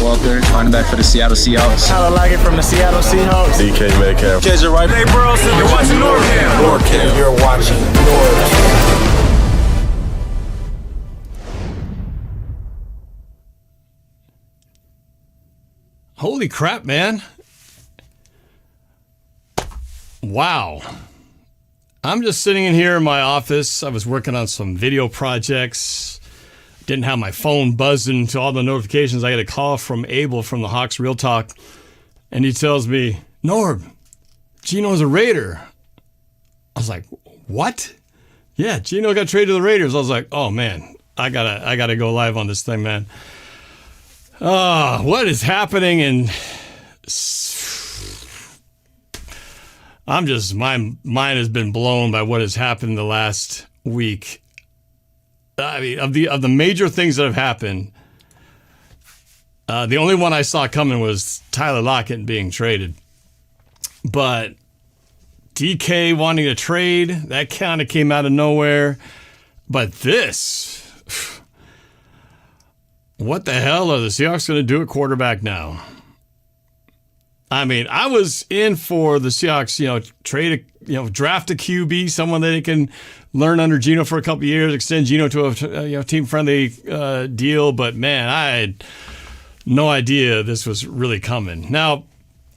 Walker, running back for the Seattle Seahawks. Tyler Lockett from the Seattle Seahawks. DK Metcalf. KJ Wright. Hey, Burleson. You're watching NORBFAM. You're watching NORBFAM. Holy crap, man. Wow. I'm just sitting in here in my office. I was working on some video projects. Didn't have my phone buzzing to all the notifications. I get a call from Abel from the Hawks Real Talk, and he tells me, Norb, Geno's a Raider. I was like, what? Yeah, Geno got traded to the Raiders. I was like, oh man, I gotta go live on this thing, man. What is happening? And my mind has been blown by what has happened the last week. I mean, of the major things that have happened, the only one I saw coming was Tyler Lockett being traded. But DK wanting to trade, that kind of came out of nowhere. But this, what the hell are the Seahawks going to do at quarterback now? I mean, I was in for the Seahawks, draft a QB, someone that they can learn under Geno for a couple of years, extend Geno to a team-friendly deal. But man, I had no idea this was really coming. Now,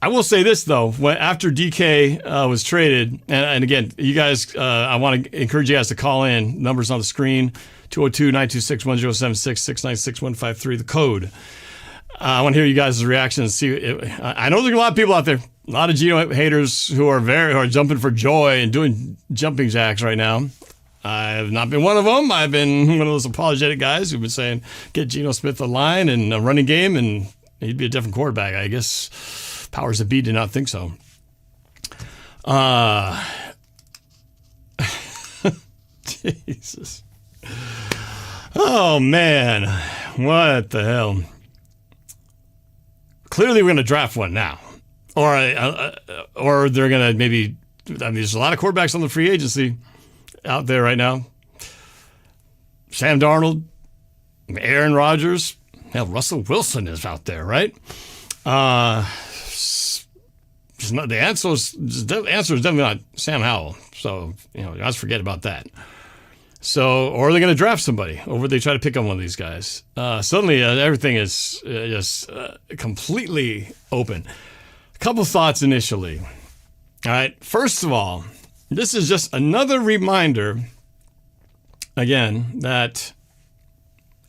I will say this though: after DK was traded, and again, you guys, I want to encourage you guys to call in. Numbers on the screen: 202-926-1076, 696-153. The code. I want to hear you guys' reactions. See, I know there's a lot of people out there, a lot of Geno haters who are jumping for joy and doing jumping jacks right now. I've not been one of them. I've been one of those apologetic guys who've been saying, get Geno Smith a line and a running game, and he'd be a different quarterback. I guess powers that be did not think so. Jesus. Oh, man. What the hell? Clearly, we're going to draft one now, or they're going to maybe. I mean, there's a lot of quarterbacks on the free agency out there right now. Sam Darnold, Aaron Rodgers, hell, Russell Wilson is out there, right? The answer is definitely not Sam Howell. So let's forget about that. So, or they're going to draft somebody, or they try to pick on one of these guys. Suddenly, everything is just completely open. A couple thoughts initially. All right. First of all, this is just another reminder, again, that.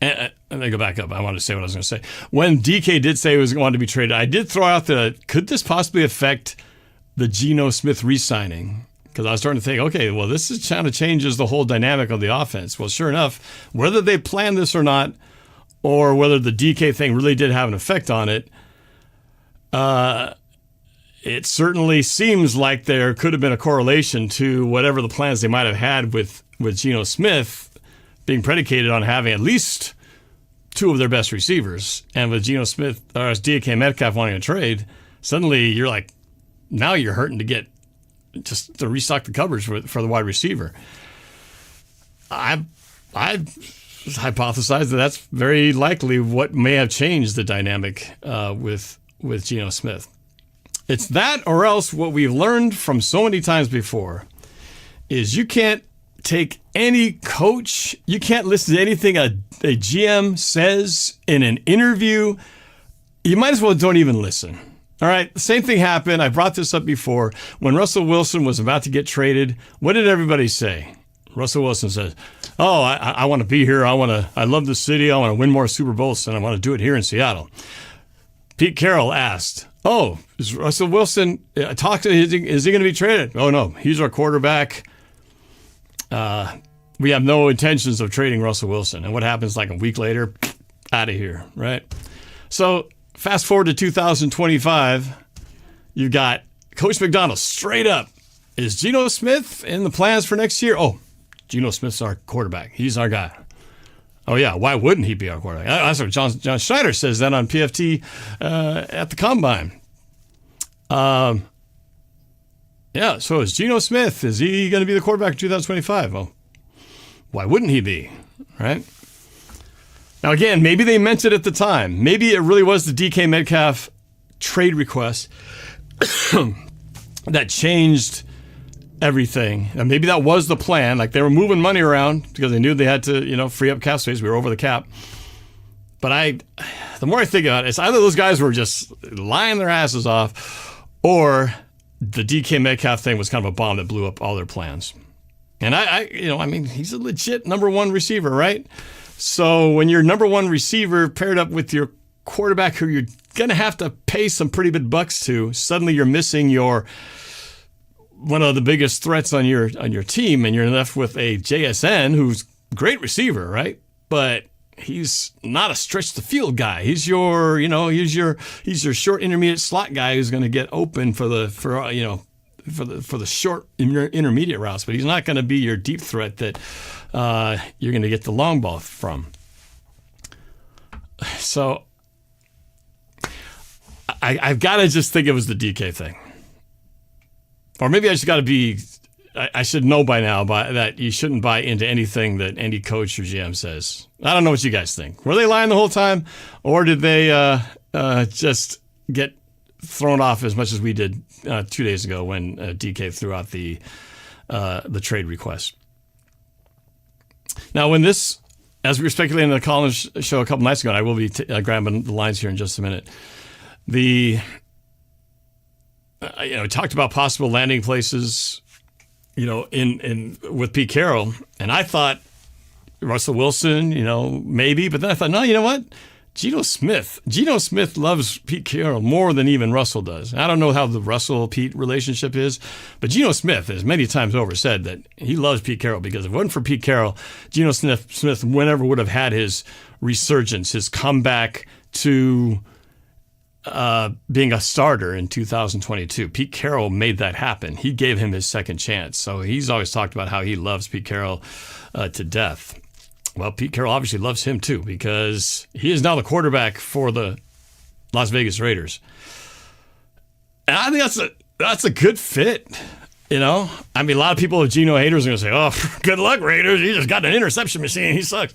And let me go back up. I wanted to say what I was going to say. When DK did say he was going to be traded, I did throw out could this possibly affect the Geno Smith re-signing? Because I was starting to think, okay, well, this is kind of changes the whole dynamic of the offense. Well, sure enough, whether they planned this or not, or whether the DK thing really did have an effect on it, it certainly seems like there could have been a correlation to whatever the plans they might have had with Geno Smith being predicated on having at least two of their best receivers. And with Geno Smith or DK Metcalf wanting to trade, suddenly you're like, now you're hurting to get just to restock the cupboards for the wide receiver. I hypothesize that that's very likely what may have changed the dynamic with Geno Smith. It's that, or else what we've learned from so many times before is you can't take any coach, you can't listen to anything a GM says in an interview. You might as well don't even listen. All right, the same thing happened. I brought this up before. When Russell Wilson was about to get traded, what did everybody say? Russell Wilson says, oh, I want to be here. I love the city. I want to win more Super Bowls, and I want to do it here in Seattle. Pete Carroll asked, oh, is Russell Wilson, is he going to be traded? Oh, no, he's our quarterback. We have no intentions of trading Russell Wilson. And what happens like a week later? Out of here, right? So fast forward to 2025, you've got Coach McDonald straight up. Is Geno Smith in the plans for next year? Oh, Geno Smith's our quarterback. He's our guy. Oh, yeah, why wouldn't he be our quarterback? That's what John Schneider says that on PFT at the Combine. Yeah, so is Geno Smith, is he going to be the quarterback in 2025? Well, why wouldn't he be, right? Now, again, maybe they meant it at the time. Maybe it really was the DK Metcalf trade request that changed everything. And maybe that was the plan. Like, they were moving money around because they knew they had to, free up cap space. We were over the cap. But the more I think about it, it's either those guys were just lying their asses off, or the DK Metcalf thing was kind of a bomb that blew up all their plans. And he's a legit number one receiver, right? So when your number one receiver paired up with your quarterback who you're going to have to pay some pretty big bucks to, suddenly you're missing one of the biggest threats on your team, and you're left with a JSN who's a great receiver, right? But he's not a stretch the field guy. He's your short intermediate slot guy who's going to get open for the short intermediate routes, but he's not going to be your deep threat that you're going to get the long ball from. So I've got to just think it was the DK thing. Or maybe I just got to be, I should know by now that you shouldn't buy into anything that any coach or GM says. I don't know what you guys think. Were they lying the whole time, or did they just get thrown off as much as we did 2 days ago when DK threw out the trade request? Now, when this, as we were speculating in the Collins show a couple nights ago, and I will be grabbing the lines here in just a minute, talked about possible landing places, in with Pete Carroll, and I thought Russell Wilson, maybe, but then I thought, no, you know what? Geno Smith loves Pete Carroll more than even Russell does. I don't know how the Russell-Pete relationship is, but Geno Smith has many times over said that he loves Pete Carroll because if it wasn't for Pete Carroll, Geno Smith whenever would have had his resurgence, his comeback to being a starter in 2022. Pete Carroll made that happen. He gave him his second chance. So he's always talked about how he loves Pete Carroll to death. Well, Pete Carroll obviously loves him too because he is now the quarterback for the Las Vegas Raiders. And I think that's a good fit. A lot of people, Geno haters, are going to say, "Oh, good luck, Raiders. He just got an interception machine. He sucks."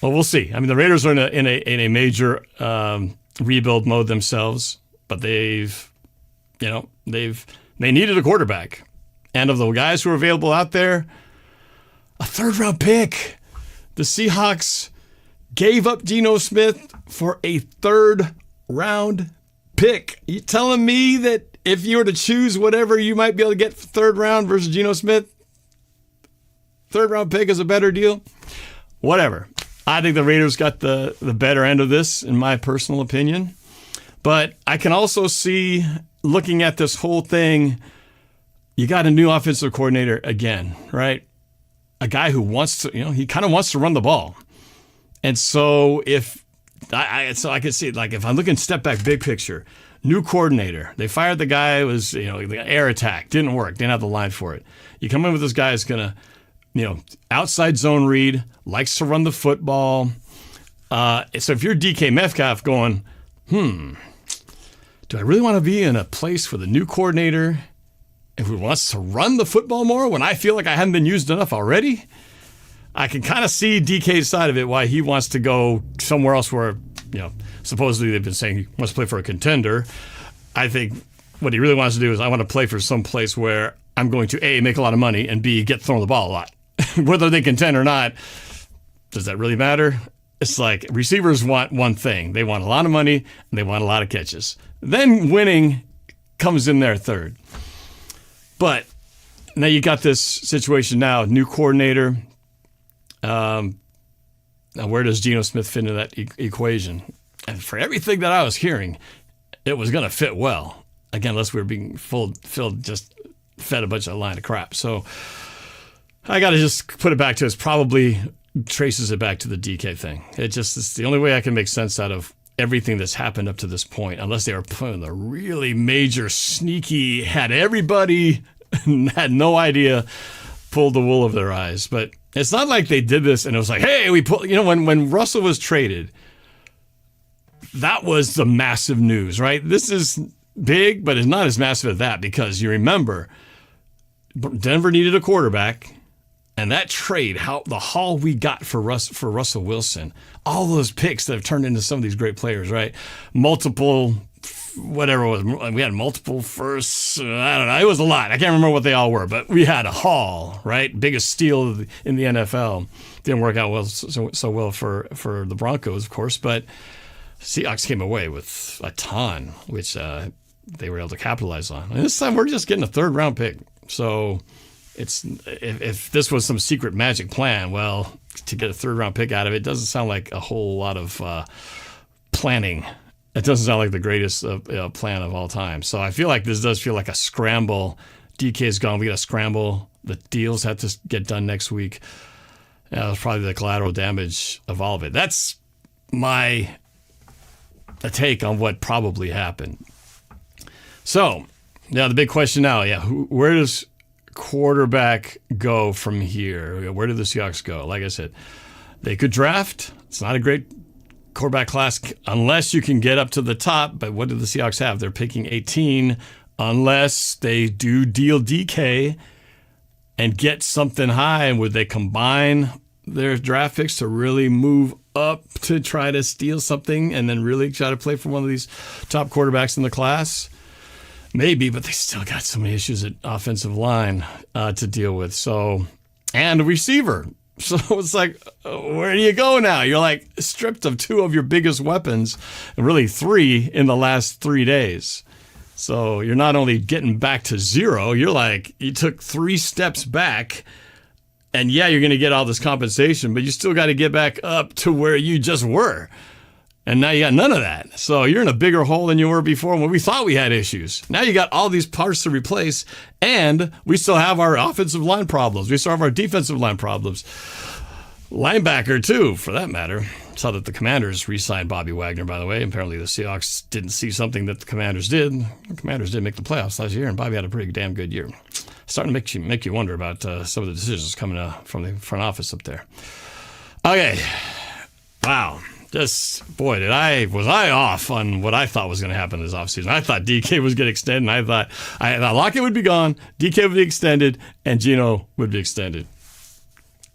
Well, we'll see. The Raiders are in a major rebuild mode themselves, but they needed a quarterback, and of the guys who are available out there, a third-round pick. The Seahawks gave up Geno Smith for a third-round pick. You telling me that if you were to choose whatever you might be able to get for third round versus Geno Smith, third-round pick is a better deal? Whatever. I think the Raiders got the better end of this, in my personal opinion. But I can also see, looking at this whole thing, you got a new offensive coordinator again, right? A guy who wants to, he kind of wants to run the ball. And so I can see, like, if I'm looking step back, big picture, new coordinator, they fired the guy who was, the air attack, didn't work, didn't have the line for it. You come in with this guy who's going to, outside zone read, likes to run the football. So if you're DK Metcalf going, do I really want to be in a place with a new coordinator who wants to run the football more when I feel like I haven't been used enough already? I can kind of see DK's side of it, why he wants to go somewhere else where, supposedly they've been saying he wants to play for a contender. I think what he really wants to do is, I want to play for some place where I'm going to, A, make a lot of money, and B, get thrown the ball a lot. Whether they contend or not, does that really matter? It's like receivers want one thing. They want a lot of money, and they want a lot of catches. Then winning comes in there third. But now you got this situation now, new coordinator. Now where does Geno Smith fit into that equation? And for everything that I was hearing, it was going to fit well. Again, unless we were being just fed a bunch of line of crap. So I got to just put it back to, it's probably traces it back to the DK thing. It's the only way I can make sense out of everything that's happened up to this point, unless they were playing the really major, sneaky, had everybody, had no idea, pulled the wool over their eyes. But it's not like they did this and it was like, hey, we pulled, when Russell was traded, that was the massive news, right? This is big, but it's not as massive as that, because you remember Denver needed a quarterback, And that trade, how the haul we got for Russell Wilson, all those picks that have turned into some of these great players, right? Multiple, whatever it was, we had multiple firsts. I don't know. It was a lot. I can't remember what they all were, but we had a haul, right? Biggest steal in the NFL. Didn't work out well so well for the Broncos, of course, but Seahawks came away with a ton, which they were able to capitalize on. And this time we're just getting a third-round pick. So it's if this was some secret magic plan, well, to get a third-round pick out of it doesn't sound like a whole lot of planning. It doesn't sound like the greatest plan of all time. So I feel like this does feel like a scramble. DK's gone. We got to scramble. The deals have to get done next week. That was probably the collateral damage of all of it. That's a take on what probably happened. So, now the big question now, where does quarterback go from here? Where do the Seahawks go? Like I said, they could draft. It's not a great quarterback class unless you can get up to the top. But what do the Seahawks have? They're picking 18 unless they do deal DK and get something high. And would they combine their draft picks to really move up to try to steal something and then really try to play for one of these top quarterbacks in the class? Maybe, but they still got so many issues at offensive line to deal with. So, and a receiver. So it's like, where do you go now? You're like stripped of two of your biggest weapons, and really three in the last 3 days. So you're not only getting back to zero, you're like, you took 3 steps back. And yeah, you're going to get all this compensation, but you still got to get back up to where you just were. And now you got none of that. So you're in a bigger hole than you were before when we thought we had issues. Now you got all these parts to replace, and we still have our offensive line problems. We still have our defensive line problems. Linebacker, too, for that matter. Saw that the Commanders re-signed Bobby Wagner, by the way. Apparently the Seahawks didn't see something that the Commanders did. The Commanders did make the playoffs last year, and Bobby had a pretty damn good year. Starting to make you wonder about some of the decisions coming from the front office up there. Okay. Wow. Was I off on what I thought was going to happen this offseason? I thought DK was going to extend, and I thought Lockett would be gone, DK would be extended, and Geno would be extended.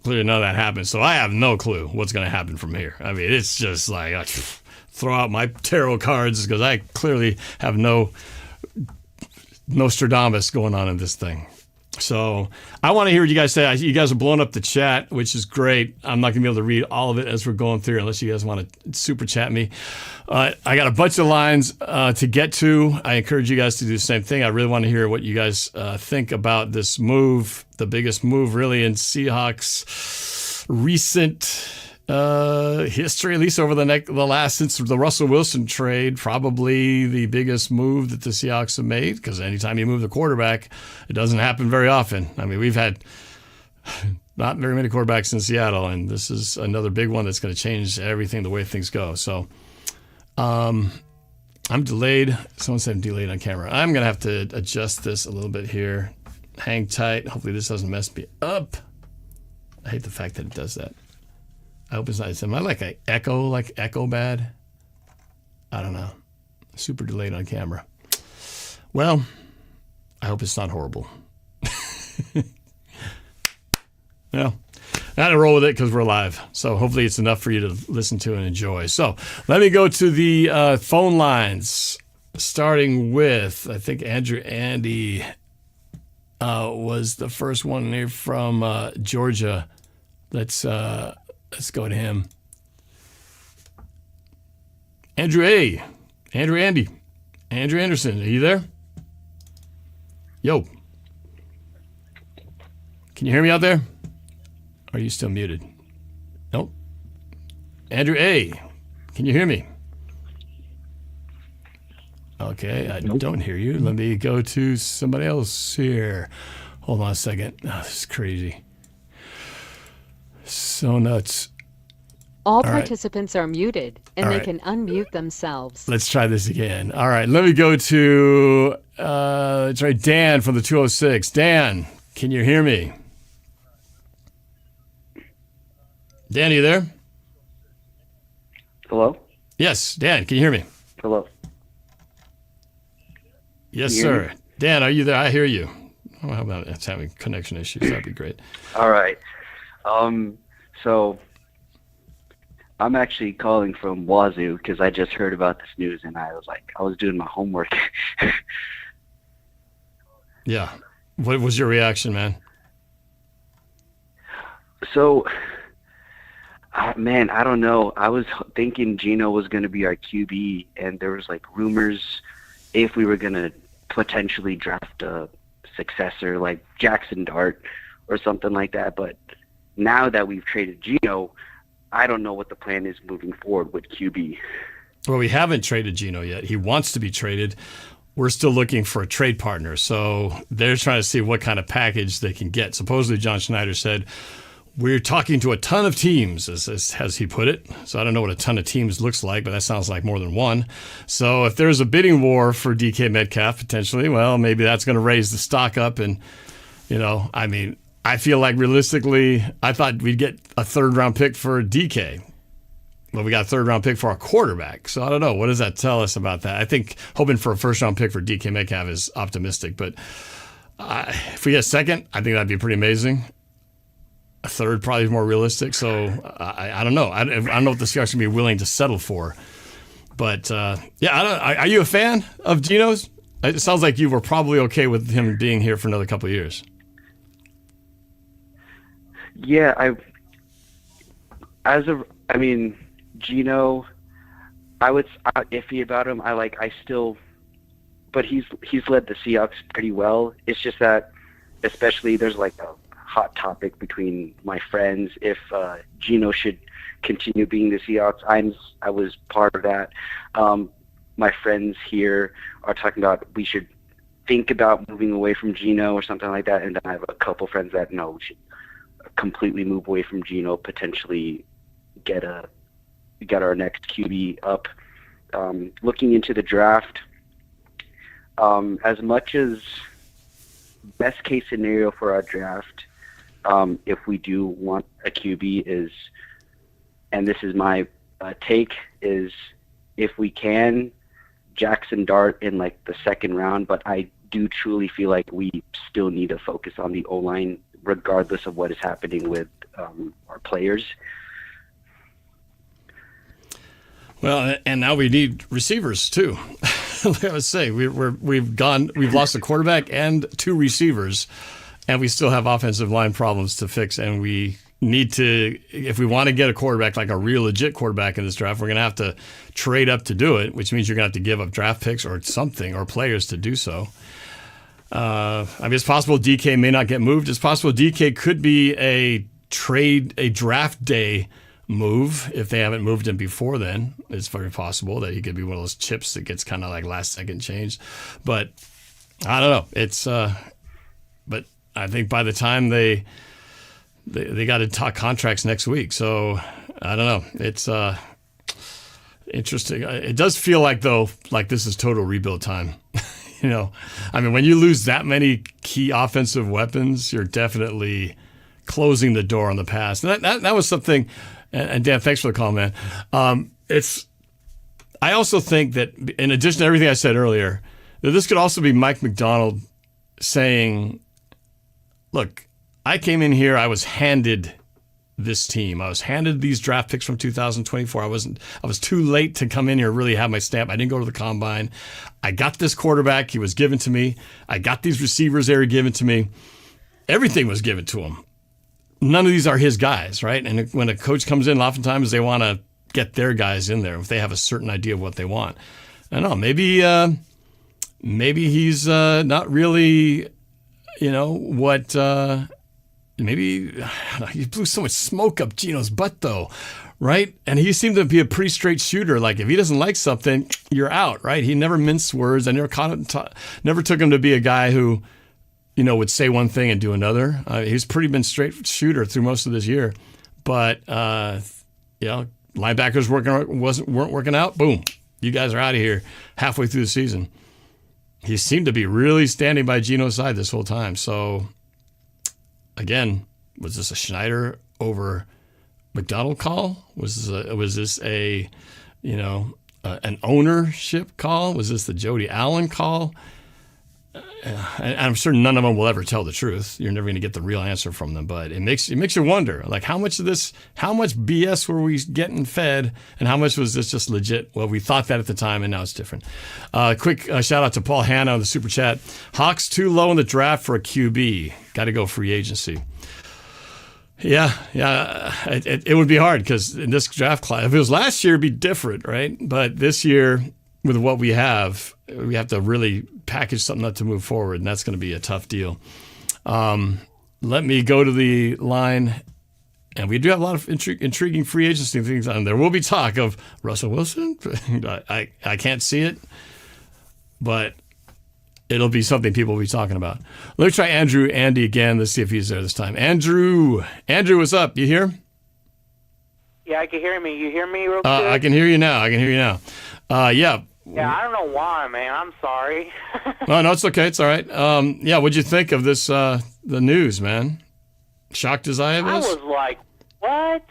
Clearly none of that happened, so I have no clue what's going to happen from here. I mean, it's just like, throw out my tarot cards because I clearly have no Nostradamus going on in this thing. So I want to hear what you guys say. You guys are blowing up the chat, which is great. I'm not going to be able to read all of it as we're going through unless you guys want to super chat me. I got a bunch of lines to get to. I encourage you guys to do the same thing. I really want to hear what you guys think about this move, the biggest move really in Seahawks recent history, at least over the last since the Russell Wilson trade, probably the biggest move that the Seahawks have made, because anytime you move the quarterback, it doesn't happen very often. I mean, we've had not very many quarterbacks in Seattle, and this is another big one that's going to change everything, the way things go. So I'm delayed. Someone said I'm delayed on camera. I'm going to have to adjust this a little bit here. Hang tight. Hopefully this doesn't mess me up. I hate the fact that it does that. I hope it's not. Am I like echo bad? I don't know. Super delayed on camera. Well, I hope it's not horrible. Well, I had to roll with it because we're live. So hopefully it's enough for you to listen to and enjoy. So let me go to the phone lines, starting with, I think Andy was the first one here from Georgia. Let's go to him. Andrew Anderson, are you there? Yo. Can you hear me out there? Or are you still muted? Nope. Andrew A., can you hear me? Okay, I don't hear you. Let me go to somebody else here. Hold on a second. Oh, this is crazy. So nuts. All participants are muted, and they can unmute themselves. Let's try this again. All right, let me go to, let's try Dan from the 206. Dan, can you hear me? Dan, are you there? Hello? Yes, Dan, can you hear me? Hello? Yes, sir. Dan, are you there? I hear you. Oh, how about it's having connection issues? That'd be great. All right. So I'm actually calling from Wazoo because I just heard about this news and I was doing my homework. Yeah. What was your reaction, man? So, man, I don't know. I was thinking Geno was going to be our QB, and there was rumors if we were going to potentially draft a successor like Jackson Dart or something like that. But now that we've traded Geno, I don't know what the plan is moving forward with QB. Well, we haven't traded Geno yet. He wants to be traded. We're still looking for a trade partner. So they're trying to see what kind of package they can get. Supposedly, John Schneider said, we're talking to a ton of teams, as he put it. So I don't know what a ton of teams looks like, but that sounds like more than one. So if there's a bidding war for DK Metcalf, potentially, well, maybe that's going to raise the stock up. And, I feel like realistically, I thought we'd get a third-round pick for DK. Well, we got a third-round pick for our quarterback. So I don't know. What does that tell us about that? I think hoping for a first-round pick for DK Metcalf is optimistic. But if we get a second, I think that'd be pretty amazing. A third probably is more realistic. So I don't know. I don't know what the Seahawks can be willing to settle for. But, are you a fan of Geno's? It sounds like you were probably okay with him being here for another couple of years. Yeah, Geno, I was iffy about him. But he's led the Seahawks pretty well. It's just that, especially there's a hot topic between my friends if Geno should continue being the Seahawks. I was part of that. My friends here are talking about we should think about moving away from Geno or something like that, and then I have a couple friends that no, we should completely move away from Geno, potentially get our next QB up. Looking into the draft, as much as best case scenario for our draft, if we do want a QB is, and this is my take, is if we can, Jackson Dart in the second round, but I do truly feel like we still need to focus on the O-line regardless of what is happening with our players. Well, and now we need receivers too. Like I was saying, we've lost a quarterback and two receivers, and we still have offensive line problems to fix. And we need to, if we want to get a quarterback, like a real legit quarterback in this draft, we're going to have to trade up to do it, which means you're going to have to give up draft picks or something or players to do so. It's possible DK may not get moved. It's possible DK could be a draft day move if they haven't moved him before then. It's very possible that he could be one of those chips that gets kind of last second changed. But I don't know. It's but I think by the time they got to talk contracts next week. So I don't know. It's interesting. It does feel though this is total rebuild time. When you lose that many key offensive weapons, you're definitely closing the door on the past. And that was something. And Dan, thanks for the call, man. I also think that in addition to everything I said earlier, that this could also be Mike Macdonald saying, look, I came in here, I was handed this team. I was handed these draft picks from 2024. I was too late to come in here and really have my stamp. I didn't go to the combine. I got this quarterback. He was given to me. I got these receivers. They were given to me. Everything was given to him. None of these are his guys, right? And when a coach comes in, oftentimes they want to get their guys in there if they have a certain idea of what they want. I don't know. Maybe he's not really, what. Maybe he blew so much smoke up Geno's butt, though, right? And he seemed to be a pretty straight shooter. Like if he doesn't like something, you're out, right? He never minced words. I never took him to be a guy who, would say one thing and do another. He's pretty been straight shooter through most of this year, but linebackers weren't working out. Boom, you guys are out of here halfway through the season. He seemed to be really standing by Geno's side this whole time. So. Again, was this a Schneider over McDonald call? Was this an ownership call? Was this the Jody Allen call? I'm sure none of them will ever tell the truth. You're never going to get the real answer from them, but it makes you wonder, like how much BS were we getting fed, and how much was this just legit? Well, we thought that at the time, and now it's different. Quick shout out to Paul Hanna on the super chat. Hawks too low in the draft for a QB. Got to go free agency. Yeah, it would be hard because in this draft class, if it was last year, it'd be different, right? But this year, with what we have to really package something up to move forward, and that's going to be a tough deal. Let me go to the line, and we do have a lot of intriguing free agency things on there. Will be talk of Russell Wilson. I can't see it, but it'll be something people will be talking about. Let me try Andy again. Let's see if he's there this time. Andrew, what's up? You here? Yeah, I can hear me. You hear me real quick? I can hear you now. Yeah. Yeah, I don't know why, man. I'm sorry. No, it's okay. It's all right. Yeah, what'd you think of this, the news, man? Shocked as I was? I was like, what?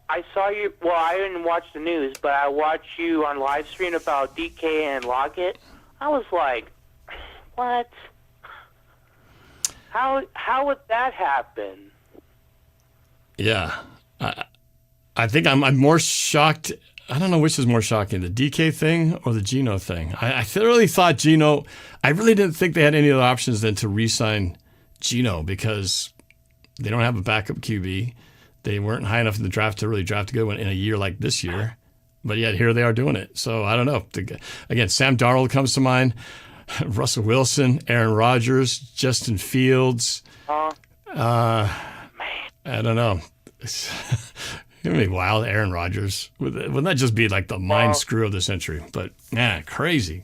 I saw you, well, I didn't watch the news, but I watched you on live stream about DK and Lockett. I was like, what? How would that happen? Yeah. I think I'm more shocked. I don't know which is more shocking, the DK thing or the Geno thing. I really thought Geno, I really didn't think they had any other options than to re-sign Geno because they don't have a backup QB. They weren't high enough in the draft to really draft a good one in a year like this year. But yet here they are doing it. So I don't know. Again, Sam Darnold comes to mind, Russell Wilson, Aaron Rodgers, Justin Fields. I don't know. It's going to be wild, Aaron Rodgers. Wouldn't that just be like the mind screw of the century? But, crazy.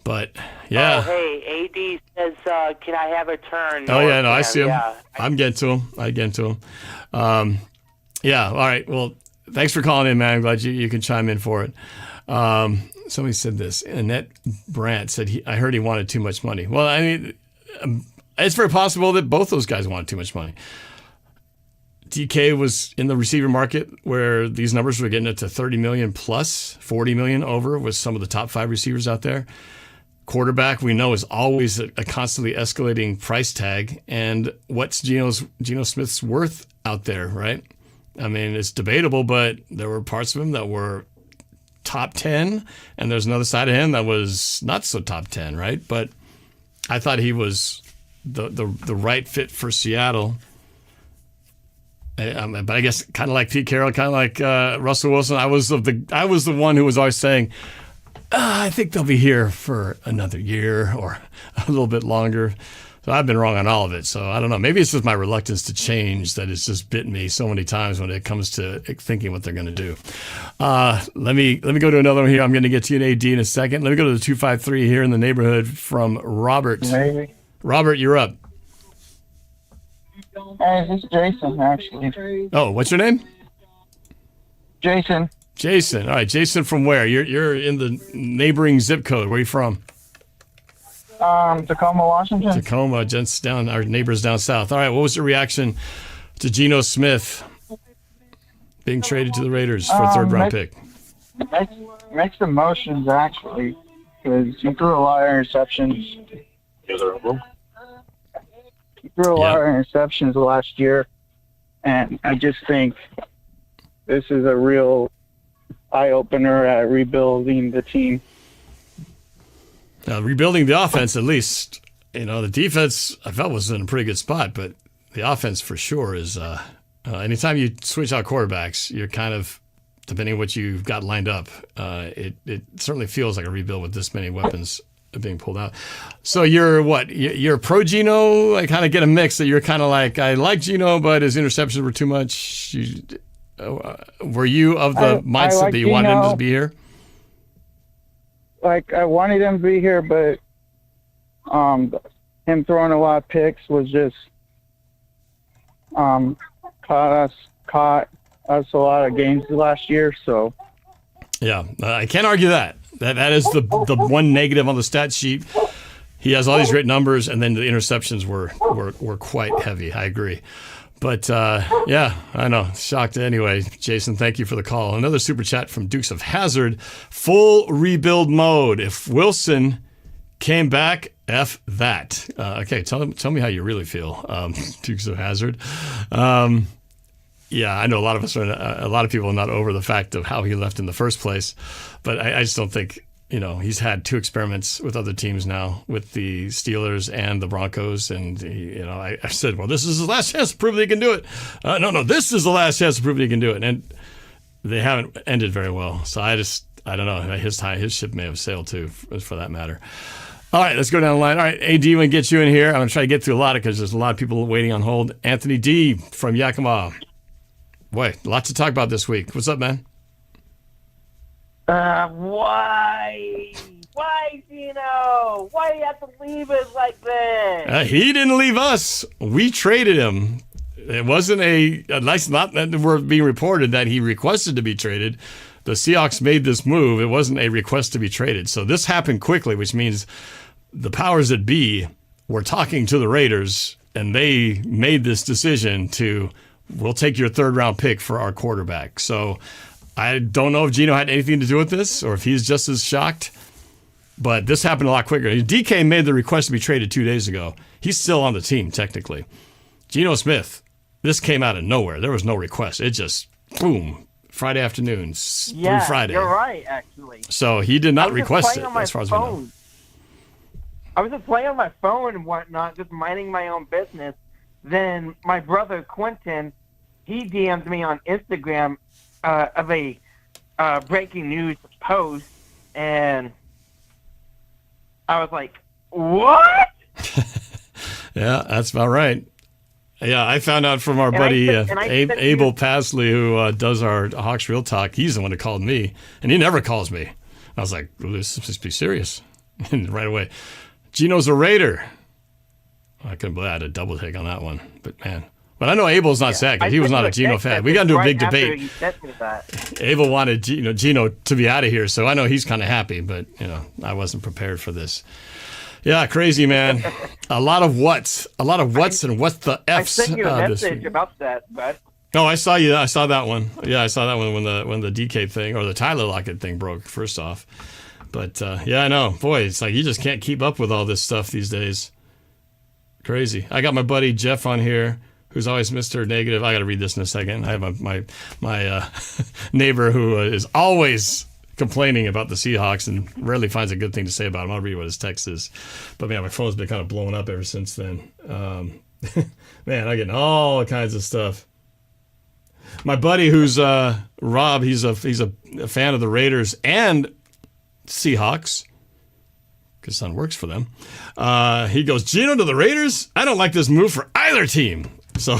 But, yeah. Oh, hey, AD says, can I have a turn? Oh, yeah, no, I see him. Yeah. I'm getting to him. Yeah, all right. Well, thanks for calling in, man. I'm glad you can chime in for it. Somebody said this. Annette Brandt said, I heard he wanted too much money. Well, I mean, it's very possible that both those guys wanted too much money. DK was in the receiver market where these numbers were getting it to 30 million plus, 40 million over with some of the top 5 receivers out there. Quarterback, we know, is always a constantly escalating price tag. And what's Geno Smith's worth out there, right? I mean, it's debatable, but there were parts of him that were top 10, and there's another side of him that was not so top 10, right? But I thought he was the right fit for Seattle. But I guess kind of like Pete Carroll, kind of like Russell Wilson, I was the one who was always saying, I think they'll be here for another year or a little bit longer. So I've been wrong on all of it. So I don't know. Maybe it's just my reluctance to change that has just bitten me so many times when it comes to thinking what they're going to do. Let me go to another one here. I'm going to get to an AD in a second. Let me go to the 253 here in the neighborhood from Robert. Maybe. Robert, you're up. Hey, this is Jason, actually. Oh, what's your name? Jason. Jason. All right, Jason from where? You're in the neighboring zip code. Where are you from? Tacoma, Washington. Tacoma, just down, our neighbors down south. All right, what was your reaction to Geno Smith being traded to the Raiders for a third-round pick? Mixed emotions, actually, because he threw a lot of interceptions. He threw a lot of interceptions last year, and I just think this is a real eye-opener at rebuilding the team. Rebuilding the offense, at least. You know, the defense, I felt, was in a pretty good spot, but the offense for sure is anytime you switch out quarterbacks, you're kind of, depending on what you've got lined up, it certainly feels like a rebuild with this many weapons being pulled out. So you're what? You're pro Geno? I kind of get a mix that you're kind of like, I like Geno, but his interceptions were too much. Were you of the mindset like that you wanted him to be here? Like, I wanted him to be here, but him throwing a lot of picks was just caught us a lot of games last year. So yeah, I can't argue that. That is the one negative on the stat sheet. He has all these great numbers, and then the interceptions were quite heavy. I agree. But, yeah, I know. Shocked anyway. Jason, thank you for the call. Another super chat from Dukes of Hazzard. Full rebuild mode. If Wilson came back, F that. Okay, tell me how you really feel, Dukes of Hazzard. Yeah, I know a lot of people are not over the fact of how he left in the first place, but I just don't think, he's had 2 experiments with other teams now, with the Steelers and the Broncos, and I said, well, this is his last chance to prove that he can do it. No, this is the last chance to prove that he can do it, and they haven't ended very well. So I don't know. His ship may have sailed too, for that matter. All right, let's go down the line. All right, AD, we're going to get you in here. I'm going to try to get through a lot because there's a lot of people waiting on hold. Anthony D. from Yakima. Boy, lots to talk about this week. What's up, man? Why, Geno? Why do you have to leave us like this? He didn't leave us. We traded him. It wasn't not that we're being reported that he requested to be traded. The Seahawks made this move. It wasn't a request to be traded. So this happened quickly, which means the powers that be were talking to the Raiders, and they made this decision we'll take your 3rd-round pick for our quarterback. So I don't know if Geno had anything to do with this or if he's just as shocked, but this happened a lot quicker. DK made the request to be traded 2 days ago. He's still on the team, technically. Geno Smith, this came out of nowhere. There was no request. It just, boom, Friday afternoon through Friday. You're right, actually. So he did not request it, as far as we know. I was just playing on my phone and whatnot, just minding my own business. Then my brother Quentin, he DM'd me on Instagram of a breaking news post, and I was like, "What?" Yeah, that's about right. Yeah, I found out from our buddy Abel Pasley, who does our Hawks Real Talk. He's the one who called me, and he never calls me. I was like, "This must be serious," and right away, Geno's a Raider. I couldn't believe I had a double take on that one, but man. But I know Abel's not sad because he was not a Geno fan. We got into a big debate. Abel wanted Geno to be out of here, so I know he's kind of happy, but I wasn't prepared for this. Yeah, crazy, man. A lot of what's and what the F's. I sent you a message about that, bud. Oh, I saw you. I saw that one. Yeah, I saw that one when the DK thing or the Tyler Lockett thing broke. First off, but yeah, I know. Boy, it's like you just can't keep up with all this stuff these days. Crazy. I got my buddy Jeff on here, who's always Mr. Negative. I got to read this in a second. I have my neighbor who is always complaining about the Seahawks and rarely finds a good thing to say about them. I'll read what his text is. But man, my phone's been kind of blowing up ever since then. Man, I get all kinds of stuff. My buddy, who's Rob, he's a fan of the Raiders and Seahawks. His son works for them. He goes, Geno to the Raiders? I don't like this move for either team. So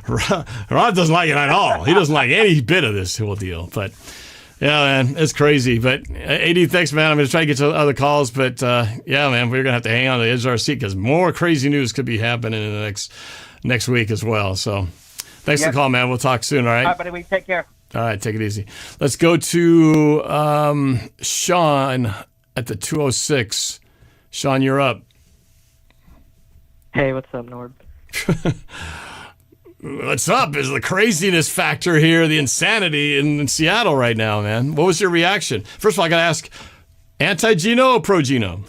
Rob doesn't like it at all. He doesn't like any bit of this whole deal. But yeah, man, it's crazy. But AD, thanks, man. I'm going to try to get to other calls. But yeah, man, we're going to have to hang on to the edge of our seat because more crazy news could be happening in the next week as well. So thanks for the call, man. We'll talk soon, all right? All right, buddy. We take care. All right, take it easy. Let's go to Sean at the 206. Sean, you're up. Hey, what's up, Norb? What's up is the craziness factor here, the insanity in Seattle right now, man. What was your reaction? First of all, I got to ask, anti-Geno or pro-Geno?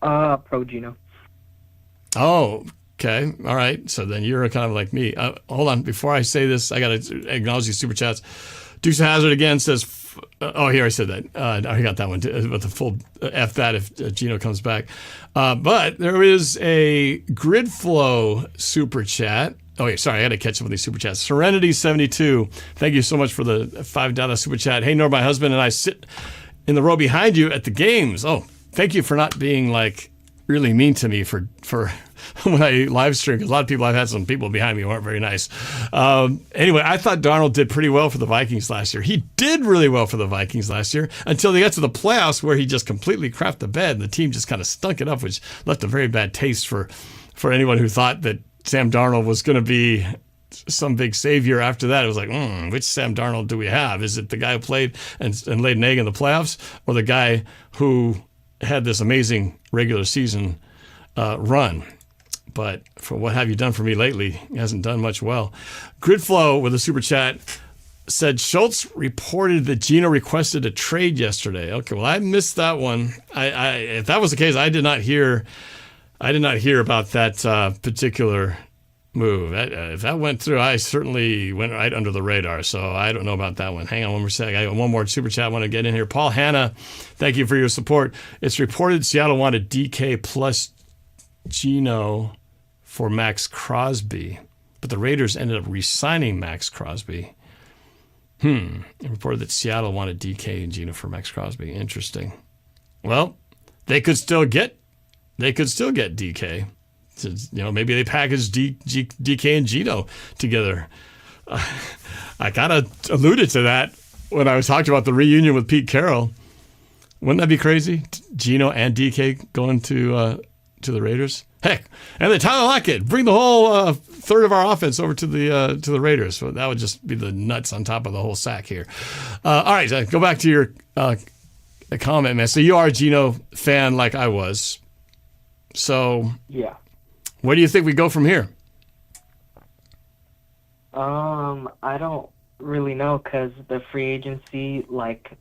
Pro-Geno. Oh, okay. All right. So then you're kind of like me. Hold on. Before I say this, I got to acknowledge these super chats. Dukes Hazard again says, here I said that. I got that one too, with the full F that if Geno comes back. But there is a Grid Flow super chat. Oh, wait, sorry, I got to catch up with these super chats. Serenity72, thank you so much for the $5 super chat. Hey, Norb, my husband and I sit in the row behind you at the games. Oh, thank you for not being like really mean to me for when I live stream, because a lot of people, I've had some people behind me who aren't very nice. Anyway, I thought Darnold did pretty well for the Vikings last year. He did really well for the Vikings last year until they got to the playoffs where he just completely crapped the bed and the team just kind of stunk it up, which left a very bad taste for anyone who thought that Sam Darnold was going to be some big savior after that. It was like, which Sam Darnold do we have? Is it the guy who played and laid an egg in the playoffs, or the guy who had this amazing regular season run? But for what have you done for me lately, he hasn't done much well. Gridflow with a super chat said Schultz reported that Geno requested a trade yesterday. Okay, well, I missed that one. If that was the case, I did not hear about that particular move. If that went through, I certainly went right under the radar. So I don't know about that one. Hang on one more second. I got one more super chat I want to get in here. Paul Hanna, thank you for your support. It's reported Seattle wanted DK plus Geno for Max Crosby, but the Raiders ended up re-signing Max Crosby. It reported that Seattle wanted DK and Geno for Max Crosby. Interesting. Well, they could still get DK. So, maybe they packaged DK and Geno together. I kind of alluded to that when I was talking about the reunion with Pete Carroll. Wouldn't that be crazy? Geno and DK going to the Raiders. Heck, and then Tyler Lockett, bring the whole third of our offense over to the Raiders. So that would just be the nuts on top of the whole sack here. All right, go back to your comment, man. So you are a Geno fan like I was. So Yeah. where do you think we go from here? I don't really know because the free agency,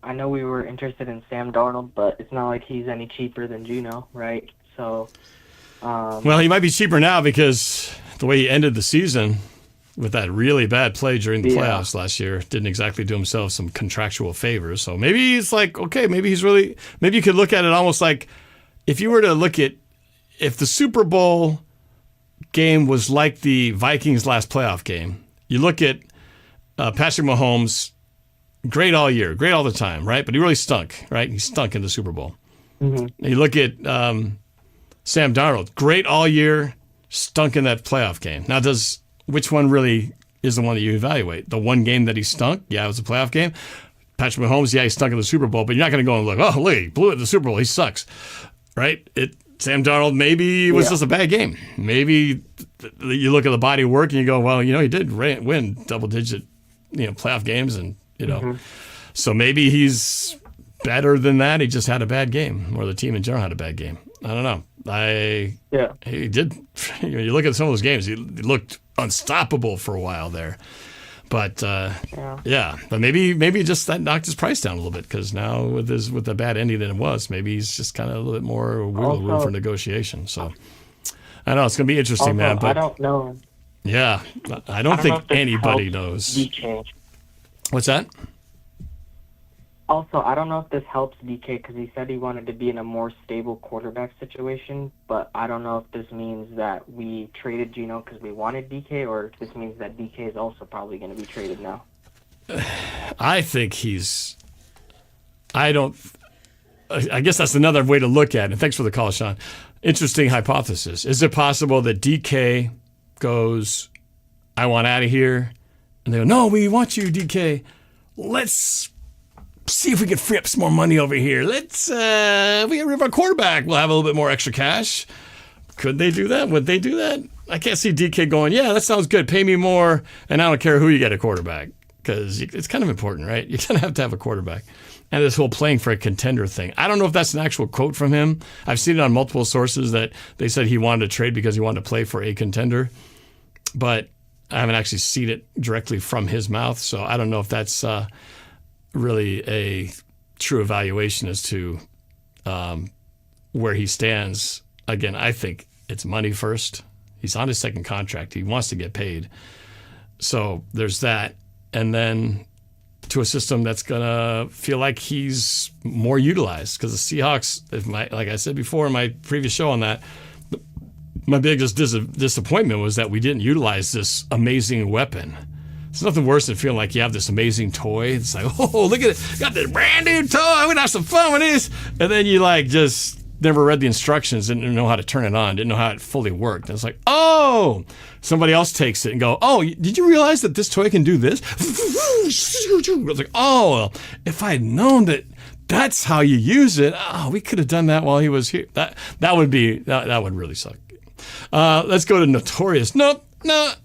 I know we were interested in Sam Darnold, but it's not like he's any cheaper than Geno, right? So, well, he might be cheaper now because the way he ended the season with that really bad play during the playoffs last year didn't exactly do himself some contractual favors. So maybe it's okay, maybe you could look at it almost like if you were to look at if the Super Bowl game was like the Vikings' last playoff game. You look at Patrick Mahomes, great all year, great all the time, right? But he really stunk, right? He stunk in the Super Bowl. Mm-hmm. You look at Sam Darnold, great all year, stunk in that playoff game. Now, which one really is the one that you evaluate? The one game that he stunk? Yeah, it was a playoff game. Patrick Mahomes, yeah, he stunk in the Super Bowl, but you're not going to go and look, oh, look, he blew it in the Super Bowl. He sucks, right? Sam Darnold, maybe it was just a bad game. Maybe you look at the body of work and you go, well, he did win double-digit, playoff games, and so maybe he's better than that. He just had a bad game, or the team in general had a bad game. I don't know. He did. You look at some of those games, he looked unstoppable for a while there. But but maybe just that knocked his price down a little bit because now with the bad ending than it was, maybe he's just kind of a little bit more wiggle room for negotiation. So I don't know, it's going to be interesting, man. But I don't know. Yeah, I don't think anybody knows. DK. What's that? Also, I don't know if this helps DK because he said he wanted to be in a more stable quarterback situation, but I don't know if this means that we traded Geno because we wanted DK, or if this means that DK is also probably going to be traded now. I guess that's another way to look at it. Thanks for the call, Sean. Interesting hypothesis. Is it possible that DK goes, I want out of here, and they go, no, we want you, DK. Let's see if we can free up some more money over here. Let's, if we get rid of our quarterback, we'll have a little bit more extra cash. Could they do that? Would they do that? I can't see DK going, yeah, that sounds good. Pay me more, and I don't care who you get a quarterback, because it's kind of important, right? You're going to have a quarterback. And this whole playing for a contender thing. I don't know if that's an actual quote from him. I've seen it on multiple sources that they said he wanted to trade because he wanted to play for a contender. But I haven't actually seen it directly from his mouth, so I don't know if that's really a true evaluation as to where he stands. Again, I think it's money first. He's on his second contract. He wants to get paid. So there's that. And then to a system that's going to feel like he's more utilized. Because the Seahawks, like I said before in my previous show on that, my biggest disappointment was that we didn't utilize this amazing weapon. It's nothing worse than feeling like you have this amazing toy. It's like, oh, look at it. Got this brand new toy. I'm going to have some fun with this. And then you just never read the instructions, didn't know how to turn it on, didn't know how it fully worked. And it's like, oh, somebody else takes it and go, oh, did you realize that this toy can do this? I was like, oh, well, if I had known that that's how you use it, we could have done that while he was here. That would really suck. Let's go to Notorious.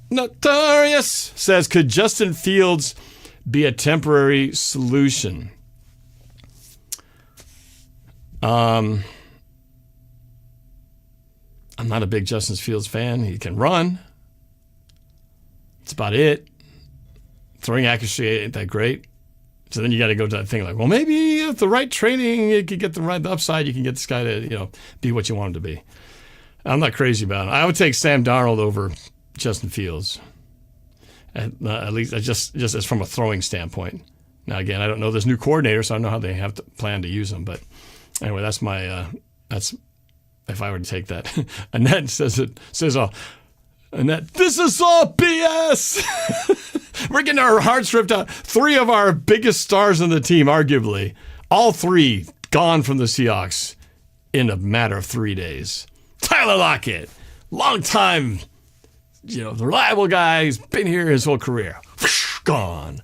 Notorious says, could Justin Fields be a temporary solution? I I'm not a big Justin Fields fan. He can run. That's about it. Throwing accuracy ain't that great. So then you got to go to that thing like, well, maybe with the right training, you could get the upside. You can get this guy to, be what you want him to be. I'm not crazy about it. I would take Sam Darnold over Justin Fields. At least just as from a throwing standpoint. Now, again, I don't know this new coordinator, so I don't know how they have to plan to use him. But anyway, that's my that's if I were to take that. Annette says, Annette, this is all BS. We're getting our hearts ripped out. 3 of our biggest stars on the team, arguably, all 3 gone from the Seahawks in a matter of 3 days. Tyler Lockett, long time, reliable guy. He's been here his whole career. Gone.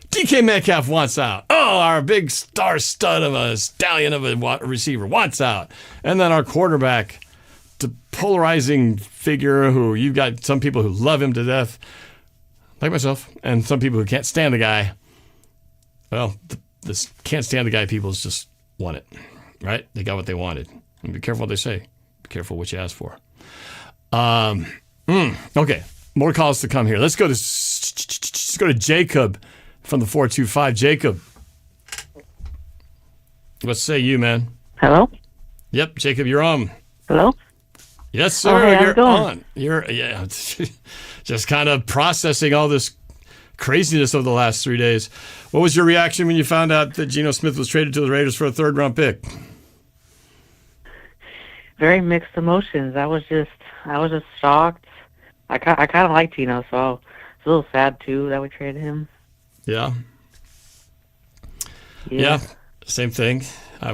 DK Metcalf wants out. Oh, our big star stud of a stallion of a receiver wants out. And then our quarterback, the polarizing figure who you've got some people who love him to death, like myself, and some people who can't stand the guy. Well, this can't stand the guy people just want it, right? They got what they wanted. And be careful what they say. Be careful what you ask for. Okay, more calls to come here. Let's go to Jacob from the 425. Jacob, what say you, man? Hello? Yep, Jacob, you're on. Hello? Yes, sir, hey, you're on. You're just kind of processing all this craziness over the last 3 days. What was your reaction when you found out that Geno Smith was traded to the Raiders for a 3rd-round pick? Very mixed emotions. I was just shocked. I kind of like Geno, so it's a little sad too that we traded him. Yeah. Yeah. Same thing.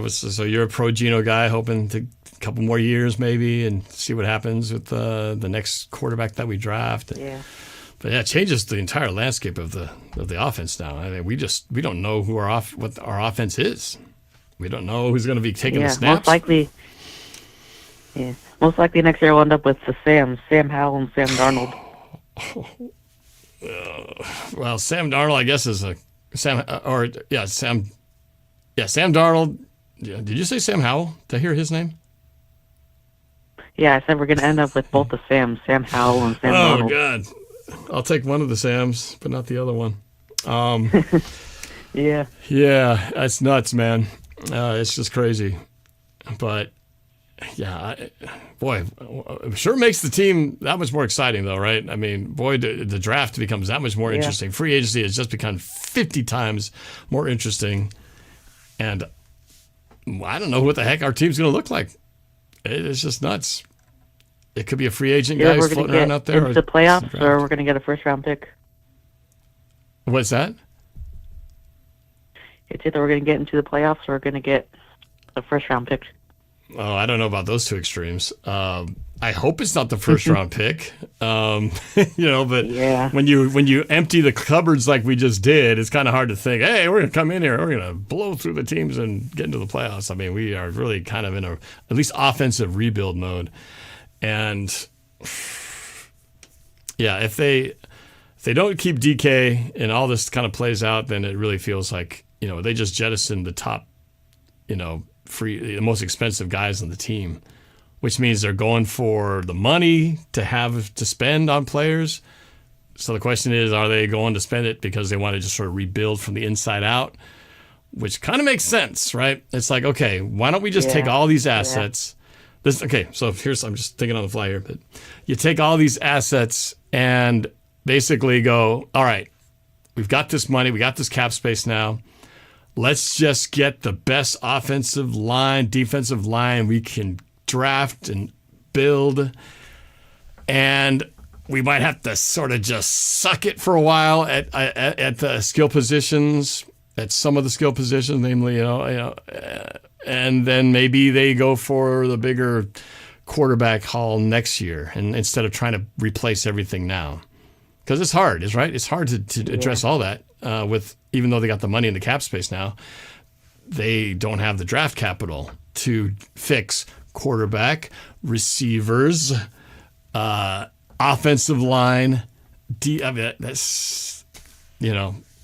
So you're a pro Geno guy, hoping to a couple more years maybe and see what happens with the next quarterback that we draft. Yeah. But yeah, it changes the entire landscape of the offense now. I mean, we don't know what our offense is. We don't know who's going to be taking the snaps. Most likely. Yeah. Most likely next year we'll end up with the Sam Howell and Sam Darnold. Well, Sam Darnold, I guess, is a Sam Darnold. Yeah, did you say Sam Howell? Did I hear his name? Yeah, I said we're going to end up with both the Sam Howell and Sam Darnold. Oh, God. I'll take one of the Sams, but not the other one. Yeah. Yeah, that's nuts, man. It's just crazy. But, yeah, it sure makes the team that much more exciting, though, right? I mean, boy, the draft becomes that much more interesting. Free agency has just become 50 times more interesting. And I don't know what the heck our team's going to look like. It's just nuts. It could be a free agent guy who's floating around out there. Into the playoffs, or we're going to get a 1st-round pick. What's that? It's either we're going to get into the playoffs or we're going to get a 1st-round pick. Oh, I don't know about those two extremes. I hope it's not the 1st-round pick. But when you empty the cupboards like we just did, it's kind of hard to think, hey, we're going to come in here, we're going to blow through the teams and get into the playoffs. I mean, we are really kind of in at least offensive rebuild mode. And yeah, if they don't keep DK and all this kind of plays out, then it really feels like, they just jettisoned the top, the most expensive guys on the team, which means they're going for the money to have to spend on players. So the question is, are they going to spend it because they want to just sort of rebuild from the inside out, which kind of makes sense, right? It's like, okay, why don't we just take all these assets? So I'm just thinking on the fly here, but you take all these assets and basically go, all right, we've got this money, we got this cap space now. Let's just get the best offensive line, defensive line we can draft and build. And we might have to sort of just suck it for a while at the skill positions, at some of the skill positions, namely, and then maybe they go for the bigger quarterback haul next year, and instead of trying to replace everything now, because it's hard, right? It's hard to address all that even though they got the money in the cap space now, they don't have the draft capital to fix quarterback, receivers, offensive line. That's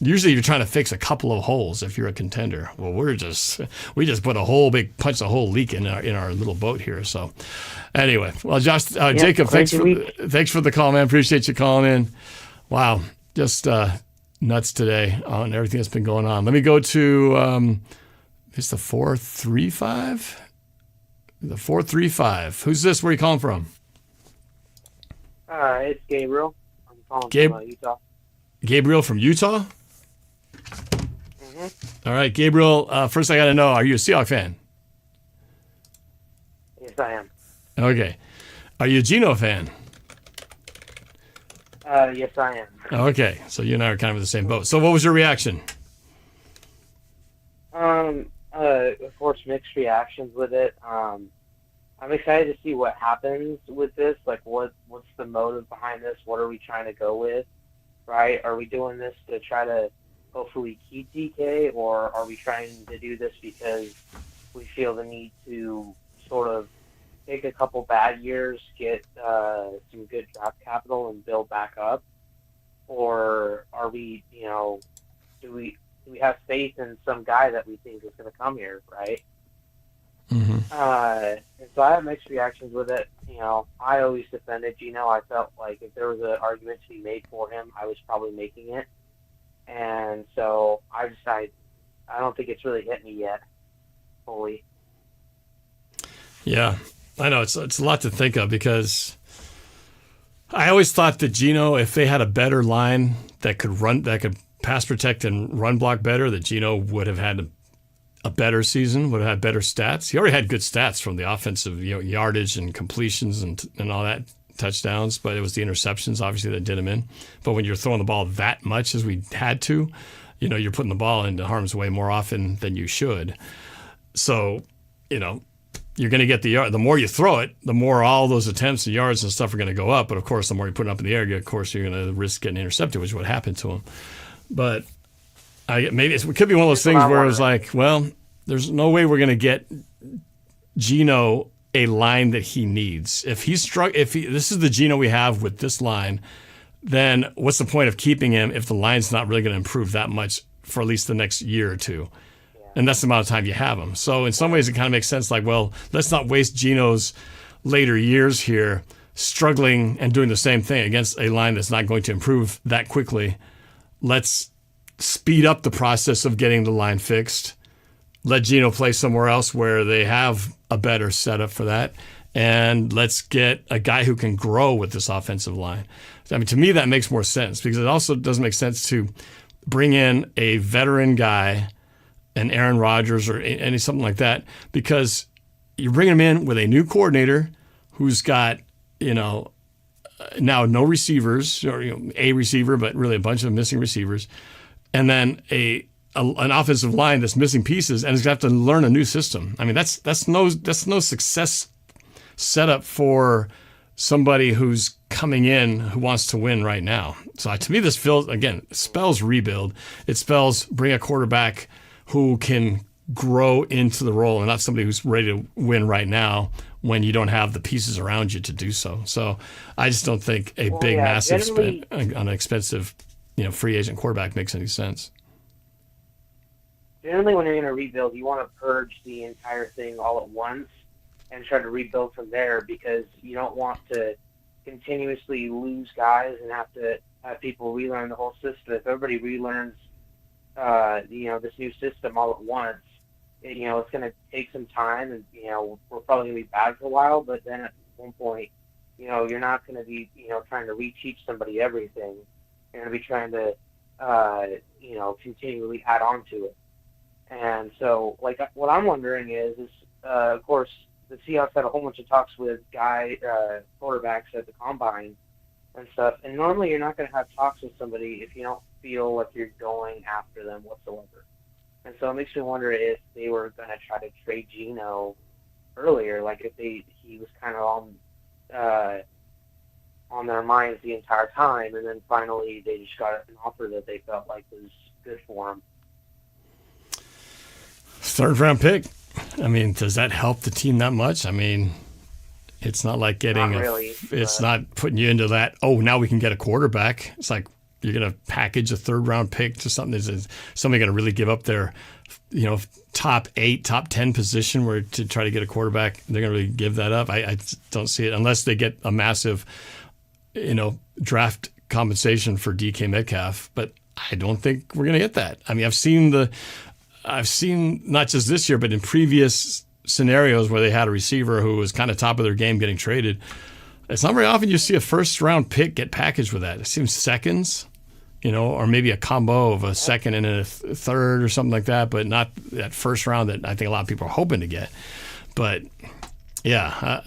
Usually you're trying to fix a couple of holes if you're a contender. Well, we just put punch a whole leak in our little boat here. So anyway, well, Josh, Jacob, thanks for the call, man. Appreciate you calling in. Wow, just nuts today on everything that's been going on. Let me go to it's the 435. The 435. Who's this? Where are you calling from? It's Gabriel. I'm calling from Utah. Gabriel from Utah? Mm-hmm. All right, Gabriel, first I got to know, are you a Seahawks fan? Yes, I am. Okay. Are you a Geno fan? Yes, I am. Okay, so you and I are kind of in the same boat. So what was your reaction? Of course, mixed reactions with it. I'm excited to see what happens with this. Like, what's the motive behind this? What are we trying to go with, right? Are we doing this to try to hopefully keep DK, or are we trying to do this because we feel the need to sort of take a couple bad years, get some good draft capital, and build back up? Or are we, do we have faith in some guy that we think is going to come here, right? Mm-hmm. And so I have mixed reactions with it. I always defended Geno. I felt like if there was an argument to be made for him, I was probably making it. And so I decided I don't think it's really hit me yet fully. Yeah, I know it's a lot to think of, because I always thought that Geno, if they had a better line that could pass protect and run block better, that Geno would have had a better season, would have had better stats. He already had good stats from the offensive, yardage and completions and all that, touchdowns, but it was the interceptions, obviously, that did him in. But when you're throwing the ball that much as we had to, you're putting the ball into harm's way more often than you should. So, you're going to get the yard. The more you throw it, the more all those attempts and yards and stuff are going to go up. But of course, the more you put it up in the air, of course, you're going to risk getting intercepted, which is what happened to him. But maybe it could be one of those things where it was like, well, there's no way we're going to get Geno a line that he needs. If this is the Geno we have with this line, then what's the point of keeping him if the line's not really going to improve that much for at least the next year or two? And that's the amount of time you have him. So in some ways, it kind of makes sense. Like, well, let's not waste Geno's later years here struggling and doing the same thing against a line that's not going to improve that quickly. Let's speed up the process of getting the line fixed. Let Geno play somewhere else where they have a better setup for that. And let's get a guy who can grow with this offensive line. I mean, to me, that makes more sense, because it also doesn't make sense to bring in a veteran guy, an Aaron Rodgers or something like that, because you're bringing him in with a new coordinator who's got, now no receivers, or a receiver, but really a bunch of missing receivers, and then an offensive line that's missing pieces, and is going to have to learn a new system. I mean, that's no success setup for somebody who's coming in who wants to win right now. So to me, this spells rebuild. It spells bring a quarterback who can grow into the role, and not somebody who's ready to win right now when you don't have the pieces around you to do so. So I just don't think massive spend on an expensive, free agent quarterback makes any sense. Generally, when you're going to rebuild, you want to purge the entire thing all at once and try to rebuild from there, because you don't want to continuously lose guys and have to have people relearn the whole system. If everybody relearns, this new system all at once, it's going to take some time, and we're probably going to be bad for a while. But then at one point, you're not going to be trying to reteach somebody everything. You're going to be trying to continually add on to it. And so, what I'm wondering is of course, the Seahawks had a whole bunch of talks with quarterbacks at the combine and stuff. And normally, you're not going to have talks with somebody if you don't feel like you're going after them whatsoever. And so it makes me wonder if they were going to try to trade Geno earlier, like if he was kind of on their minds the entire time, and then finally they just got an offer that they felt like was good for him. Third round pick. I mean, does that help the team that much? I mean, it's not like getting not really, it's not putting you into that, now we can get a quarterback. It's like, you're going to package a 3rd round pick to something. Is somebody going to really give up their, top 8, top 10 position where to try to get a quarterback? They're going to really give that up. I don't see it unless they get a massive, draft compensation for DK Metcalf. But I don't think we're going to get that. I mean, I've seen not just this year, but in previous scenarios where they had a receiver who was kind of top of their game getting traded. It's not very often you see a 1st round pick get packaged with that. It seems seconds, or maybe a combo of a 2nd and a 3rd or something like that, but not that 1st round that I think a lot of people are hoping to get. But I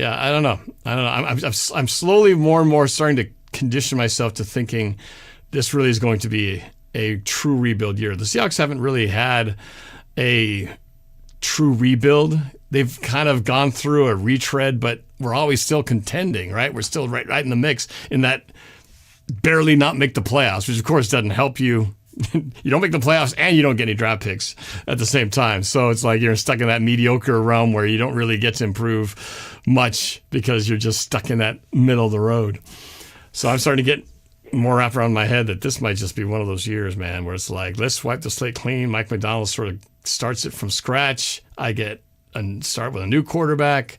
don't know. I'm slowly more and more starting to condition myself to thinking this really is going to be a true rebuild year. The Seahawks haven't really had a true rebuild. They've kind of gone through a retread, but we're always still contending, right? We're still right in the mix in that barely not make the playoffs, which of course doesn't help you. You don't make the playoffs and you don't get any draft picks at the same time. So it's like you're stuck in that mediocre realm where you don't really get to improve much because you're just stuck in that middle of the road. So I'm starting to get more wrapped around my head that this might just be one of those years, man, where it's like, let's wipe the slate clean. Mike McDonald sort of starts it from scratch. I get and start with a new quarterback,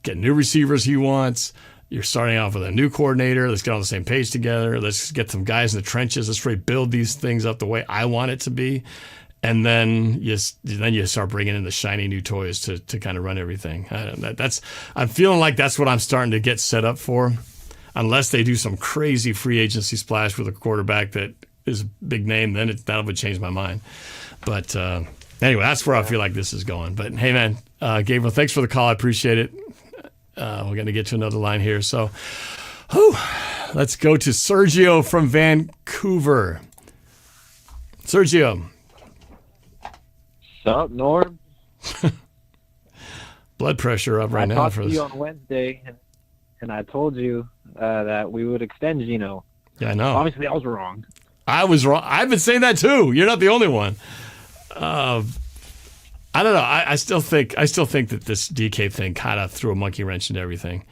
get new receivers he wants. You're starting off with a new coordinator. Let's get on the same page together. Let's get some guys in the trenches. Let's really build these things up the way I want it to be. And then you start bringing in the shiny new toys to kind of run everything. I'm feeling like that's what I'm starting to get set up for. Unless they do some crazy free agency splash with a quarterback that is a big name, then that would change my mind. But anyway, that's where I feel like this is going. But hey, man, Gabriel, thanks for the call. I appreciate it. We're going to get to another line here. So let's go to Sergio from Vancouver. Sergio. Sup, Norm? Blood pressure up right now. I talked to you on Wednesday, and I told you that we would extend Geno. Yeah, I know. Obviously, I was wrong. I was wrong. I've been saying that too. You're not the only one. I don't know. I still think that this DK thing kind of threw a monkey wrench into everything.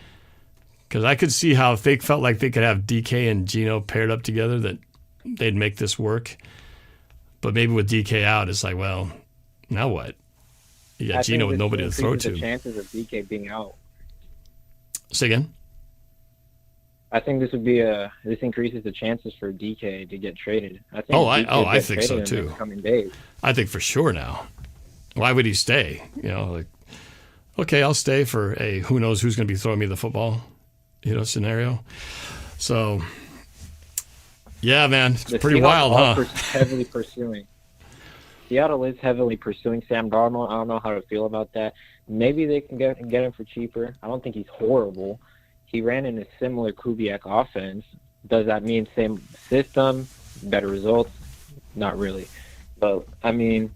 Because I could see how if they felt like they could have DK and Geno paired up together, that they'd make this work. But maybe with DK out, it's like, well, now what? You got Geno with nobody to throw to. The chances of DK being out. Say again? I think this increases the chances for DK to get traded. I think I think so too. Coming days. I think for sure now. Why would he stay? Okay, I'll stay for a who knows who's going to be throwing me the football, scenario. So, yeah, man, it's pretty wild, huh? Heavily pursuing. Seattle is heavily pursuing Sam Darnold. I don't know how to feel about that. Maybe they can get him for cheaper. I don't think he's horrible. He ran in a similar Kubiak offense. Does that mean same system, better results? Not really. But, I mean,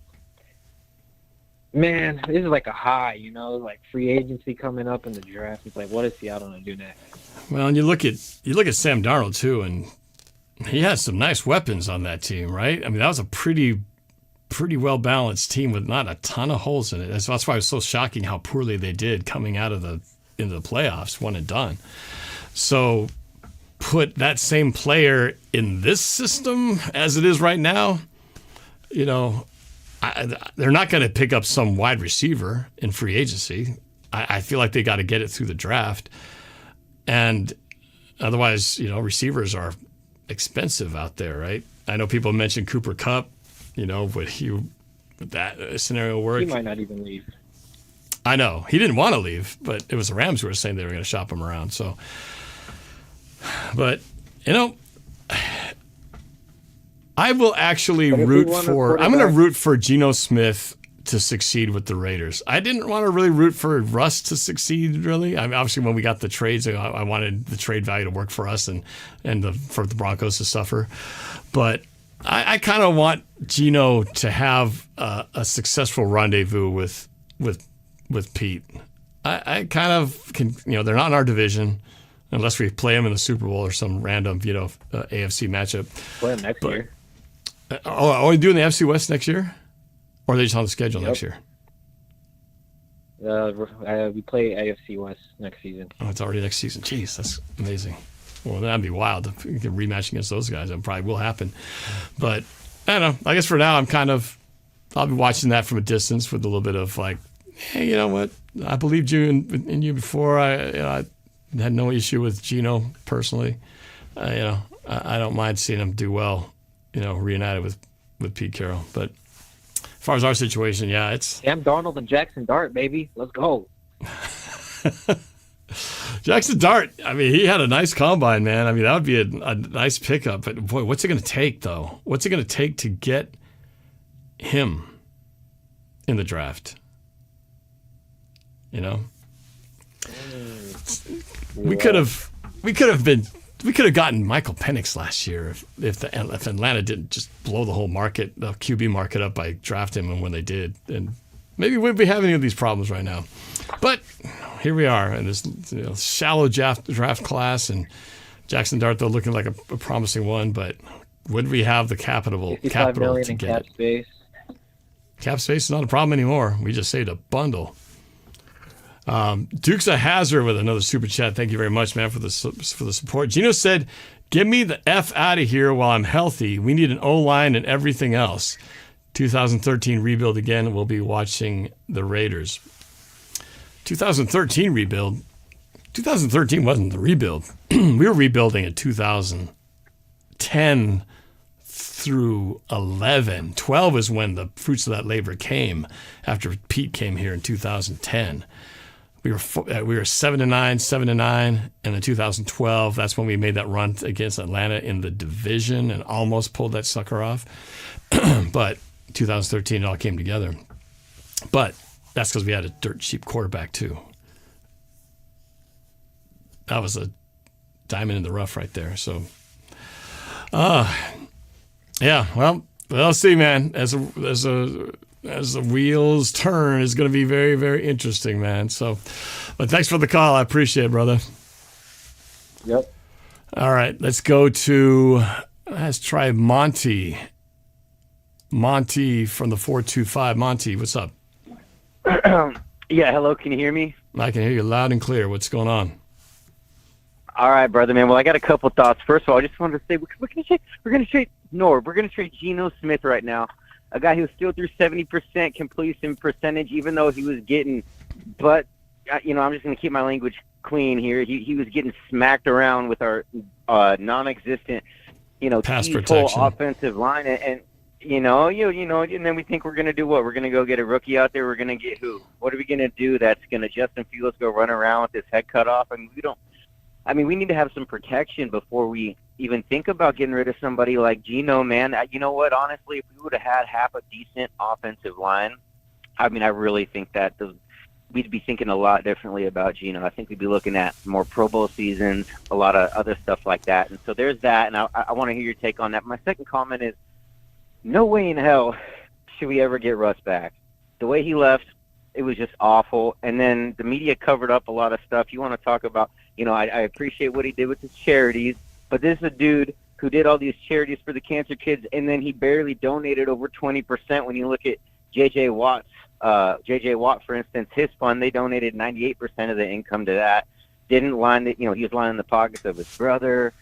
man, this is like a high, like free agency coming up in the draft. It's like, what is Seattle going to do next? Well, and you look at Sam Darnold, too, and he has some nice weapons on that team, right? I mean, that was a pretty well-balanced team with not a ton of holes in it. That's why it was so shocking how poorly they did coming out of into the playoffs, one and done. So put that same player in this system as it is right now, they're not going to pick up some wide receiver in free agency. I feel like they got to get it through the draft. And otherwise, receivers are expensive out there, right? I know people mentioned Cooper Kupp, would that scenario work? He might not even leave. I know. He didn't want to leave, but it was the Rams who were saying they were going to shop him around. So, but, I will actually I'm going to root for Geno Smith to succeed with the Raiders. I didn't want to really root for Russ to succeed, really. I mean, obviously, when we got the trades, I wanted the trade value to work for us and for the Broncos to suffer. But I kind of want Geno to have a successful rendezvous with Pete. I kind of can, they're not in our division unless we play them in the Super Bowl or some random, AFC matchup. Play them next year. Are we doing the FC West next year? Or are they just on the schedule next year? We play AFC West next season. Oh, it's already next season. Jeez, that's amazing. Well, that'd be wild. If you could rematch against those guys, that probably will happen. But I don't know. I guess for now, I'll be watching that from a distance with a little bit of like, hey, you know what? I believed you in you before. I had no issue with Geno personally. I don't mind seeing him do well, reunited with Pete Carroll. But as far as our situation, yeah, it's Sam Darnold and Jackson Dart, baby. Let's go. Jackson Dart, I mean, he had a nice combine, man. I mean, that would be a nice pickup. But, boy, what's it going to take, though? What's it going to take to get him in the draft? We could have gotten Michael Penix last year if Atlanta didn't just blow the whole market, the QB market up by drafting him when they did. And maybe we wouldn't be having any of these problems right now. But here we are in this shallow draft class, and Jackson Dart, though, looking like a promising one. But would we have the capital to get cap it? Space. Cap space is not a problem anymore. We just saved a bundle. Dukes a Hazard with another super chat. Thank you very much, man, for the support. Geno said, "Get me the F out of here while I'm healthy. We need an O-line and everything else." 2013 rebuild again. We'll be watching the Raiders. 2013 rebuild. 2013 wasn't the rebuild. We were rebuilding in 2010 through 11. 12 is when the fruits of that labor came after Pete came here in 2010. We were 7-9, 7-9, and in 2012, that's when we made that run against Atlanta in the division and almost pulled that sucker off. But 2013, it all came together. But that's because we had a dirt cheap quarterback too. That was a diamond in the rough right there. So, yeah. Well, we'll see, man. As the wheels turn, is going to be very, very interesting, man. So, but thanks for the call. I appreciate it, brother. Yep. All right, let's try Monty. Monty from the 425. Monty, what's up? Yeah, hello. Can you hear me? I can hear you loud and clear. What's going on? All right, brother, man. Well, I got a couple thoughts. First of all, I just wanted to say we're going to trade Geno Smith right now, a guy who still threw 70% completion percentage, even though he was getting, but I'm just going to keep my language clean here. He was getting smacked around with our non-existent, pass protection offensive line, and and then we think we're going to do what? We're going to go get a rookie out there. We're going to get who? What are we going to do that's going to Justin Fields go run around with his head cut off? We need to have some protection before we even think about getting rid of somebody like Geno, man. You know what? Honestly, if we would have had half a decent offensive line, I really think that we'd be thinking a lot differently about Geno. I think we'd be looking at more Pro Bowl seasons, a lot of other stuff like that. And so there's that, and I want to hear your take on that. My second comment is, no way in hell should we ever get Russ back. The way he left, it was just awful. And then the media covered up a lot of stuff. You want to talk about, I appreciate what he did with his charities, but this is a dude who did all these charities for the cancer kids, and then he barely donated over 20%. When you look at J.J. Watt, for instance, his fund, they donated 98% of the income to that. Didn't line that, he was lining the pockets of his brother.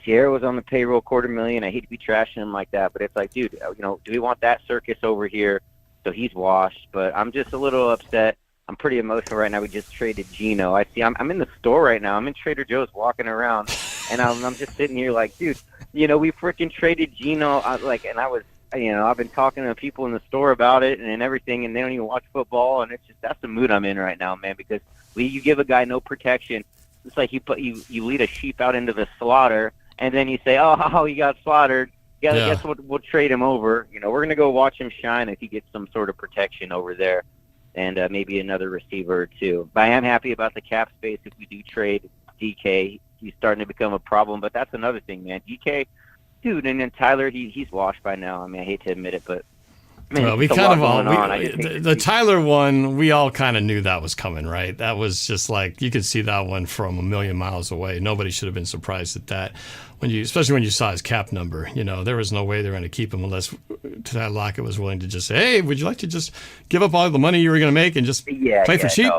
Sierra was on the payroll, $250,000. I hate to be trashing him like that, but it's like, dude, do we want that circus over here? So he's washed, but I'm just a little upset. I'm pretty emotional right now. We just traded Geno. I'm in the store right now. I'm in Trader Joe's walking around, and I'm just sitting here like, dude, we freaking traded Geno. And I was, I've been talking to people in the store about it and everything, and they don't even watch football, and that's the mood I'm in right now, man, because you give a guy no protection. It's like you lead a sheep out into the slaughter, and then you say, oh, he got slaughtered. Guess what? We'll trade him over. We're going to go watch him shine if he gets some sort of protection over there, and maybe another receiver or two. But I am happy about the cap space if we do trade DK. He's starting to become a problem, but that's another thing, man. DK, dude, and then Tyler, he's washed by now. I hate to admit it, but Well, we kind of all the Tyler one. We all kind of knew that was coming, right? That was just like you could see that one from a million miles away. Nobody should have been surprised at that. Especially when you saw his cap number, there was no way they were going to keep him unless Tyler Lockett was willing to just say, "Hey, would you like to just give up all the money you were going to make and just play for cheap,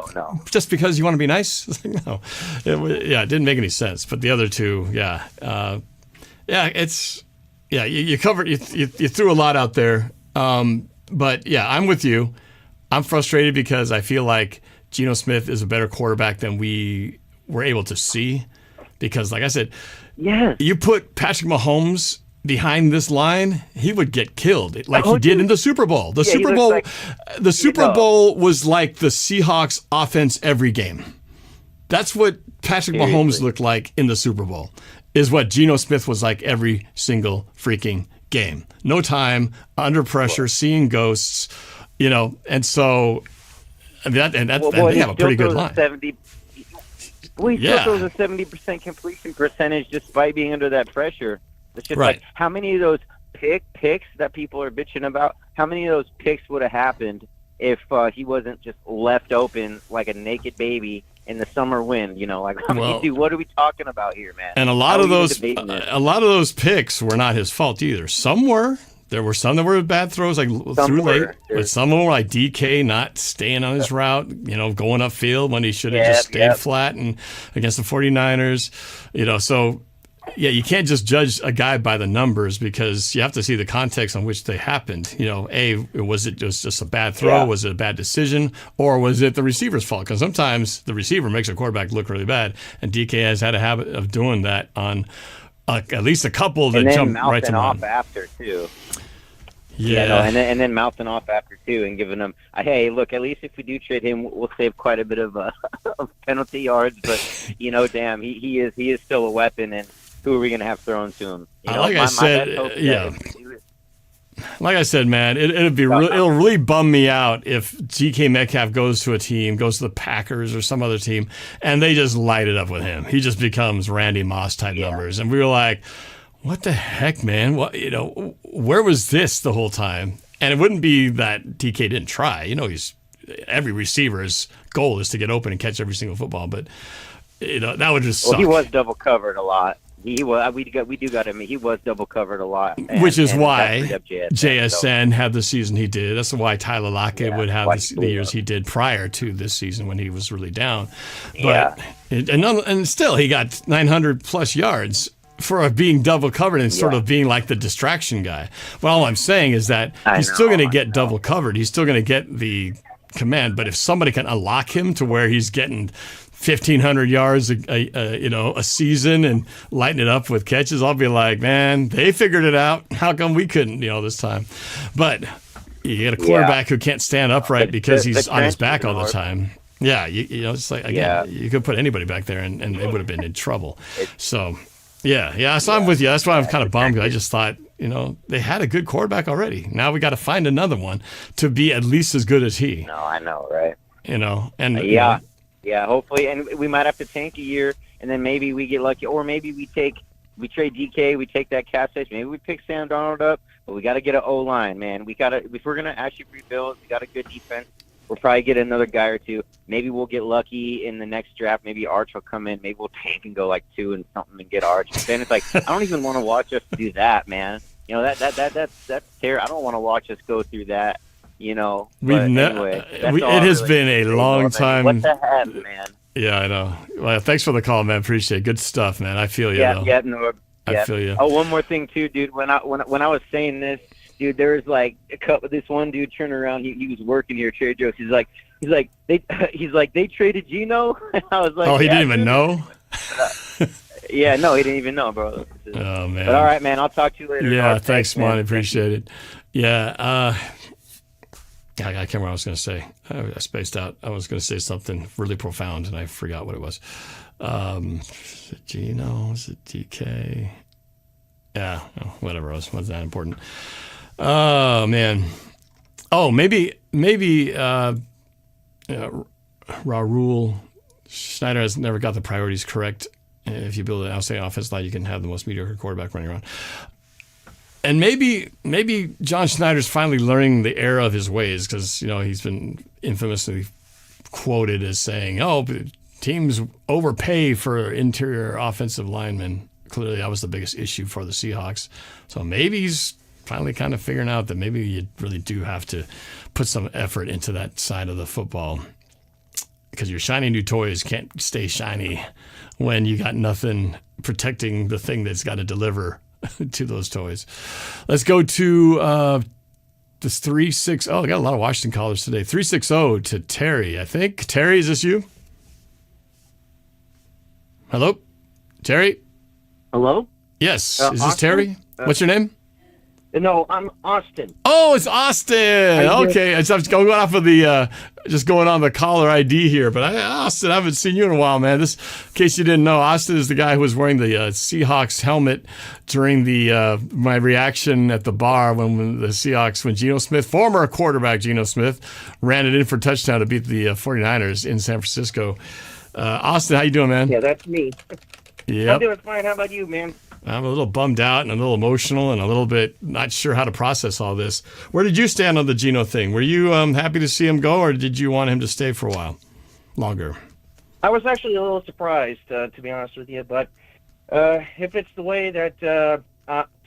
just because you want to be nice?" No, it didn't make any sense. But the other two, you covered, you threw a lot out there. But yeah, I'm with you. I'm frustrated because I feel like Geno Smith is a better quarterback than we were able to see. Because, like I said, you put Patrick Mahomes behind this line, he would get killed like he did in the Super Bowl. The Super Bowl was like the Seahawks offense every game. That's what Patrick Mahomes looked like in the Super Bowl, is what Geno Smith was like every single freaking game. No time, under pressure, seeing ghosts, and so and they have a pretty good line. He still throws a 70% completion percentage despite being under that pressure. It's just like, how many of those picks that people are bitching about, how many of those picks would have happened if he wasn't just left open like a naked baby in the summer wind? What are we talking about here, man? And a lot of those picks were not his fault either. Some were. There were some that were bad throws, like through late, but some of them were like DK not staying on his route, going upfield when he should have just stayed flat and against the 49ers, so you can't just judge a guy by the numbers because you have to see the context on which they happened. Was it just a bad throw? Yeah. Was it a bad decision? Or was it the receiver's fault? Because sometimes the receiver makes a quarterback look really bad, and DK has had a habit of doing that on at least a couple that jump right to him. And then mouthing off after, too. Yeah. And then mouthing off after, too, and giving them, hey, look, at least if we do trade him, we'll save quite a bit of penalty yards. But, damn, he is still a weapon, and who are we going to have thrown to him? Like I said, man, it'll really bum me out if DK Metcalf goes to the Packers or some other team, and they just light it up with him. He just becomes Randy Moss type numbers, and we were like, "What the heck, man? Where was this the whole time?" And it wouldn't be that DK didn't try. Every receiver's goal is to get open and catch every single football, but that would just suck. He was double covered a lot. We do got him. He was double covered a lot, which is why JSN had the season he did. That's why Tyler Lockett would have the years he did prior to this season when he was really down. But and still, he got 900 plus yards for being double covered and sort of being like the distraction guy. Well, all I'm saying is that he's still going to get double covered. He's still going to get the command. But if somebody can unlock him to where he's getting 1,500 yards a season and lighten it up with catches, I'll be like, man, they figured it out. How come we couldn't, this time? But you get a quarterback who can't stand upright because he's on his back all the time. Yeah, it's like, again, you could put anybody back there and they would have been in trouble. So, so I'm with you. That's why I'm kind of bummed. I just thought, they had a good quarterback already. Now we got to find another one to be at least as good as he. No, I know, right? And yeah, hopefully, and we might have to tank a year, and then maybe we get lucky, or maybe we trade DK, we take that cap space, maybe we pick Sam Darnold up, but we got to get an O-line, man. If we're gonna actually rebuild, we got a good defense. We'll probably get another guy or two. Maybe we'll get lucky in the next draft. Maybe Arch will come in. Maybe we'll tank and go like 2 and something and get Arch. But then it's like I don't even want to watch us do that, man. That's terrible. I don't want to watch us go through that. It has been a long time. What the heck, man? Yeah, I know. Well, thanks for the call, man. Appreciate it. Good stuff, man. I feel you. I feel you. Oh, one more thing too, dude. When I was saying this, dude, there was like this one dude turned around. He was working here at Trader Joe's. He's like they traded Geno. I was like, he didn't even know. Yeah, no, he didn't even know, bro. Oh man. But all right, man. I'll talk to you later. Yeah, thanks, man. I appreciate it. Yeah. I can't remember what I was going to say. I spaced out. I was going to say something really profound, and I forgot what it was. Is it Geno? Is it DK? Yeah, whatever. It wasn't that important. Oh, man. Oh, maybe Raul Schneider has never got the priorities correct. If you build an outstanding offense line, you can have the most mediocre quarterback running around. And maybe John Schneider's finally learning the error of his ways, because he's been infamously quoted as saying, "Oh, teams overpay for interior offensive linemen." Clearly, that was the biggest issue for the Seahawks. So maybe he's finally kind of figuring out that maybe you really do have to put some effort into that side of the football, because your shiny new toys can't stay shiny when you got nothing protecting the thing that's got to deliver to those toys. Let's go to this 360. Oh, I got a lot of Washington callers today. 360 to Terry, I think. Terry, is this you? Hello? Terry? Hello? Yes. Is this Austin? Terry? What's your name? No, I'm Austin. Oh, it's Austin. Okay, I'm just going off of the going on the caller ID here. But Austin, I haven't seen you in a while, man. This, in case you didn't know, Austin is the guy who was wearing the Seahawks helmet during the my reaction at the bar when the Seahawks, when Geno Smith, former quarterback Geno Smith, ran it in for a touchdown to beat the 49ers in San Francisco. Austin, how you doing, man? Yeah, that's me. Yep. I'm doing fine. How about you, man? I'm a little bummed out and a little emotional and a little bit not sure how to process all this. Where did you stand on the Geno thing? Were you happy to see him go, or did you want him to stay for a while longer? I was actually a little surprised, to be honest with you. But if it's the way that, to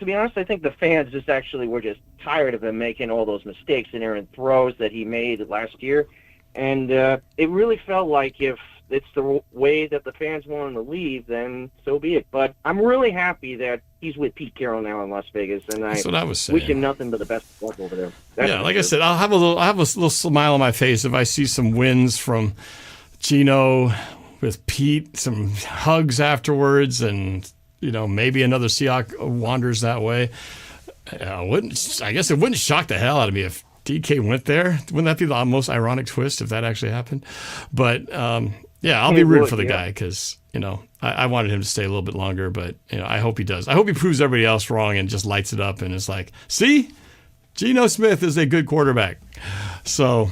be honest, I think the fans just actually were just tired of him making all those mistakes and errant throws that he made last year. And it really felt like if it's the way that the fans want him to leave, then so be it. But I'm really happy that he's with Pete Carroll now in Las Vegas, and That's what I was saying. wish him nothing but the best of luck over there. That's Yeah, like I said, I'll have a little smile on my face if I see some wins from Geno with Pete, some hugs afterwards, and maybe another Seahawk wanders that way. I guess it wouldn't shock the hell out of me if DK went there. Wouldn't that be the most ironic twist if that actually happened? But yeah, I'll be rooting for the guy, because I wanted him to stay a little bit longer, but I hope he does. I hope he proves everybody else wrong and just lights it up and is like, see, Geno Smith is a good quarterback. So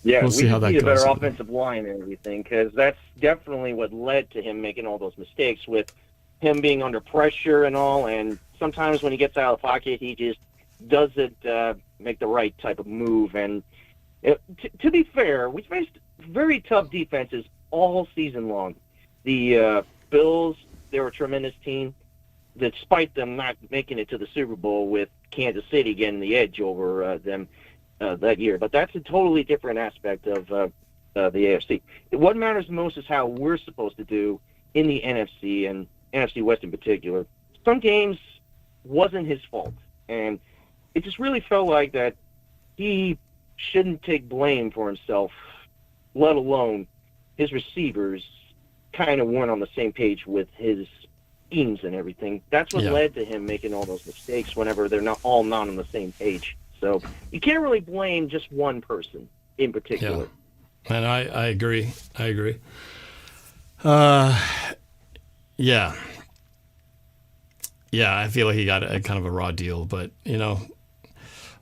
yeah, we'll see how that need goes. a better offensive line and everything, because that's definitely what led to him making all those mistakes, with him being under pressure and all. And sometimes when he gets out of the pocket, he just doesn't make the right type of move. And to be fair, we faced very tough defenses all season long. The Bills, they're a tremendous team, despite them not making it to the Super Bowl, with Kansas City getting the edge over them that year. But that's a totally different aspect of the AFC. What matters most is how we're supposed to do in the NFC, and NFC West in particular. Some games wasn't his fault, and it just really felt like that he shouldn't take blame for himself, let alone his receivers kind of weren't on the same page with his schemes and everything. That's what led to him making all those mistakes whenever they're not on the same page. So you can't really blame just one person in particular. Yeah. And I agree. Yeah. Yeah, I feel like he got a kind of a raw deal, but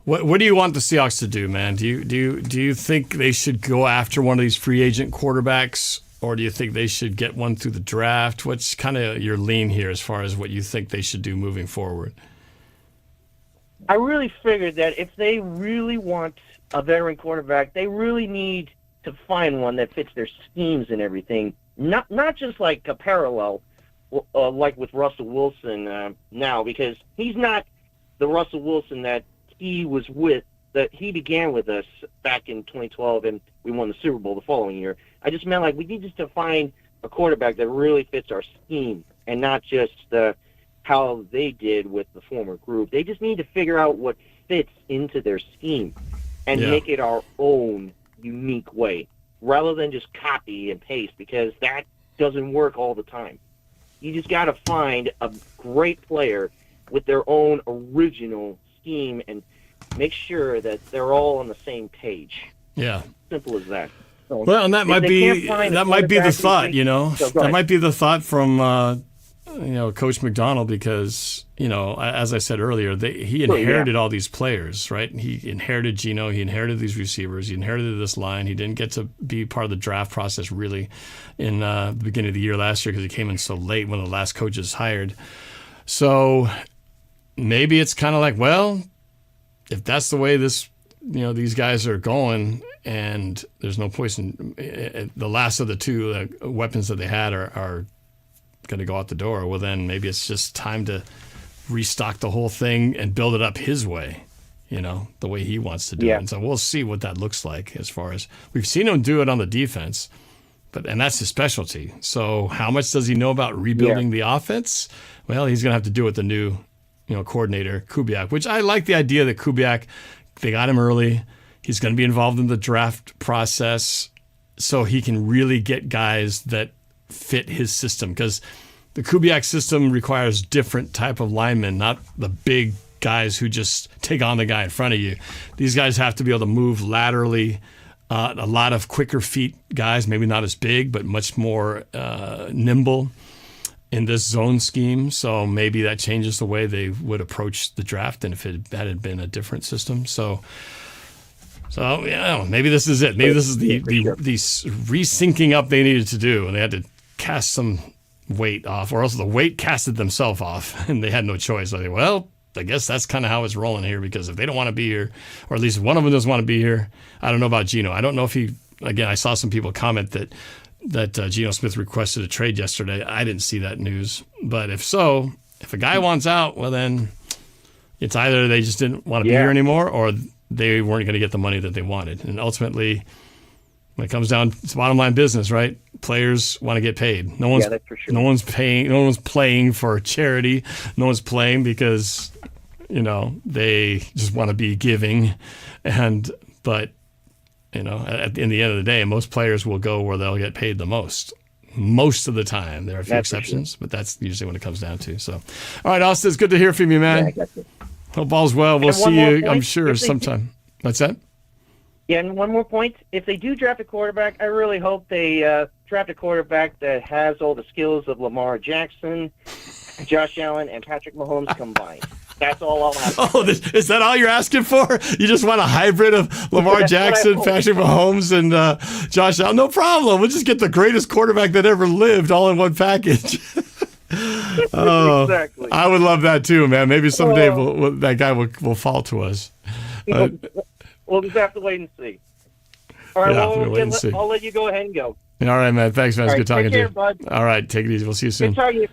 what do you want the Seahawks to do, man? Do you think they should go after one of these free agent quarterbacks, or do you think they should get one through the draft? What's kind of your lean here as far as what you think they should do moving forward? I really figured that if they really want a veteran quarterback, they really need to find one that fits their schemes and everything. Not just like a parallel, like with Russell Wilson now, because he's not the Russell Wilson that he was with, that he began with us back in 2012, and we won the Super Bowl the following year. I just meant like we need just to find a quarterback that really fits our scheme, and not just how they did with the former group. They just need to figure out what fits into their scheme and make it our own unique way, rather than just copy and paste, because that doesn't work all the time. You just got to find a great player with their own original scheme and make sure that they're all on the same page. Yeah. Simple as that. So well, and that might be the thought, that might be the thought from Coach McDonald, because as I said earlier, he inherited all these players, right? He inherited Geno, he inherited these receivers, he inherited this line. He didn't get to be part of the draft process really in the beginning of the year last year, because he came in so late when the last coaches hired. So maybe it's kind of like, well, if that's the way these guys are going, and there's no poison, the last of the two weapons that they had are going to go out the door. Well, then maybe it's just time to restock the whole thing and build it up his way, the way he wants to do it. And so we'll see what that looks like. As far as we've seen him do it on the defense, and that's his specialty. So how much does he know about rebuilding the offense? Well, he's going to have to do it with the new, coordinator Kubiak, which I like the idea that Kubiak, they got him early. He's going to be involved in the draft process so he can really get guys that fit his system, because the Kubiak system requires different type of linemen, not the big guys who just take on the guy in front of you. These guys have to be able to move laterally. A lot of quicker feet guys, maybe not as big, but much more nimble in this zone scheme. So maybe that changes the way they would approach the draft than if that had been a different system. So maybe this is it. Maybe this is the resyncing up they needed to do, and they had to cast some weight off, or else the weight casted themselves off, and they had no choice. So I guess that's kind of how it's rolling here, because if they don't want to be here, or at least one of them doesn't want to be here, I don't know about Geno. I don't know if I saw some people comment that Geno Smith requested a trade yesterday. I didn't see that news. But if so, if a guy wants out, well, then it's either they just didn't want to be here anymore, or they weren't going to get the money that they wanted. And ultimately, when it comes down to bottom line business, right? Players want to get paid. No one's no one's paying. No one's playing for charity. No one's playing because they just want to be giving. But in the end of the day, most players will go where they'll get paid the most. Most of the time, there are a few exceptions, but that's usually when it comes down to. So, all right, Austin, it's good to hear from you, man. Hope all's well. We'll see you, I'm sure, sometime. What's that? Yeah, and one more point. If they do draft a quarterback, I really hope they draft a quarterback that has all the skills of Lamar Jackson, Josh Allen, and Patrick Mahomes combined. That's all I'll have. Is that all you're asking for? You just want a hybrid of Lamar Jackson, Patrick Mahomes, and Josh Allen? No problem. We'll just get the greatest quarterback that ever lived all in one package. Exactly. I would love that too, man. Maybe someday that guy will fall to us. We'll just have to wait and see. All right, I'll let you go ahead and go. All right, man. Thanks, man. It's good talking to you. Bud. All right, take it easy. We'll see you soon. Good talking to you.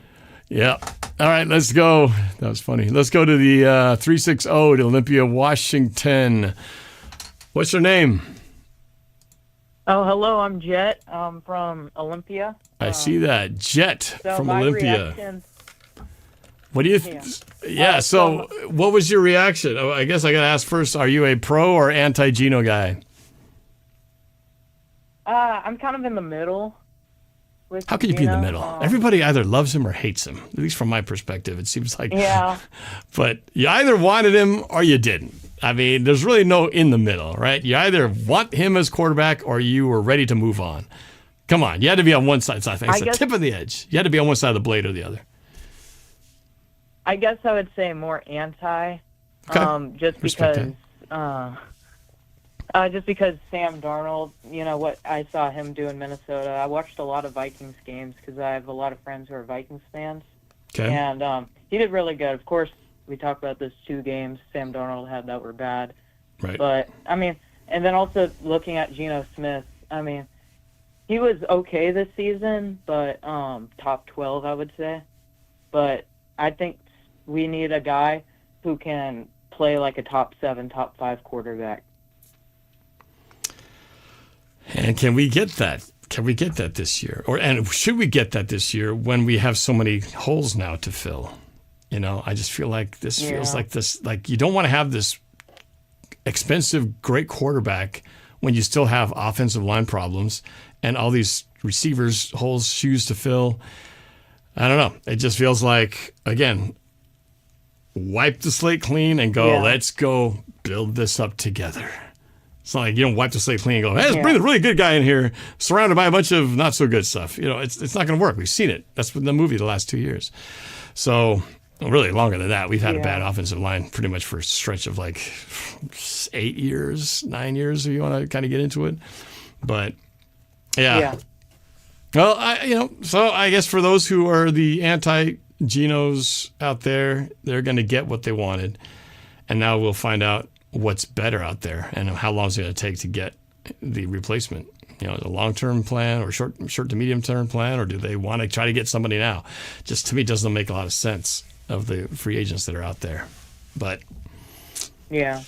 Yeah. All right, let's go. That was funny. Let's go to the 360 to Olympia, Washington. What's your name? Oh, hello. I'm Jet. I'm from Olympia. I see that. Jet from Olympia. What do you so what was your reaction? Oh, I guess I got to ask first, are you a pro or anti-Geno guy? I'm kind of in the middle. How can you be in the middle? Everybody either loves him or hates him, at least from my perspective. It seems like. Yeah. But you either wanted him or you didn't. I mean, there's really no in the middle, right? You either want him as quarterback or you were ready to move on. Come on. You had to be on one side. So I think it's the tip of the edge. You had to be on one side of the blade or the other. I guess I would say more anti, just because Sam Darnold, what I saw him do in Minnesota. I watched a lot of Vikings games because I have a lot of friends who are Vikings fans. Okay. And he did really good. Of course, we talked about those 2 games Sam Darnold had that were bad. Right. But, and then also looking at Geno Smith, he was okay this season, but top 12, I would say. But I think we need a guy who can play like a top 7, top 5 quarterback. And can we get that? Can we get that this year? And should we get that this year when we have so many holes now to fill? I just feel like this feels like this. Like you don't want to have this expensive, great quarterback when you still have offensive line problems and all these receivers holes, shoes to fill. I don't know. It just feels like, again, wipe the slate clean and go, let's go build this up together. It's not like you don't wipe the slate clean and go, hey, let's bring the really good guy in here, surrounded by a bunch of not so good stuff. It's not going to work. We've seen it. That's been the movie the last 2 years. So really longer than that. We've had a bad offensive line pretty much for a stretch of like 8 years, 9 years, if you want to kind of get into it. But yeah. Well, so I guess for those who are the Geno's out there. They're going to get what they wanted. And now we'll find out what's better out there and how long it's going to take to get the replacement. You know, a long-term plan or short to medium-term plan, or do they want to try to get somebody now? Just to me, doesn't make a lot of sense of the free agents that are out there. But yeah,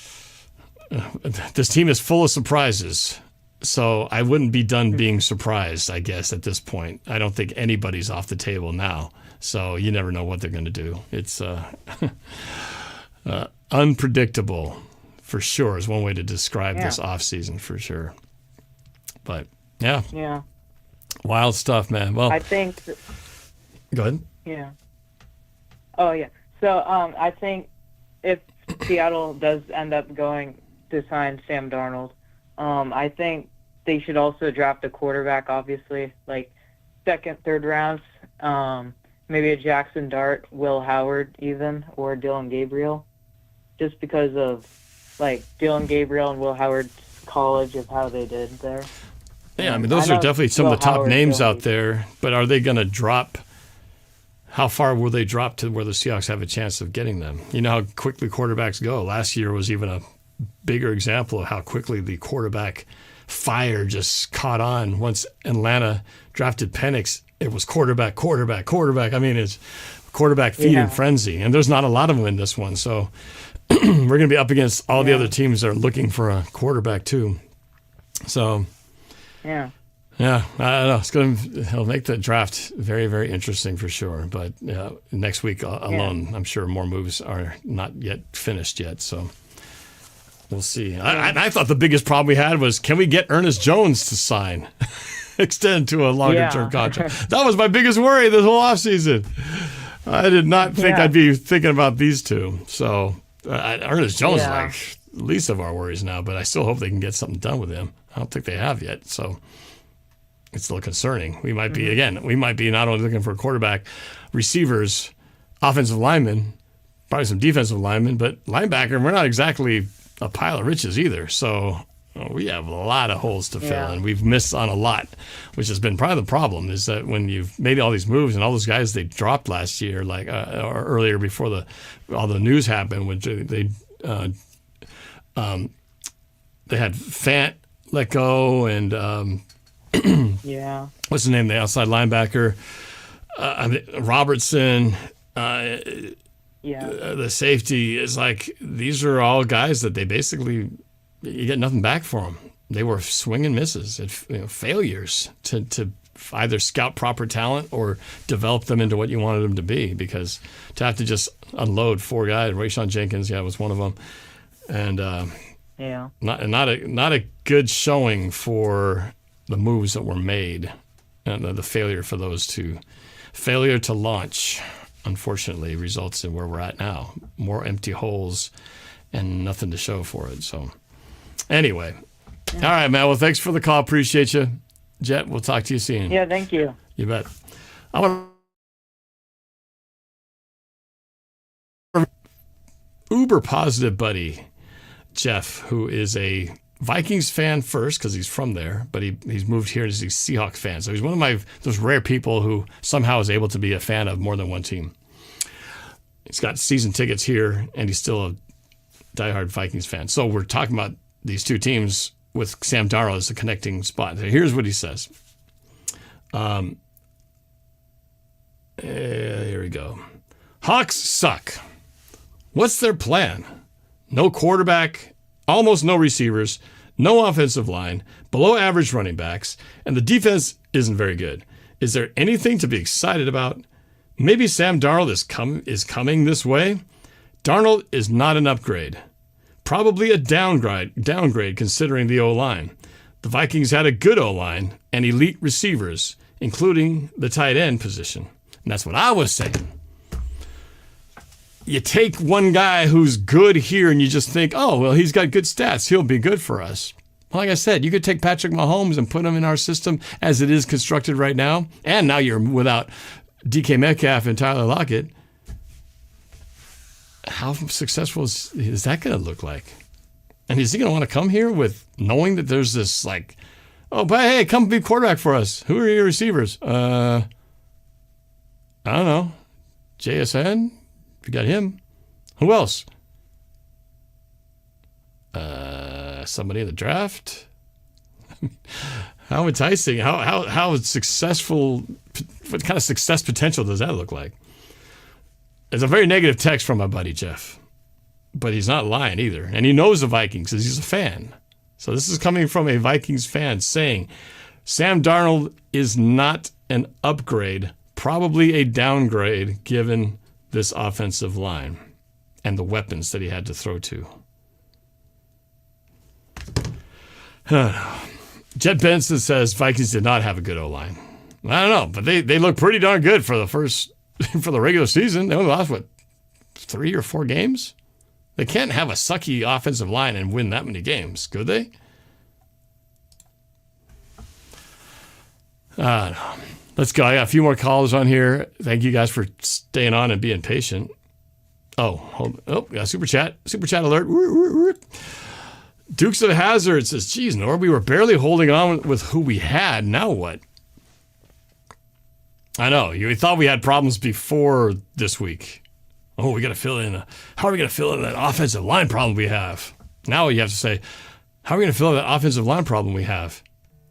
this team is full of surprises. So I wouldn't be done being surprised, I guess, at this point. I don't think anybody's off the table now. So you never know what they're going to do. It's unpredictable, for sure, is one way to describe this offseason, for sure. But, yeah. Wild stuff, man. Well, I think... Go ahead. Yeah. Oh, yeah. So I think if Seattle does end up going to sign Sam Darnold, I think they should also draft a quarterback, obviously, like second, third rounds. Maybe a Jackson Dart, Will Howard even, or Dylan Gabriel, just because of, like, Dylan Gabriel and Will Howard's college of how they did there. Yeah, I mean, those are definitely some of the top names out there, but are they going to drop? How far will they drop to where the Seahawks have a chance of getting them? You know how quickly quarterbacks go. Last year was even a bigger example of how quickly the quarterback fire just caught on. Once Atlanta drafted Penix, it was quarterback. I mean, it's quarterback feeding frenzy, and there's not a lot of them in this one. So we're going to be up against all the other teams that are looking for a quarterback too. So yeah, I don't know. It'll make the draft very, very interesting for sure. But next week alone, I'm sure more moves are not yet finished yet. So we'll see. I thought the biggest problem we had was, can we get Ernest Jones to sign, extend to a longer-term contract? That was my biggest worry this whole offseason. I did not think I'd be thinking about these two. So Ernest Jones is like the least of our worries now, but I still hope they can get something done with him. I don't think they have yet, so it's still concerning. We might be not only looking for a quarterback, receivers, offensive linemen, probably some defensive linemen, but linebacker, we're not exactly a pile of riches either. So we have a lot of holes to fill, and we've missed on a lot, which has been probably the problem, is that when you've made all these moves and all those guys they dropped last year, like or earlier before all the news happened, when they had Fant let go, and what's the name? The outside linebacker, Robertson. The safety is like, these are all guys that they basically, you get nothing back for them. They were swing and misses, failures to either scout proper talent or develop them into what you wanted them to be. Because to have to just unload four guys, Rayshawn Jenkins, was one of them, and not a good showing for the moves that were made, and the failure for those two, failure to launch, unfortunately, results in where we're at now. More empty holes and nothing to show for it. So anyway, all right, man. Well, thanks for the call. Appreciate you. Jet, we'll talk to you soon. Yeah, thank you. You bet. I want uber positive buddy, Jeff, who is a Vikings fan first because he's from there, but he's moved here as a Seahawks fan. So he's one of those rare people who somehow is able to be a fan of more than one team. He's got season tickets here, and he's still a diehard Vikings fan. So we're talking about these two teams with Sam Darnold as the connecting spot. So here's what he says. Here we go. Hawks suck. What's their plan? No quarterback, almost no receivers, no offensive line, below average running backs, and the defense isn't very good. Is there anything to be excited about? Maybe Sam Darnold is coming this way? Darnold is not an upgrade. Probably a downgrade considering the O-line. The Vikings had a good O-line and elite receivers, including the tight end position. And that's what I was saying. You take one guy who's good here and you just think, oh, well, he's got good stats. He'll be good for us. Like I said, you could take Patrick Mahomes and put him in our system as it is constructed right now. And now you're without DK Metcalf and Tyler Lockett. How successful is that going to look like? And is he going to want to come here with knowing that there's this like, oh, but hey, come be quarterback for us. Who are your receivers? I don't know. JSN. We got him. Who else? Somebody in the draft. How enticing? How successful? What kind of success potential does that look like? It's a very negative text from my buddy Jeff, but he's not lying either, and he knows the Vikings because he's a fan. So this is coming from a Vikings fan saying Sam Darnold is not an upgrade, probably a downgrade given this offensive line and the weapons that he had to throw to. Jet Benson says Vikings did not have a good O-line. I don't know, but they look pretty darn good for the regular season. They only lost, 3 or 4 games? They can't have a sucky offensive line and win that many games, could they? Let's go. I got a few more callers on here. Thank you guys for staying on and being patient. Oh, hold on. Oh, yeah, super chat alert. Dukes of Hazzard says, geez, Norb, we were barely holding on with who we had. Now what? I know. You thought we had problems before this week. Oh, we got to fill in. How are we going to fill in that offensive line problem we have? Now you have to say, how are we going to fill in that offensive line problem we have?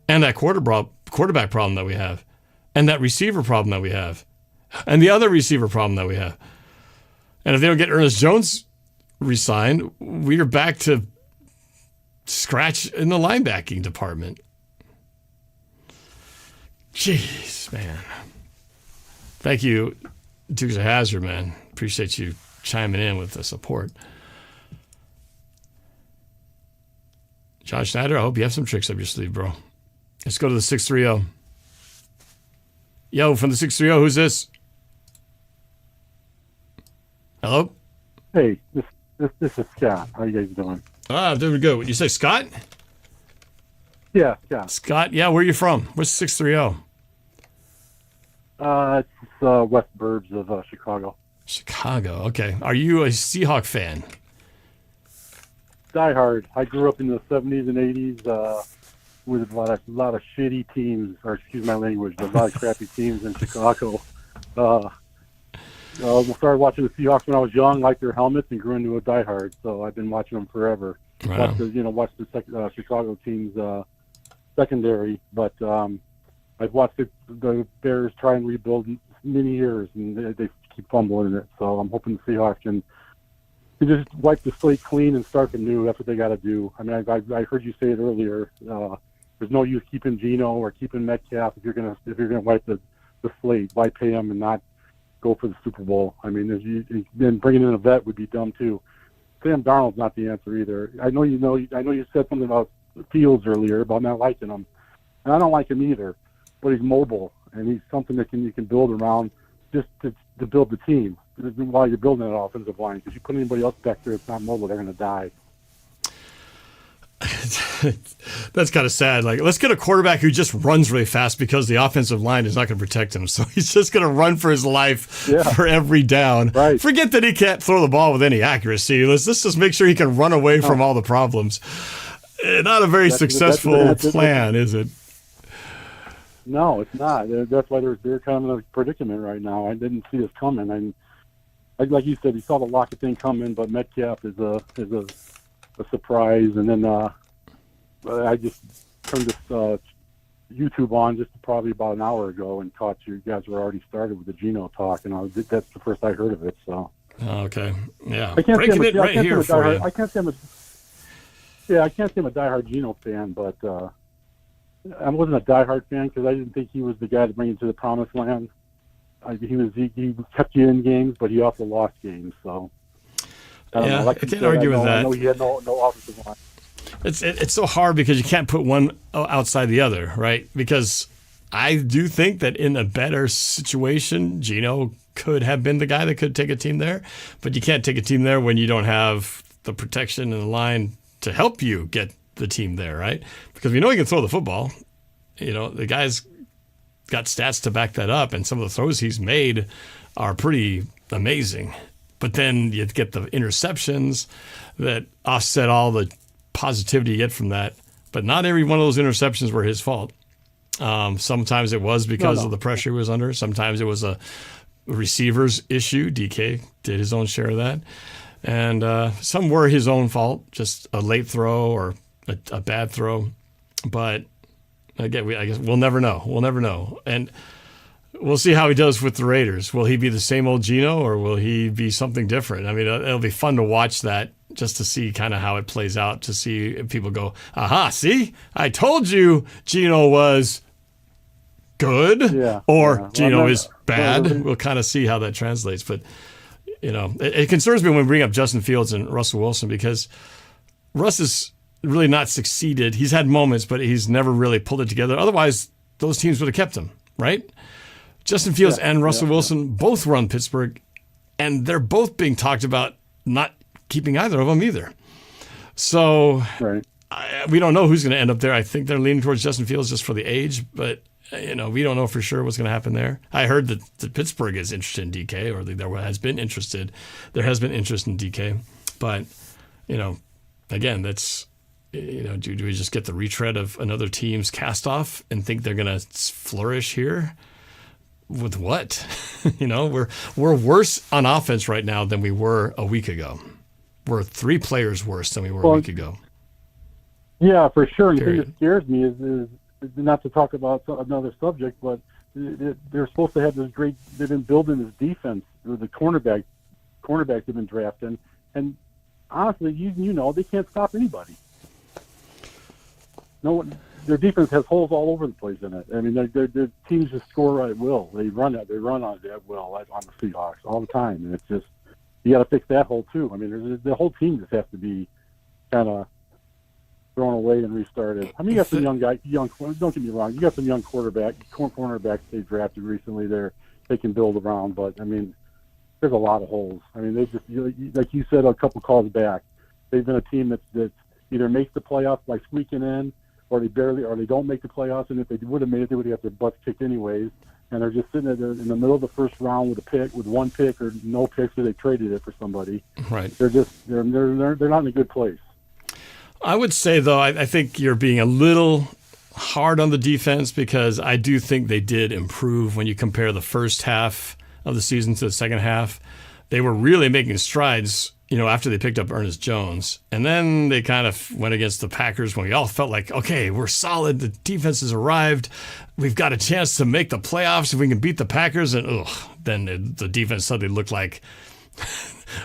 And that quarterback problem that we have? And that receiver problem that we have? And the other receiver problem that we have? And if they don't get Ernest Jones re-signed, we are back to scratch in the linebacking department. Jeez, man. Thank you, Dukes of Hazzard, man. Appreciate you chiming in with the support. John Schneider, I hope you have some tricks up your sleeve, bro. Let's go to the 630. Yo, from the 630, who's this? Hello? Hey, this is Scott. How you guys doing? I'm doing good. What, you say Scott? Yeah, Scott. Scott, yeah, where are you from? What's 630? It's west burbs of Chicago. Chicago, okay. Are you a Seahawk fan? Die hard. I grew up in the 70s and 80s with a lot of shitty teams, or excuse my language, but a lot of crappy teams in Chicago. Started watching the Seahawks when I was young, liked their helmets, and grew into a diehard. So I've been watching them forever. Wow. Watched the Chicago team's secondary, but I've watched the Bears try and rebuild many years, and they keep fumbling it. So I'm hoping the Seahawks can just wipe the slate clean and start anew. That's what they got to do. I mean, I heard you say it earlier. There's no use keeping Geno or keeping Metcalf if you're gonna wipe the slate. Why pay them and not go for the Super Bowl? I mean, then bringing in a vet would be dumb too. Sam Darnold's not the answer either. I know you said something about Fields earlier about not liking him, and I don't like him either. But he's mobile, and he's something that you can build around just to build the team while you're building that offensive line. Because you put anybody else back there that's not mobile, they're going to die. That's kind of sad. Like, let's get a quarterback who just runs really fast because the offensive line is not going to protect him. So he's just going to run for his life for every down. Right. Forget that he can't throw the ball with any accuracy. Let's just make sure he can run away from all the problems. Not a very successful plan, is it? No, it's not. That's why they're kind of in a predicament right now. I didn't see this coming. And like you said, you saw the Lockett thing coming, but Metcalf is a surprise. And then I just turned this YouTube on just probably about an hour ago and caught you guys were already started with the Geno talk, and that's the first I heard of it. So okay, yeah, I can't breaking it right here for you. I can't say I'm a diehard Geno fan, but I wasn't a diehard fan because I didn't think he was the guy to bring you to the promised land. He kept you in games, but he also lost games. So I can't argue with that. I know he had no offensive line. It's so hard because you can't put one outside the other, right? Because I do think that in a better situation, Geno could have been the guy that could take a team there, but you can't take a team there when you don't have the protection and the line to help you get the team there, right? Because we know he can throw the football. You know, the guy's got stats to back that up, and some of the throws he's made are pretty amazing. But then you get the interceptions that offset all the positivity you get from that. But not every one of those interceptions were his fault. Sometimes it was because of the pressure he was under. Sometimes it was a receivers issue. DK did his own share of that. And some were his own fault, just a late throw or a bad throw. But again, I guess we'll never know. We'll never know. And we'll see how he does with the Raiders. Will he be the same old Geno, or will he be something different? I mean, it'll be fun to watch that, just to see kind of how it plays out, to see if people go, aha, see? I told you Geno was good, or Geno is bad. We'll kind of see how that translates. But, it concerns me when we bring up Justin Fields and Russell Wilson, because Russ has really not succeeded. He's had moments, but he's never really pulled it together. Otherwise, those teams would have kept him, right? Justin Fields and Russell Wilson both run Pittsburgh, and they're both being talked about not keeping either of them either. So we don't know who's going to end up there. I think they're leaning towards Justin Fields just for the age, but we don't know for sure what's going to happen there. I heard that Pittsburgh is interested in DK, or there has been interest in DK. But, again, that's, do we just get the retread of another team's cast off and think they're going to flourish here? With what? We're worse on offense right now than we were a week ago. We're 3 players worse than we were a week ago. Yeah, for sure. And the thing that scares me is not to talk about another subject, but they're supposed to have this great. They've been building this defense with the cornerbacks they've been drafting, and honestly, they can't stop anybody. No one. Their defense has holes all over the place in it. I mean, their teams just score at will. They run on it at will on the Seahawks all the time, and it's just you got to fix that hole too. I mean, the whole team just has to be kind of thrown away and restarted. I mean, you got some young. Don't get me wrong, you got some young cornerbacks they drafted recently. They can build around, but I mean, there's a lot of holes. I mean, they just like you said a couple calls back. They've been a team that's either makes the playoffs by squeaking in, or they don't make the playoffs, and if they would have made it, they would have got their butts kicked anyways. And they're just sitting there in the middle of the first round with one pick or no picks, so they traded it for somebody. Right. They're not in a good place. I would say though, I think you're being a little hard on the defense, because I do think they did improve when you compare the first half of the season to the second half. They were really making strides, after they picked up Ernest Jones. And then they kind of went against the Packers when we all felt like, okay, we're solid. The defense has arrived. We've got a chance to make the playoffs if we can beat the Packers. And then the defense suddenly looked like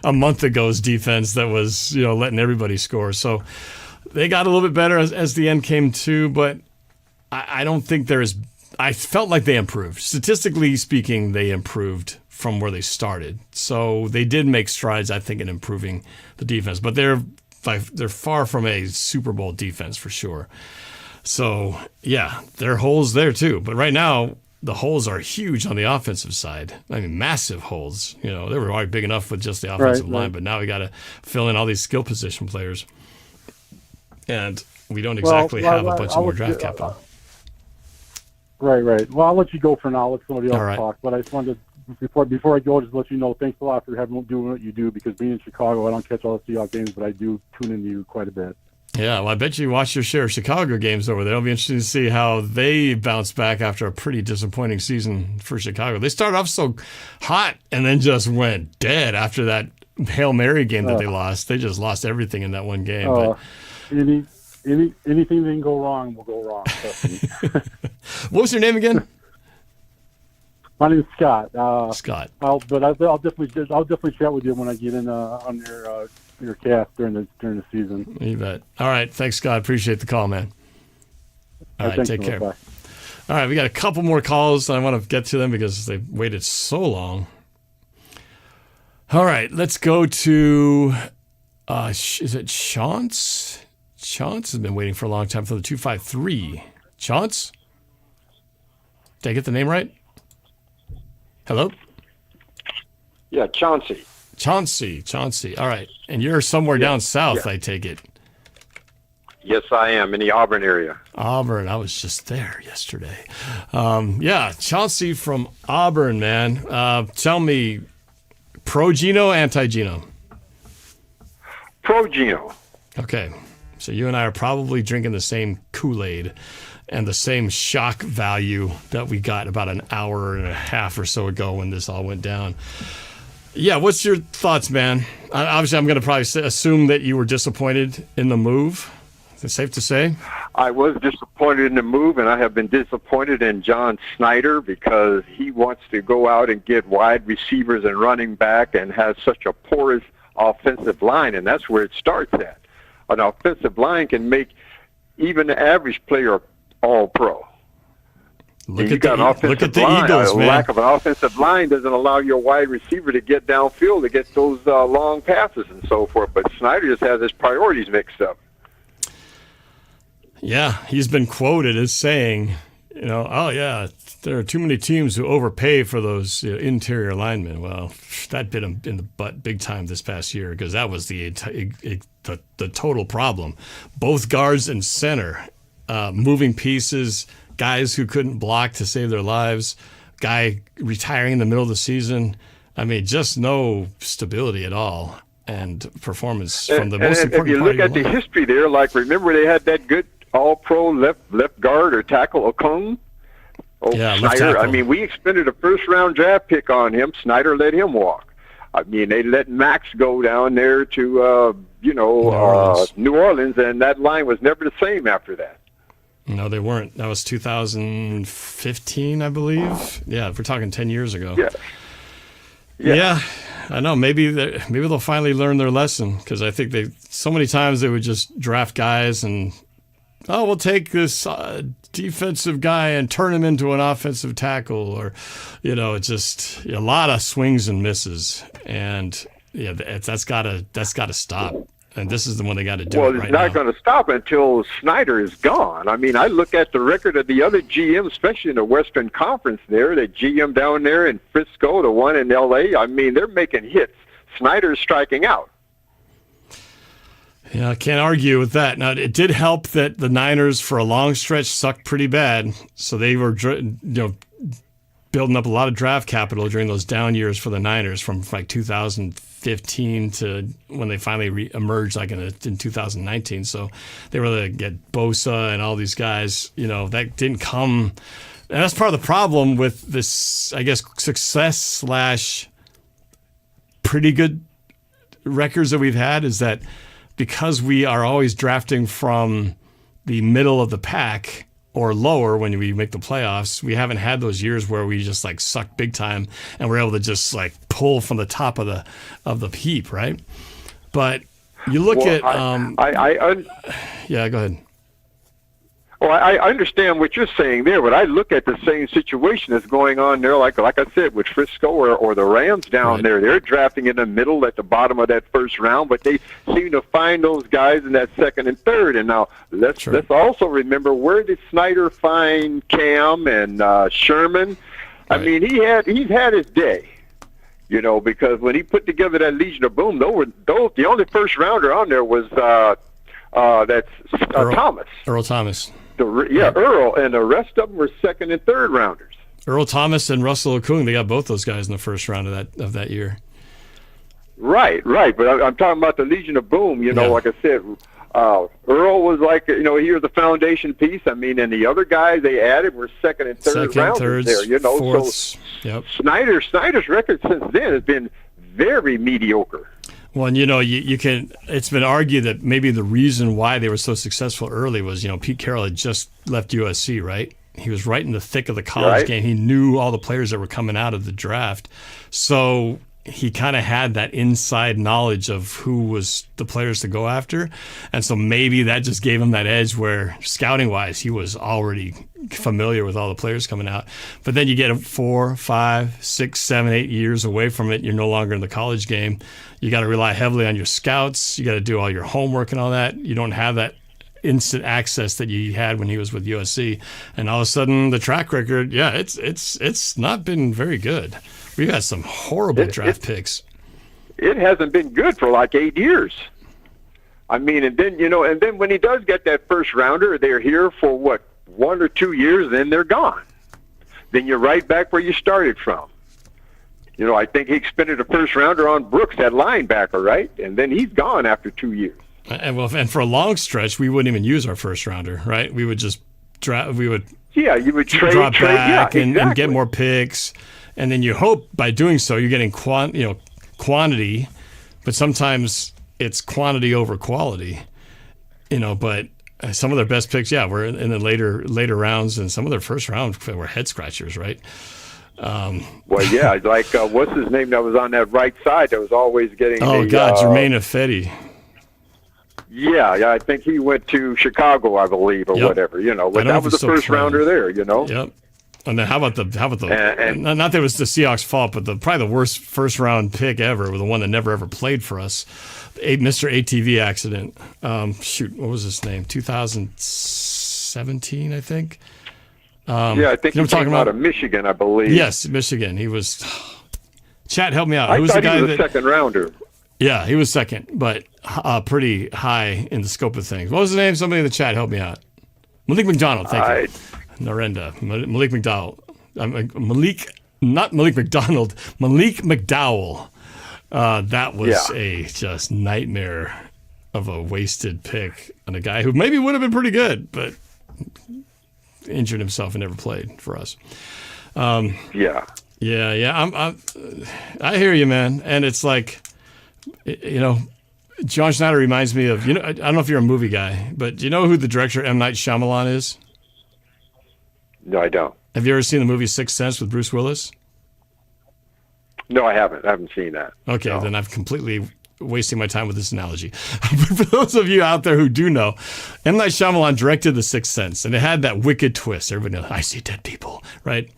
a month ago's defense that was, letting everybody score. So they got a little bit better as the end came too, but I don't think I felt like they improved. Statistically speaking, they improved from where they started. So they did make strides, I think, in improving the defense. But they're far from a Super Bowl defense for sure. So, yeah, there are holes there too. But right now, the holes are huge on the offensive side. I mean, massive holes. They were already big enough with just the offensive line, but now we got to fill in all these skill position players. And we don't exactly have a bunch of more draft capital. Right. Well, I'll let you go for now. Let somebody else talk. But I just wanted to, before I go, just let you know, thanks a lot for doing what you do, because being in Chicago, I don't catch all the Seahawks games, but I do tune into you quite a bit. Yeah, well, I bet you watch your share of Chicago games over there. It'll be interesting to see how they bounce back after a pretty disappointing season for Chicago. They started off so hot and then just went dead after that Hail Mary game that they lost. They just lost everything in that one game. But anything that can go wrong will go wrong. What was your name again? My name is Scott. Scott. I'll definitely chat with you when I get in on your cast during the season. You bet. All right, thanks, Scott. Appreciate the call, man. All right, take care. Bye. All right, we got a couple more calls. I want to get to them because they waited so long. All right, let's go to. Is it Chance? Chance has been waiting for a long time for the 253. Chance? Did I get the name right? Hello? Yeah, Chauncey. Chauncey. All right. And you're somewhere down south, I take it. Yes, I am, in the Auburn area. Auburn. I was just there yesterday. Chauncey from Auburn, man. Tell me, pro Geno, anti Geno? Pro Geno. Okay. So you and I are probably drinking the same Kool-Aid. and the same shock value that we got about an hour and a half or so ago when this all went down. Yeah, what's your thoughts, man? Obviously, I'm going to probably assume that you were disappointed in the move. Is it safe to say? I was disappointed in the move, and I have been disappointed in John Snyder because he wants to go out and get wide receivers and running back and has such a porous offensive line, and that's where it starts at. An offensive line can make even the average player all-pro. Look at the Eagles, man. Lack of an offensive line doesn't allow your wide receiver to get downfield to get those long passes and so forth, but Snyder just has his priorities mixed up. Yeah, he's been quoted as saying, oh yeah, there are too many teams who overpay for those interior linemen. Well, that bit him in the butt big time this past year because that was the total problem. Both guards and center, moving pieces, guys who couldn't block to save their lives, guy retiring in the middle of the season. I mean, just no stability at all and performance from the most important part. If you look at the history there, like remember they had that good all-pro left guard or tackle, Okung? Snyder. I mean, we expended a first-round draft pick on him. Snyder let him walk. I mean, they let Max go down there to, New Orleans, and that line was never the same after that. No, they weren't. That was 2015, I believe. Yeah, we're talking 10 years ago. Yeah, I know. Maybe they'll finally learn their lesson because I think so many times they would just draft guys and we'll take this defensive guy and turn him into an offensive tackle, or it's just a lot of swings and misses, and that's got to stop. And this is the one they got to do. Well, right it's not going to stop until Snyder is gone. I mean, I look at the record of the other GMs, especially in the Western Conference there, the GM down there in Frisco, the one in L.A., I mean, they're making hits. Snyder's striking out. Yeah, I can't argue with that. Now, it did help that the Niners, for a long stretch, sucked pretty bad. So they were building up a lot of draft capital during those down years for the Niners from like 2015 to when they finally emerged like in 2019. So they were able to get Bosa and all these guys. That didn't come. And that's part of the problem with this, I guess, success / pretty good records that we've had is that because we are always drafting from the middle of the pack or lower when we make the playoffs, we haven't had those years where we just like suck big time and we're able to just like pull from the top of the heap, right? But you look at yeah, go ahead. Well, I understand what you're saying there, but I look at the same situation that's going on there, like I said, with Frisco or the Rams down there. They're drafting in the middle at the bottom of that first round, but they seem to find those guys in that second and third. And now let's also remember, where did Snyder find Cam and Sherman? I mean, he's had his day. Because when he put together that Legion of Boom, the only first rounder on there was Thomas. Earl Thomas. Earl, and the rest of them were second and third rounders. Earl Thomas and Russell Okung, they got both those guys in the first round of that year. Right. But I'm talking about the Legion of Boom. Like I said, Earl was like, he was the foundation piece. I mean, and the other guys they added were second and third rounders there. Fourths, so Snyder's record since then has been very mediocre. Well, and you can. It's been argued that maybe the reason why they were so successful early was, Pete Carroll had just left USC, right? He was right in the thick of the college game. He knew all the players that were coming out of the draft, so he kind of had that inside knowledge of who was the players to go after, and so maybe that just gave him that edge where scouting-wise he was already familiar with all the players coming out. But then you get 4, 5, 6, 7, 8 years away from it. You're no longer in the college game. You got to rely heavily on your scouts. You got to do all your homework and all that. You don't have that instant access that you had when he was with USC. And all of a sudden, the track record, it's not been very good. We've had some horrible draft picks. It hasn't been good for like 8 years. I mean, and then when he does get that first rounder, they're here for 1 or 2 years, then they're gone. Then you're right back where you started from. I think he expended a first rounder on Brooks, that linebacker, right? And then he's gone after 2 years. And for a long stretch, we wouldn't even use our first rounder, right? We would just we would you would trade drop back yeah, and exactly. get more picks, and then you hope by doing so you're getting quantity, but sometimes it's quantity over quality, but some of their best picks, were in the later rounds, and some of their first rounds were head scratchers, right? Well, yeah, like what's his name that was on that right side that was always getting Jermaine Ifedi. Yeah, I think he went to Chicago, I believe, or whatever. But that was the first rounder there. Yep. And then how about the not that it was the Seahawks' fault, but probably the worst first round pick ever, the one that never ever played for us, Mr. ATV accident. What was his name? 2017, I think. I think he came out of Michigan, I believe. Yes, Michigan. He was. Chat, help me out. I Who was thought the guy he was a second rounder. Yeah, he was second, but pretty high in the scope of things. What was his name? Somebody in the chat help me out. Malik McDonald, thank you. Narenda. Malik McDowell. Not Malik McDonald. Malik McDowell. That was a just nightmare of a wasted pick on a guy who maybe would have been pretty good, but injured himself and never played for us. Yeah. I hear you, man. And it's like, John Schneider reminds me of, I don't know if you're a movie guy, but do you know who the director M. Night Shyamalan is? No, I don't. Have you ever seen the movie Sixth Sense with Bruce Willis? No, I haven't. I haven't seen that. Okay, then I'm completely wasting my time with this analogy. For those of you out there who do know, M. Night Shyamalan directed The Sixth Sense, and it had that wicked twist. Everybody knows, I see dead people, right?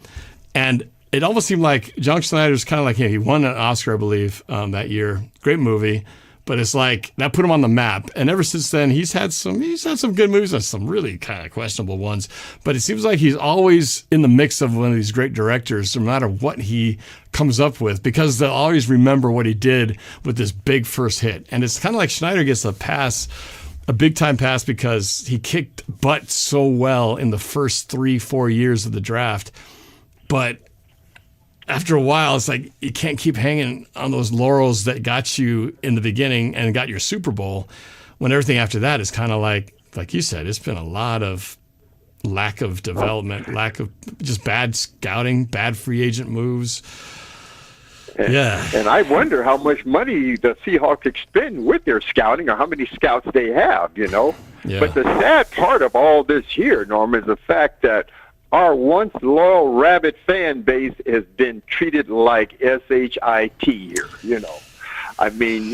And it almost seemed like John Schneider's kind of like him. He won an Oscar, I believe, that year. Great movie. But it's like that put him on the map, and ever since then he's had some good movies and some really kind of questionable ones. But it seems like he's always in the mix of one of these great directors, no matter what he comes up with, because they'll always remember what he did with this big first hit. And it's kind of like Schneider gets a big time pass, because he kicked butt so well in the first 3-4 years of the draft, but after a while, it's like you can't keep hanging on those laurels that got you in the beginning and got your Super Bowl, when everything after that is kind of like you said, it's been a lot of lack of development, lack of just bad scouting, bad free agent moves. And I wonder how much money the Seahawks expend with their scouting, or how many scouts they have, Yeah. But the sad part of all this here, Norm, is the fact that our once loyal Rabbit fan base has been treated like SHIT here, I mean,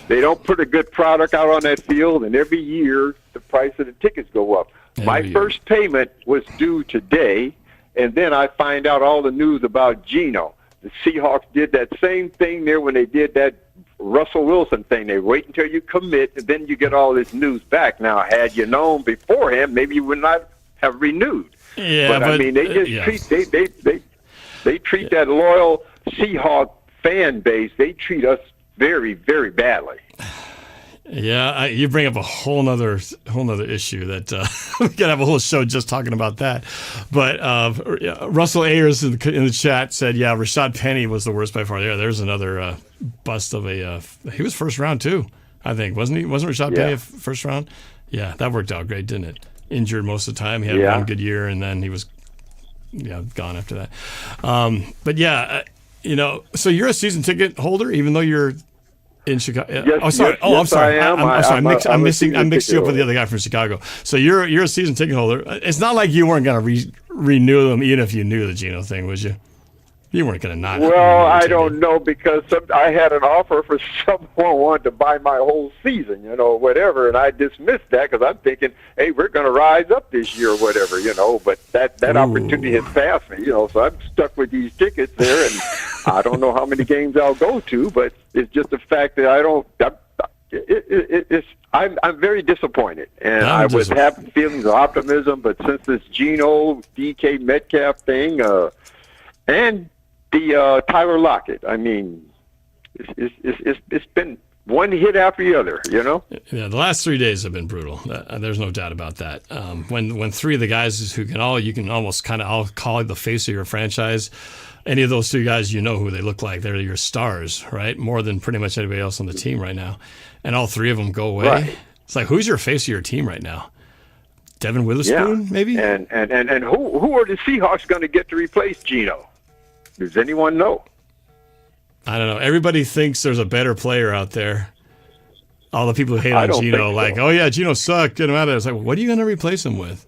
they don't put a good product out on that field, and every year the price of the tickets go up. My first payment was due today, and then I find out all the news about Geno. The Seahawks did that same thing there when they did that Russell Wilson thing. They wait until you commit, and then you get all this news back. Now, had you known beforehand, maybe you would not have renewed. Yeah, but I mean, they just they treat that loyal Seahawk fan base. They treat us very, very badly. Yeah, you bring up a whole nother issue that we could have a whole show just talking about that. But Russell Ayers in the chat said, "Yeah, Rashad Penny was the worst by far." Yeah, there's another bust of a. He was first round too, I think, wasn't he? Wasn't Rashad Penny first round? Yeah, that worked out great, didn't it? Injured most of the time. He had one good year, and then he was gone after that. But so you're a season ticket holder, even though you're in Chicago. Yes, I'm sorry. I'm sorry. I'm mixing you up with the other guy from Chicago. So you're a season ticket holder. It's not like you weren't going to renew them, even if you knew the Geno thing, was you? You weren't going to not. Well, I don't know, because I had an offer for someone wanted to buy my whole season, whatever, and I dismissed that because I'm thinking, hey, we're going to rise up this year or whatever, But that opportunity has passed me, So I'm stuck with these tickets there, and I don't know how many games I'll go to, but it's just the fact that I don't. I'm very disappointed, and I was having feelings of optimism, but since this Geno DK Metcalf thing, and the Tyler Lockett, I mean, it's been one hit after the other, Yeah, the last 3 days have been brutal. There's no doubt about that. When three of the guys who you can almost kind of all call the face of your franchise, any of those two guys, who they look like. They're your stars, right? More than pretty much anybody else on the team right now. And all three of them go away. Right. It's like, who's your face of your team right now? Devin Witherspoon, maybe? And who are the Seahawks going to get to replace Geno? Does anyone know? I don't know. Everybody thinks there's a better player out there. All the people who hate I on don't Geno, think so. like, oh yeah, Geno sucked, get him out of there. It's like, what are you going to replace him with?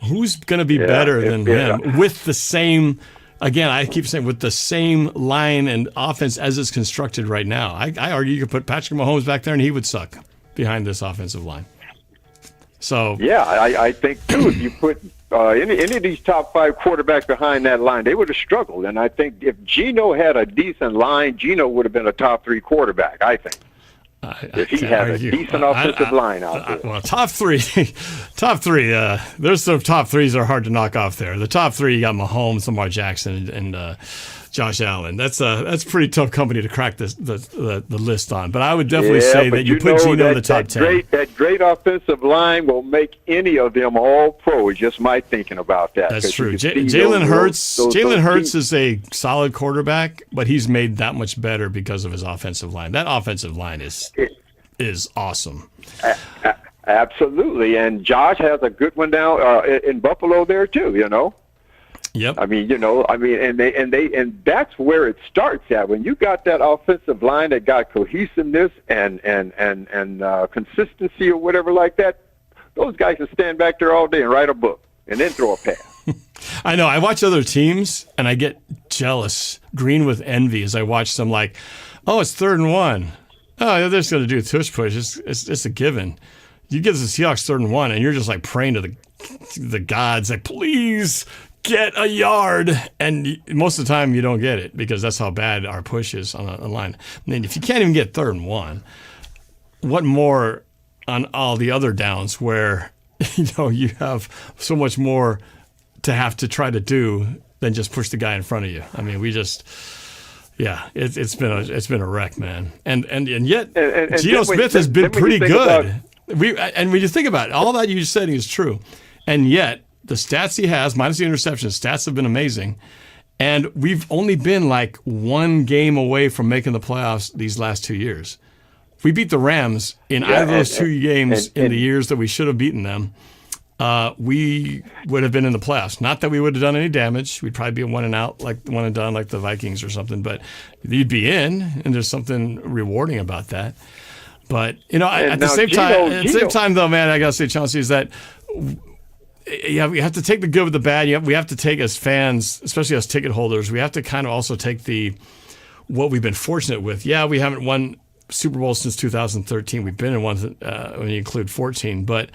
Who's going to be better than him with the same? Again, I keep saying with the same line and offense as it's constructed right now. I argue you could put Patrick Mahomes back there and he would suck behind this offensive line. So yeah, I think too. If you put any of these top 5 quarterbacks behind that line, they would have struggled. And I think if Geno had a decent line, Geno would have been a top 3 quarterback. I think. If he had a decent offensive line out there. Well, top three. There's some top threes that are hard to knock off there. The top 3, you got Mahomes, Lamar Jackson, and Josh Allen. That's pretty tough company to crack the list on. But I would definitely say that you put Geno in the top 10. That great offensive line will make any of them all pro. It's just my thinking about that. That's true. Jalen Hurts is a solid quarterback, but he's made that much better because of his offensive line. That offensive line is awesome. Absolutely, and Josh has a good one down in Buffalo there too. Yep. I mean, and that's where it starts at. When you got that offensive line that got cohesiveness and consistency or whatever like that, those guys can stand back there all day and write a book and then throw a pass. I know. I watch other teams and I get jealous, green with envy as I watch them. Like, oh, it's 3rd and 1. Oh, they're just going to do a tush push. It's a given. You give the Seahawks 3rd and 1, and you're just like praying to the gods, like, please get a yard. And most of the time you don't get it because that's how bad our push is on a line. And if you can't even get 3rd and 1, what more on all the other downs where you have so much more to have to try to do than just push the guy in front of you. I mean, it's been a wreck, man. And yet Geno Smith has been pretty good. And when you think about it, all that you just said is true. And yet the stats he has, minus the interception, stats have been amazing. And we've only been like 1 game away from making the playoffs these last 2 years. If we beat the Rams in either of those 2 games in the years that we should have beaten them, we would have been in the playoffs. Not that we would have done any damage. We'd probably be a one and done like the Vikings or something, but you'd be in, and there's something rewarding about that. But, at the same time, though, man, I got to say, Chauncey, is that we have to take the good with the bad. We have to take, as fans, especially as ticket holders, we have to kind of also take what we've been fortunate with. Yeah, we haven't won Super Bowl since 2013. We've been in one when you include 14, but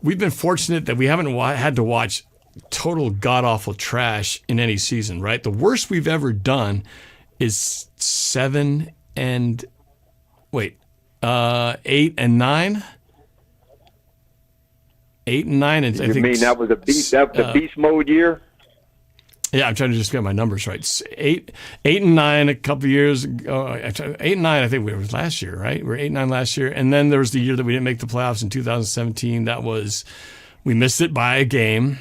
we've been fortunate that we haven't had to watch total god-awful trash in any season, right? The worst we've ever done is 8 and 9. 8 and 9, and you mean that was the beast mode year? Yeah, I'm trying to just get my numbers right. 8 and 9 a couple of years ago. 8 and 9, I think we were last year, right? We were 8 and 9 last year, and then there was the year that we didn't make the playoffs in 2017. We missed it by a game,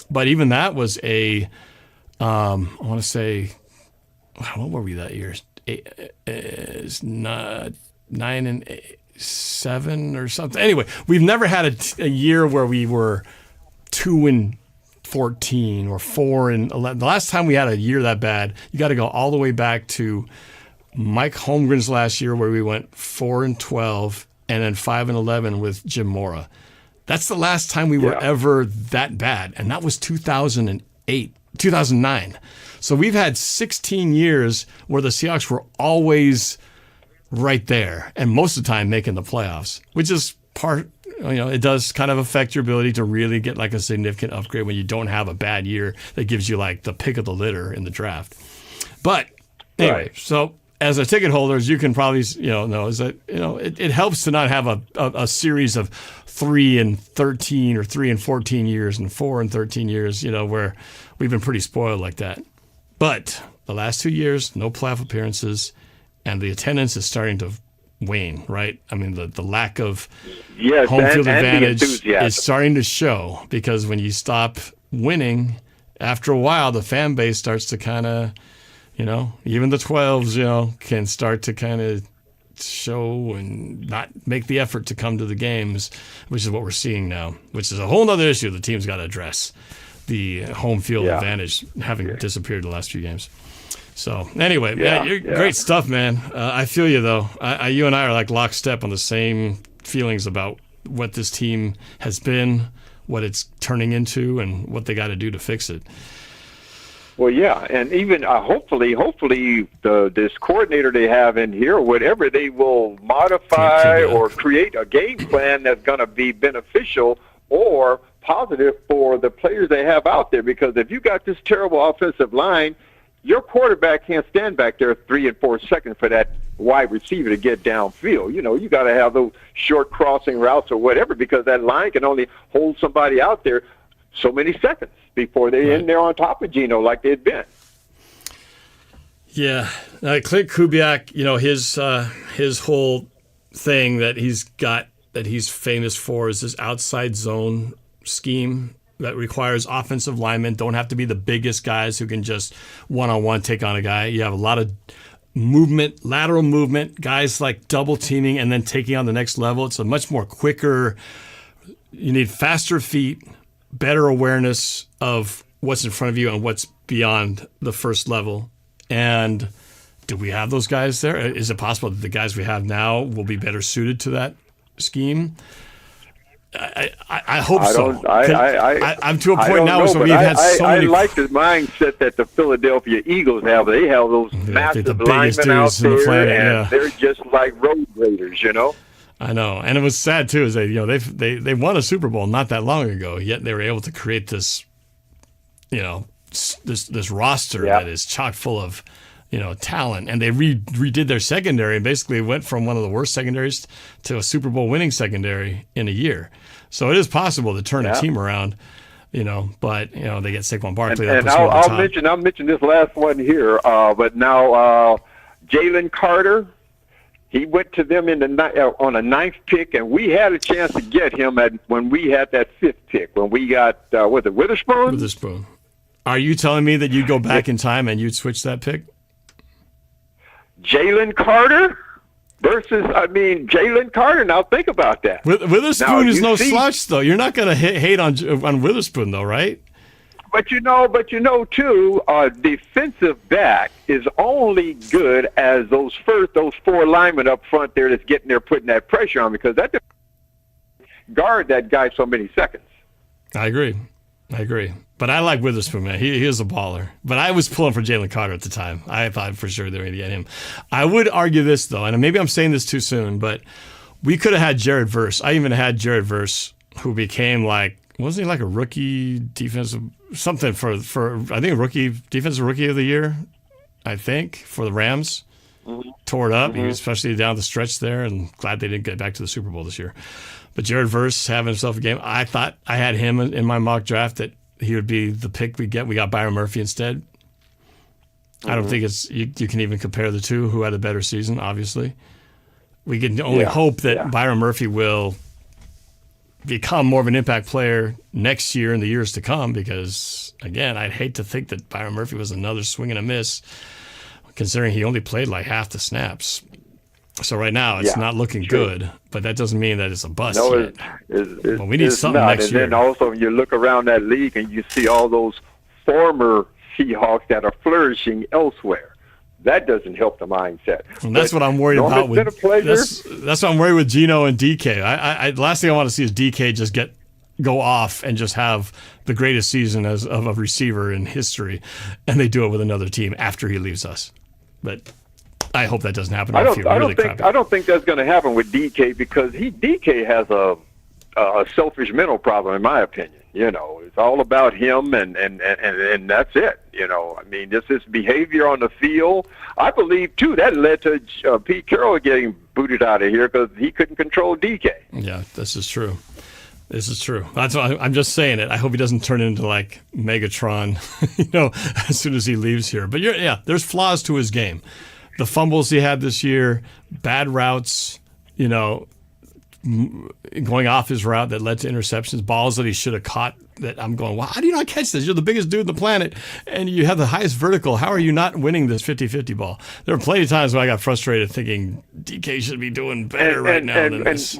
but even that was I want to say, what were we that year? 9 and 7 or something. Anyway, we've never had a year where we were 2 and 14 or 4 and 11. The last time we had a year that bad, you got to go all the way back to Mike Holmgren's last year, where we went 4 and 12 and then 5 and 11 with Jim Mora. That's the last time we were ever that bad, and that was 2009. So we've had 16 years where the Seahawks were always right there, and most of the time making the playoffs, which is it does kind of affect your ability to really get like a significant upgrade when you don't have a bad year that gives you like the pick of the litter in the draft. But anyway, So as a ticket holders, you can probably know is that it helps to not have a series of 3 and 13 or 3 and 14 years and 4 and 13 years, where we've been pretty spoiled like that. But the last 2 years, no playoff appearances, and the attendance is starting to wane, right? I mean, the lack of home field advantage is starting to show, because when you stop winning, after a while, the fan base starts to kind of, even the 12s, can start to kind of show and not make the effort to come to the games, which is what we're seeing now, which is a whole other issue the team's got to address. The home field advantage having disappeared the last few games. So anyway, great stuff, man. I feel you though. You and I are like lockstep on the same feelings about what this team has been, what it's turning into, and what they got to do to fix it. Well, yeah, and even hopefully, this coordinator they have in here, whatever, they will modify or create a game plan that's going to be beneficial or positive for the players they have out there. Because if you got this terrible offensive line, your quarterback can't stand back there 3 and 4 seconds for that wide receiver to get downfield. You know, you got to have those short crossing routes or whatever, because that line can only hold somebody out there so many seconds before they're in there on top of Geno like they'd been. Yeah, Clint Kubiak, you know, his whole thing that he's famous for is this outside zone scheme that requires offensive linemen don't have to be the biggest guys who can just one-on-one take on a guy. You have a lot of movement, lateral movement, guys like double teaming and then taking on the next level. It's a much more quicker, you need faster feet, better awareness of what's in front of you and what's beyond the first level. And do we have those guys there? Is it possible that the guys we have now will be better suited to that scheme? I hope so. I'm to a point now where we've had so many. I like the mindset that the Philadelphia Eagles have. They have those massive linemen out there, and they're just like road graders, you know. I know, and it was sad too. Is they won a Super Bowl not that long ago, yet they were able to create this, this roster that is chock full of, talent, and they redid their secondary and basically went from one of the worst secondaries to a Super Bowl winning secondary in a year. So it is possible to turn a team around, but they get Saquon Barkley. And I'll mention this last one here, but now Jalen Carter. He went to them on a 9th pick, and we had a chance to get him when we had that 5th pick, when we got, was it Witherspoon? Witherspoon. Are you telling me that you'd go back in time and you'd switch that pick? Jalen Carter versus, Jalen Carter. Now think about that. Witherspoon is no slouch, though. You're not going to hate on Witherspoon, though, right? But too, defensive back is only good as those 4 linemen up front there that's getting there, putting that pressure on, because that guard that guy so many seconds. I agree. But I like Witherspoon, man. He is a baller. But I was pulling for Jalen Carter at the time. I thought for sure they were going to get him. I would argue this, though, and maybe I'm saying this too soon, but we could have had Jared Verse. I even had Jared Verse, who became wasn't he like a rookie defensive something for I think defensive rookie of the year, I think, for the Rams. Tore it up, especially down the stretch there, and glad they didn't get back to the Super Bowl this year. But Jared Verse having himself a game. I thought I had him in my mock draft that he would be the pick we get. We got Byron Murphy instead. I don't think you can even compare the two, who had a better season, obviously. We can only hope that Byron Murphy will become more of an impact player next year and the years to come, because, again, I'd hate to think that Byron Murphy was another swing and a miss, considering he only played like half the snaps. So right now it's not looking good, but that doesn't mean that it's a bust yet. Well, we need something next year. And then also you look around that league and you see all those former Seahawks that are flourishing elsewhere. That doesn't help the mindset. And that's what I'm worried about. That's what I'm worried with Geno and DK. I last thing I want to see is DK just go off and just have the greatest season of a receiver in history, and they do it with another team after he leaves us. But I hope that doesn't happen. I don't think that's going to happen with DK, because DK has a selfish mental problem, in my opinion. It's all about him, and that's it. Just his behavior on the field. I believe too that led to Pete Carroll getting booted out of here because he couldn't control DK. Yeah, this is true. That's why I'm just saying it. I hope he doesn't turn into like Megatron, as soon as he leaves here. But there's flaws to his game. The fumbles he had this year, bad routes, going off his route that led to interceptions, balls that he should have caught, that I'm going, wow, how do you not catch this? You're the biggest dude on the planet, and you have the highest vertical. How are you not winning this 50-50 ball? There were plenty of times when I got frustrated thinking DK should be doing better right now than this.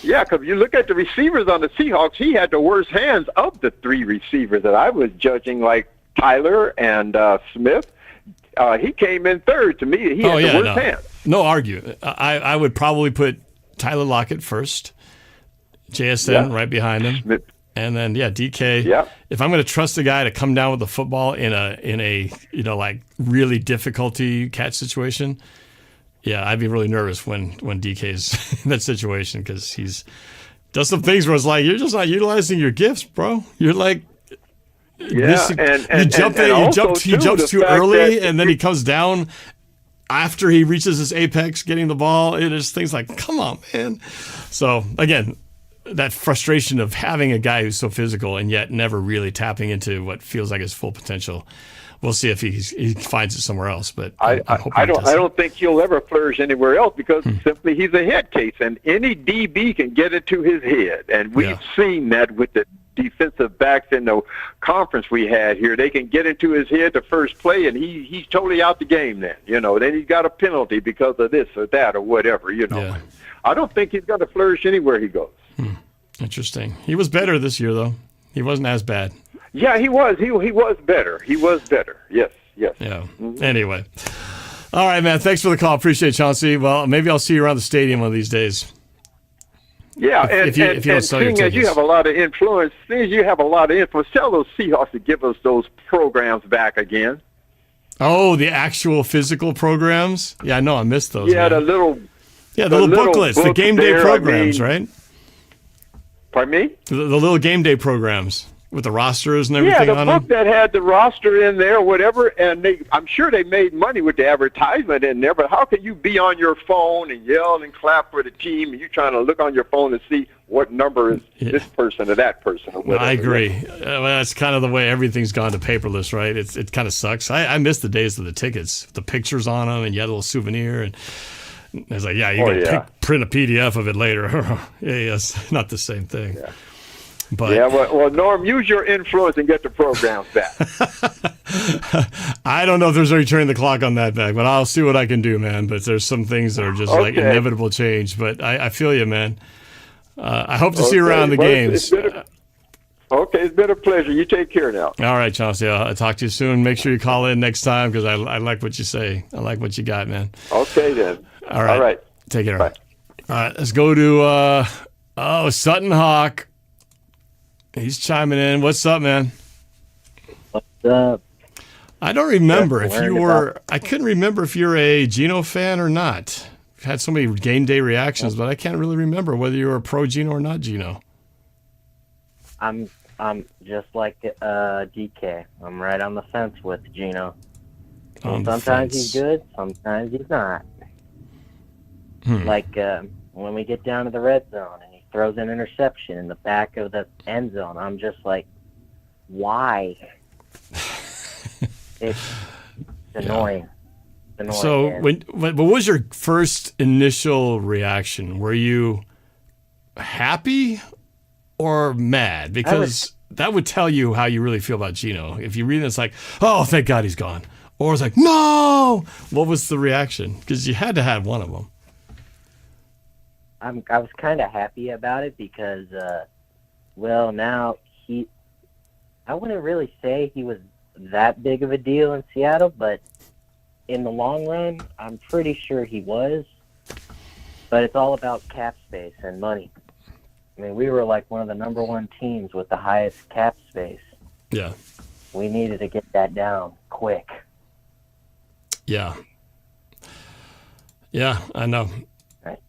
Yeah, because you look at the receivers on the Seahawks, he had the worst hands of the three receivers that I was judging, like Tyler and Smith. He came in third to me. He had the worst hands. No argue. I would probably put Tyler Lockett first, JSN right behind him, Smith. And then DK. Yeah. If I'm going to trust a guy to come down with the football in a like really difficulty catch situation, I'd be really nervous when DK's in that situation because he's does some things where it's like you're just not utilizing your gifts, bro. You're like. He jumps too early, and then he comes down after he reaches his apex, getting the ball. It is things like, come on, man. So again, that frustration of having a guy who's so physical and yet never really tapping into what feels like his full potential. We'll see if he finds it somewhere else. But I don't think he'll ever flourish anywhere else because simply he's a head case, and any DB can get into his head, and we've seen that with the defensive backs in the conference we had here. They can get into his head the first play, and he's totally out the game then. Then he's got a penalty because of this or that or whatever, I don't think he's going to flourish anywhere he goes. Interesting. He was better this year, though. He wasn't as bad. Yeah, he was. He was better. He was better. Yes. Yeah. Mm-hmm. Anyway. All right, man. Thanks for the call. Appreciate it, Chauncey. Well, maybe I'll see you around the stadium one of these days. Yeah, and seeing as you have a lot of influence, tell those Seahawks to give us those programs back again. Oh, the actual physical programs? Yeah, I know. I missed those. Yeah, man. the little booklets, the game day programs, right? Pardon me? The little game day programs with the rosters and everything on them. Yeah, the book that had the roster in there, whatever, and I'm sure they made money with the advertisement in there, but how can you be on your phone and yell and clap for the team, and you're trying to look on your phone to see what number is this person or that person or whatever? I agree. Well, that's kind of the way everything's gone to paperless, right? It kind of sucks. I miss the days of the tickets, the pictures on them, and you had a little souvenir, and it's like, you can print a PDF of it later. It's not the same thing. Yeah. But well, Norm, use your influence and get the programs back. I don't know if there's any turning the clock on that back, but I'll see what I can do, man. But there's some things that are just like inevitable change. But I feel you, man. I hope to see you around the games. It's been a pleasure. You take care now. All right, Chauncey. I'll talk to you soon. Make sure you call in next time because I like what you say. I like what you got, man. Okay, then. All right. Take care. Bye. All right, let's go to Sutton Hawk. He's chiming in. What's up, man? What's up? I don't remember if you were. I couldn't remember if you're a Geno fan or not. I've had so many game day reactions, but I can't really remember whether you were a pro Geno or not Geno. I'm just like DK. I'm right on the fence with Geno. Sometimes he's good, sometimes he's not. Like when we get down to the red zone and he throws an interception in the back of the end zone, I'm just like, why? It's annoying. So what was your first initial reaction? Were you happy or mad? Because that would tell you how you really feel about Geno. If you read it, it's like, oh, thank God he's gone. Or it's like, no! What was the reaction? Because you had to have one of them. I was kind of happy about it because, now I wouldn't really say he was that big of a deal in Seattle, but in the long run, I'm pretty sure he was. But it's all about cap space and money. I mean, we were like one of the number one teams with the highest cap space. Yeah. We needed to get that down quick. Yeah. Yeah, I know. Right.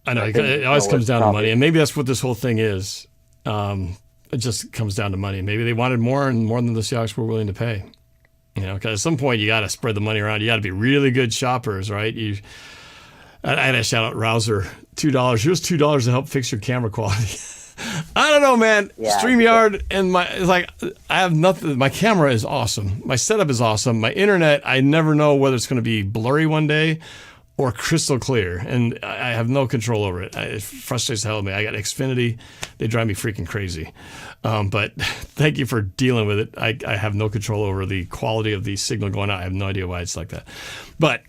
I know. It always comes down to money. And maybe that's what this whole thing is. It just comes down to money. Maybe they wanted more and more than the Seahawks were willing to pay. Because at some point you got to spread the money around. You got to be really good shoppers, right? I had to shout out Rouser, $2. Here's $2 to help fix your camera quality. I don't know, man. Yeah, StreamYard and it's like I have nothing. My camera is awesome. My setup is awesome. My internet, I never know whether it's going to be blurry one day or crystal clear, and I have no control over it. It frustrates the hell out of me. I got Xfinity; they drive me freaking crazy. But thank you for dealing with it. I have no control over the quality of the signal going out. I have no idea why it's like that. But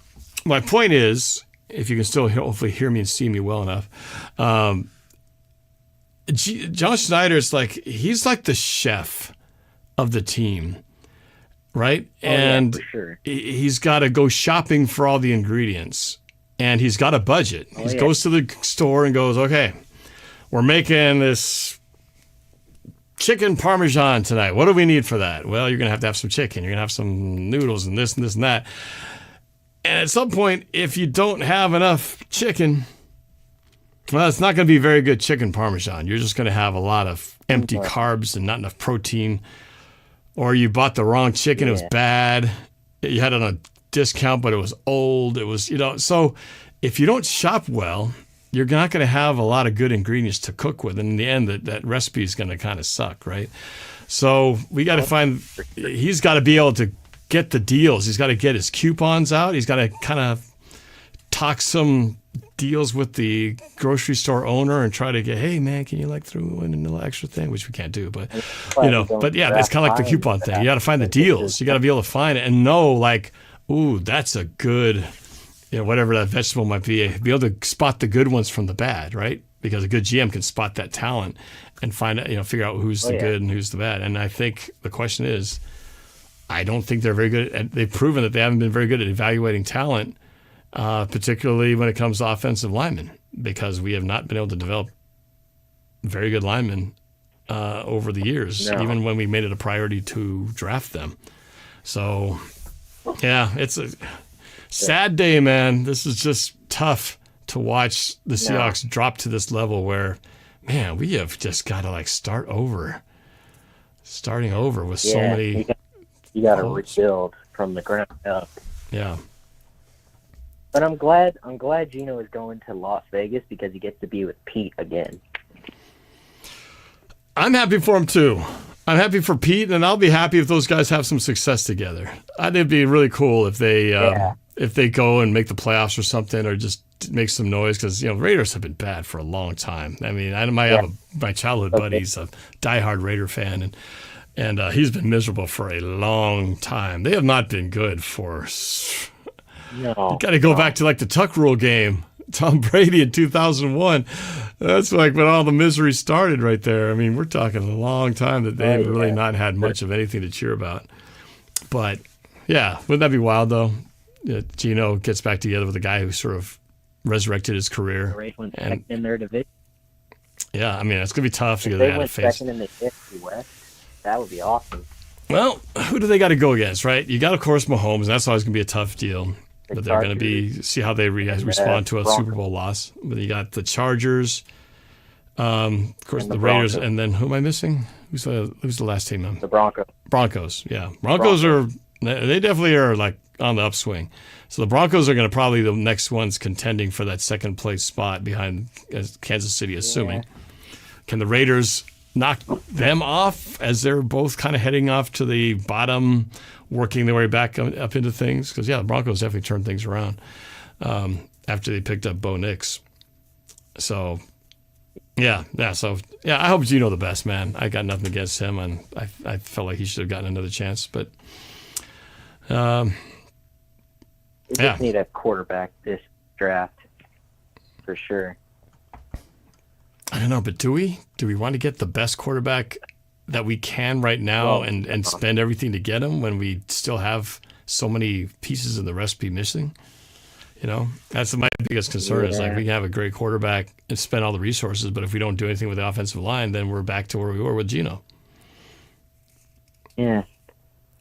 my point is, if you can still hopefully hear me and see me well enough, John Schneider is he's like the chef of the team. Right? And for sure. He's got to go shopping for all the ingredients. And he's got a budget. He goes to the store and goes, okay, we're making this chicken parmesan tonight. What do we need for that? Well, you're going to have some chicken. You're going to have some noodles and this and this and that. And at some point, if you don't have enough chicken, well, it's not going to be very good chicken parmesan. You're just going to have a lot of empty carbs and not enough protein. Or you bought the wrong chicken, it was bad. You had it on a discount, but it was old. It was, so if you don't shop well, you're not going to have a lot of good ingredients to cook with. And in the end, that recipe is going to kind of suck, right? So we got to he's got to be able to get the deals. He's got to get his coupons out. He's got to kind of talk some deals with the grocery store owner and try to get, hey man, can you throw in a little extra thing, which we can't do, but but yeah, it's kind of like the coupon thing. You got to find the deals. You got to be able to find it and know ooh, that's a good, whatever that vegetable might be able to spot the good ones from the bad, right? Because a good GM can spot that talent and find out, figure out who's the good and who's the bad. And I think the question is, I don't think they're very good they've proven that they haven't been very good at evaluating talent. Particularly when it comes to offensive linemen, because we have not been able to develop very good linemen over the years, even when we made it a priority to draft them. So, yeah, it's a sad day, man. This is just tough to watch the Seahawks drop to this level where, man, we have just got to starting over with so many. You got to rebuild from the ground up. Yeah. But I'm glad Geno is going to Las Vegas because he gets to be with Pete again. I'm happy for him too. I'm happy for Pete, and I'll be happy if those guys have some success together. I think it'd be really cool if they go and make the playoffs or something, or just make some noise, because Raiders have been bad for a long time. I mean, I might have my childhood buddy's a diehard Raider fan, and he's been miserable for a long time. They have not been good for. You got to go back to the Tuck Rule game, Tom Brady in 2001. That's when all the misery started right there. I mean, we're talking a long time that they've really not had much of anything to cheer about. But yeah, wouldn't that be wild though? Geno gets back together with a guy who sort of resurrected his career. And in their division. Yeah, I mean, it's gonna be tough to get that out of face. Second in the NFC West, that would be awesome. Well, who do they got to go against, right? You got, of course, Mahomes. That's always gonna be a tough deal. But they're going to see how they respond to a Super Bowl loss. But you got the Chargers, of course, the Raiders, and then who am I missing? Who's the last team? The Broncos. Broncos, yeah. Broncos are definitely are on the upswing. So the Broncos are going to probably the next ones contending for that second place spot behind Kansas City, assuming. Can the Raiders knock them off as they're both kind of heading off to the bottom, working their way back up into things? Because, the Broncos definitely turned things around after they picked up Bo Nix. So, I hope Geno the best, man. I got nothing against him, and I felt like he should have gotten another chance. But, we just need a quarterback this draft, for sure. I don't know, but do we? Do we want to get the best quarterback that we can right now and spend everything to get him when we still have so many pieces of the recipe missing? That's my biggest concern is we can have a great quarterback and spend all the resources, but if we don't do anything with the offensive line, then we're back to where we were with Geno. Yeah.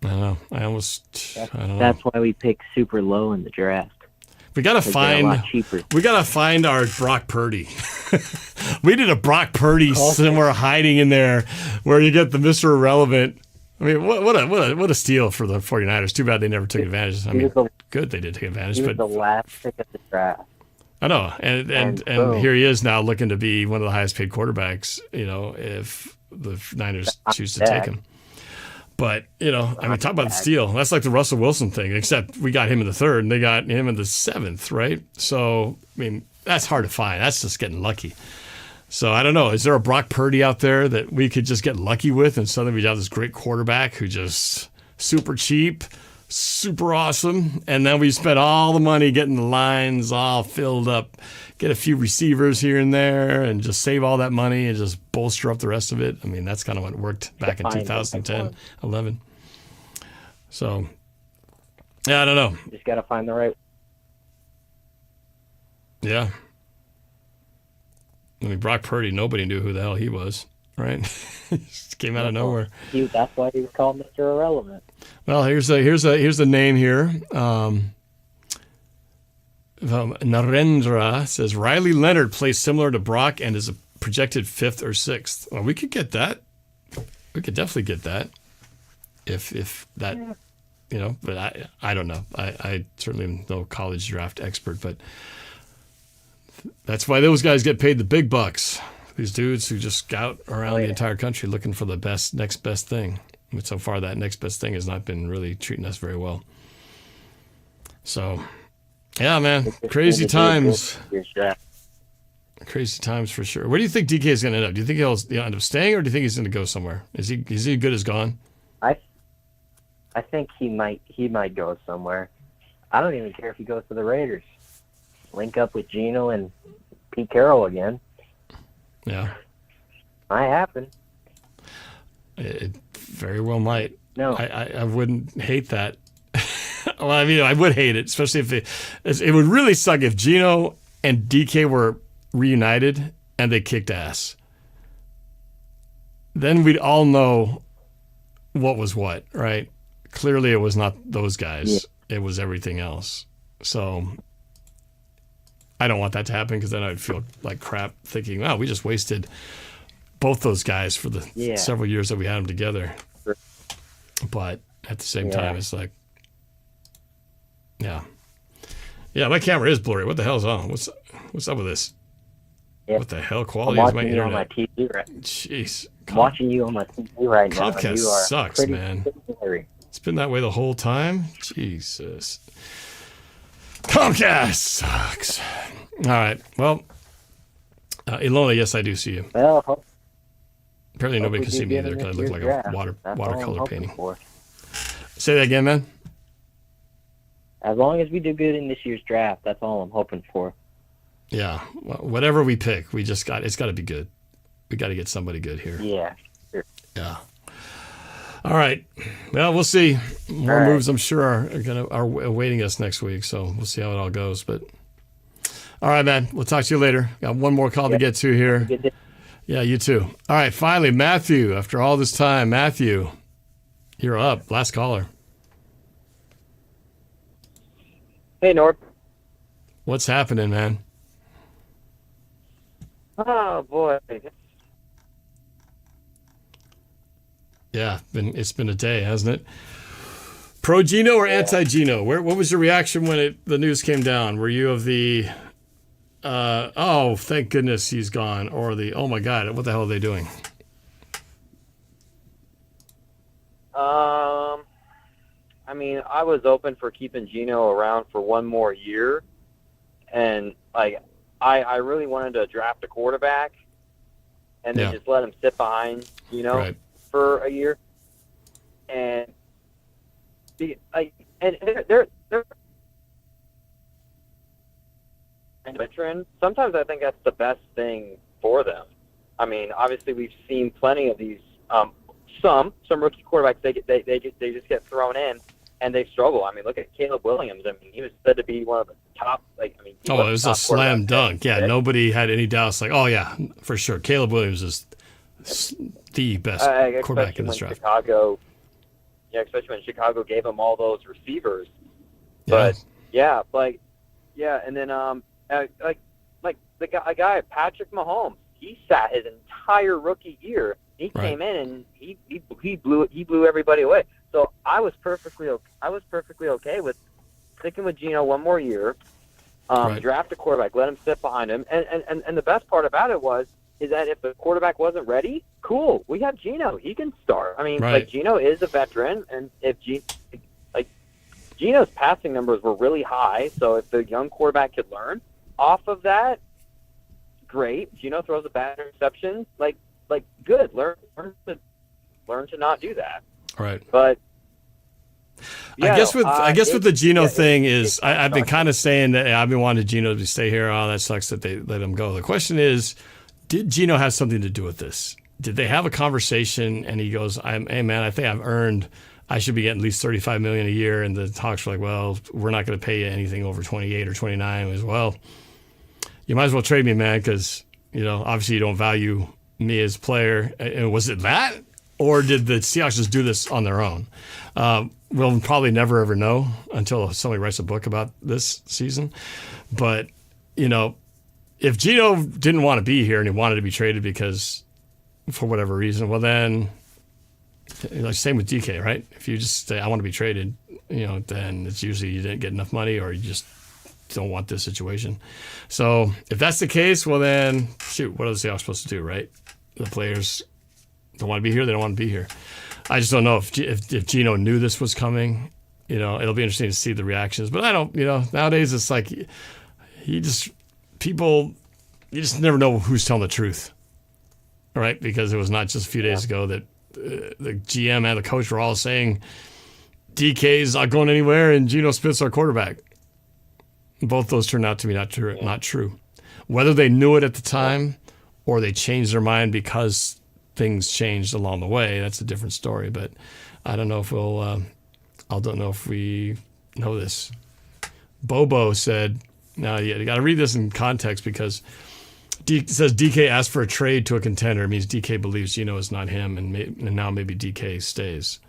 I don't know. I don't know. That's why we pick super low in the draft. We gotta find our Brock Purdy. We did a Brock Purdy somewhere hiding in there where you get the Mr. Irrelevant. I mean, what a steal for the 49ers. Too bad they never took advantage. I mean, good they did take advantage. He was the last pick of the draft. I know, and here he is now looking to be one of the highest paid quarterbacks. If the Niners choose to take him. But, you know, I mean, talk about the steal. That's like the Russell Wilson thing, except we got him in the 3rd and they got him in the 7th, right? So, I mean, that's hard to find. That's just getting lucky. So, I don't know. Is there a Brock Purdy out there that we could just get lucky with and suddenly we have this great quarterback who just super cheap, super awesome, and then we spent all the money getting the lines all filled up, get a few receivers here and there, and just save all that money and just bolster up the rest of it. I mean, that's kind of what worked back in 2010, 11. So, yeah, I don't know. Just got to find the right. Yeah. I mean, Brock Purdy, nobody knew who the hell he was, right? He just came out of nowhere. That's why he was called Mr. Irrelevant. Well, here's a name here. Narendra says Riley Leonard plays similar to Brock and is a projected 5th or 6th. Well, we could get that. We could definitely get that. If that, you know, but I don't know. I certainly am no college draft expert, but that's why those guys get paid the big bucks. These dudes who just scout around the entire country looking for the next best thing. But so far, that next best thing has not been really treating us very well. So, yeah, man, crazy times. Crazy times for sure. Where do you think DK is going to end up? Do you think he'll end up staying, or do you think he's going to go somewhere? Is he good as gone? I think he might go somewhere. I don't even care if he goes to the Raiders. Link up with Geno and Pete Carroll again. Yeah. Might happen. It very well might. No. I wouldn't hate that. Well, I mean, I would hate it, especially if it would really suck if Geno and DK were reunited and they kicked ass. Then we'd all know what was what, right? Clearly, it was not those guys. Yeah. It was everything else. So I don't want that to happen because then I'd feel like crap thinking, wow, we just wasted both those guys for the several years that we had them together. But at the same time, it's like, yeah, my camera is blurry. What the hell's on? What's up with this? Yeah. What the hell quality is my internet? On my TV right. Jeez, I'm watching you on my TV right now. Comcast sucks, man. Blurry. It's been that way the whole time. Jesus, Comcast sucks. All right, well, Alena, yes, I do see you. Well, apparently nobody can see me either because I look like a watercolor painting. Say that again, man. As long as we do good in this year's draft, that's all I'm hoping for. Yeah, whatever we pick, it's got to be good. We got to get somebody good here. Yeah, sure. Yeah. All right. Well, we'll see. More moves, I'm sure, are awaiting us next week. So we'll see how it all goes. But all right, man. We'll talk to you later. Got one more call to get to here. Yeah, you too. All right. Finally, Matthew. After all this time, Matthew, you're up. Last caller. Hey, Norb. What's happening, man? Oh boy. Yeah, it's been a day, hasn't it? Pro Geno or anti Geno? What was your reaction when the news came down? Were you of the oh, thank goodness he's gone, or the oh my God, what the hell are they doing? I mean, I was open for keeping Geno around for one more year, and like I really wanted to draft a quarterback, and then just let him sit behind Geno for a year, and they're veteran. Sometimes I think that's the best thing for them. I mean, obviously we've seen plenty of these. Some rookie quarterbacks they just get thrown in and they struggle. I mean, look at Caleb Williams. I mean, he was said to be one of the top. It was a slam dunk. Yeah, nobody had any doubts. Like, oh yeah, for sure, Caleb Williams is the best quarterback in this draft. Especially when Chicago gave him all those receivers. But and then a guy Patrick Mahomes, he sat his entire rookie year. He came in and he blew everybody away. So I was perfectly okay with sticking with Geno one more year. Draft a quarterback, let him sit behind him, and the best part about it is that if the quarterback wasn't ready, cool. We have Geno. He can start. I mean, Right. like Geno is a veteran, and if Geno's passing numbers were really high, so if the young quarterback could learn off of that, great. Geno throws a bad interception, like good. Learn to not do that. Right. But I guess with the Geno thing it's I've been kind of saying that I've been wanting Geno to stay here. Oh, that sucks that they let him go. The question is, did Geno have something to do with this? Did they have a conversation and he goes, hey man, I think I should be getting at least $35 million a year, and the Hawks were like, well, we're not going to pay you anything over 28 or 29. It was, well, you might as well trade me, man, because obviously you don't value me as a player. And was it that, or did the Seahawks just do this on their own? We'll probably never ever know until somebody writes a book about this season. But if Geno didn't want to be here and he wanted to be traded because for whatever reason, well then. Same with DK, right? If you just say, I want to be traded, then it's usually you didn't get enough money or you just don't want this situation. So if that's the case, well then, shoot, what are the Seahawks supposed to do, right? The players don't want to be here. They don't want to be here. I just don't know if Geno knew this was coming. It'll be interesting to see the reactions. But I don't, nowadays it's like you just never know who's telling the truth, right? Because it was not just a few days ago that the GM and the coach were all saying DK's not going anywhere and Geno Smith's our quarterback. Both those turned out to be not true. Whether they knew it at the time or they changed their mind because things changed along the way, that's a different story. But I don't know if I don't know if we know this. Bobo said, now you got to read this in context because it says DK asked for a trade to a contender. It means DK believes Geno is not him, and now maybe DK stays.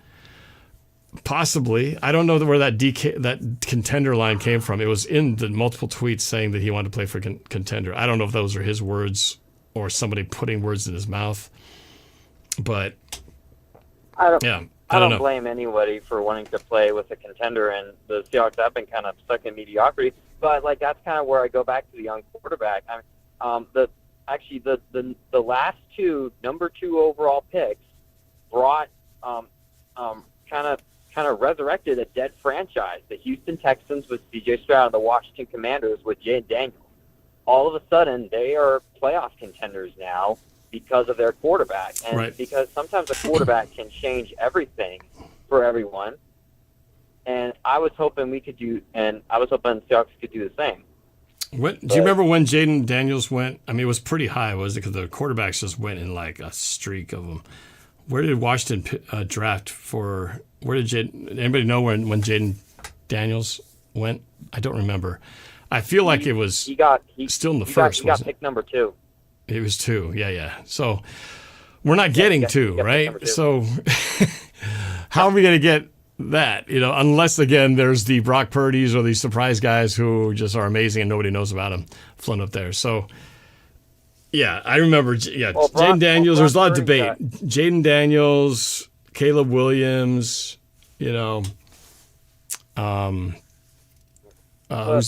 Possibly. I don't know where that contender line came from. It was in the multiple tweets saying that he wanted to play for contender. I don't know if those are his words or somebody putting words in his mouth. But I don't know. blame anybody for wanting to play with a contender, and the Seahawks have been kind of stuck in mediocrity. But that's kind of where I go back to the young quarterback. The last two number 2 overall picks brought kind of resurrected a dead franchise. The Houston Texans with C.J. Stroud and the Washington Commanders with Jaden Daniels. All of a sudden, they are playoff contenders now because of their quarterback, and right. Because sometimes a quarterback can change everything for everyone. And I was hoping the Seahawks could do the same. Do you remember when Jaden Daniels went? I mean, it was pretty high, was it? Because the quarterbacks just went in like a streak of them. Where did Washington draft for? Anybody know when Jaden Daniels went? I don't remember. I feel like it was still in the first. He got pick number 2. It was 2. Yeah. So we're not getting 2, right? 2. So how are we going to get that? Unless again there's the Brock Purdy's or these surprise guys who just are amazing and nobody knows about them floating up there. So yeah, I remember. Yeah, Jaden Daniels. There's a lot of debate. Jaden Daniels, Caleb Williams. Who's the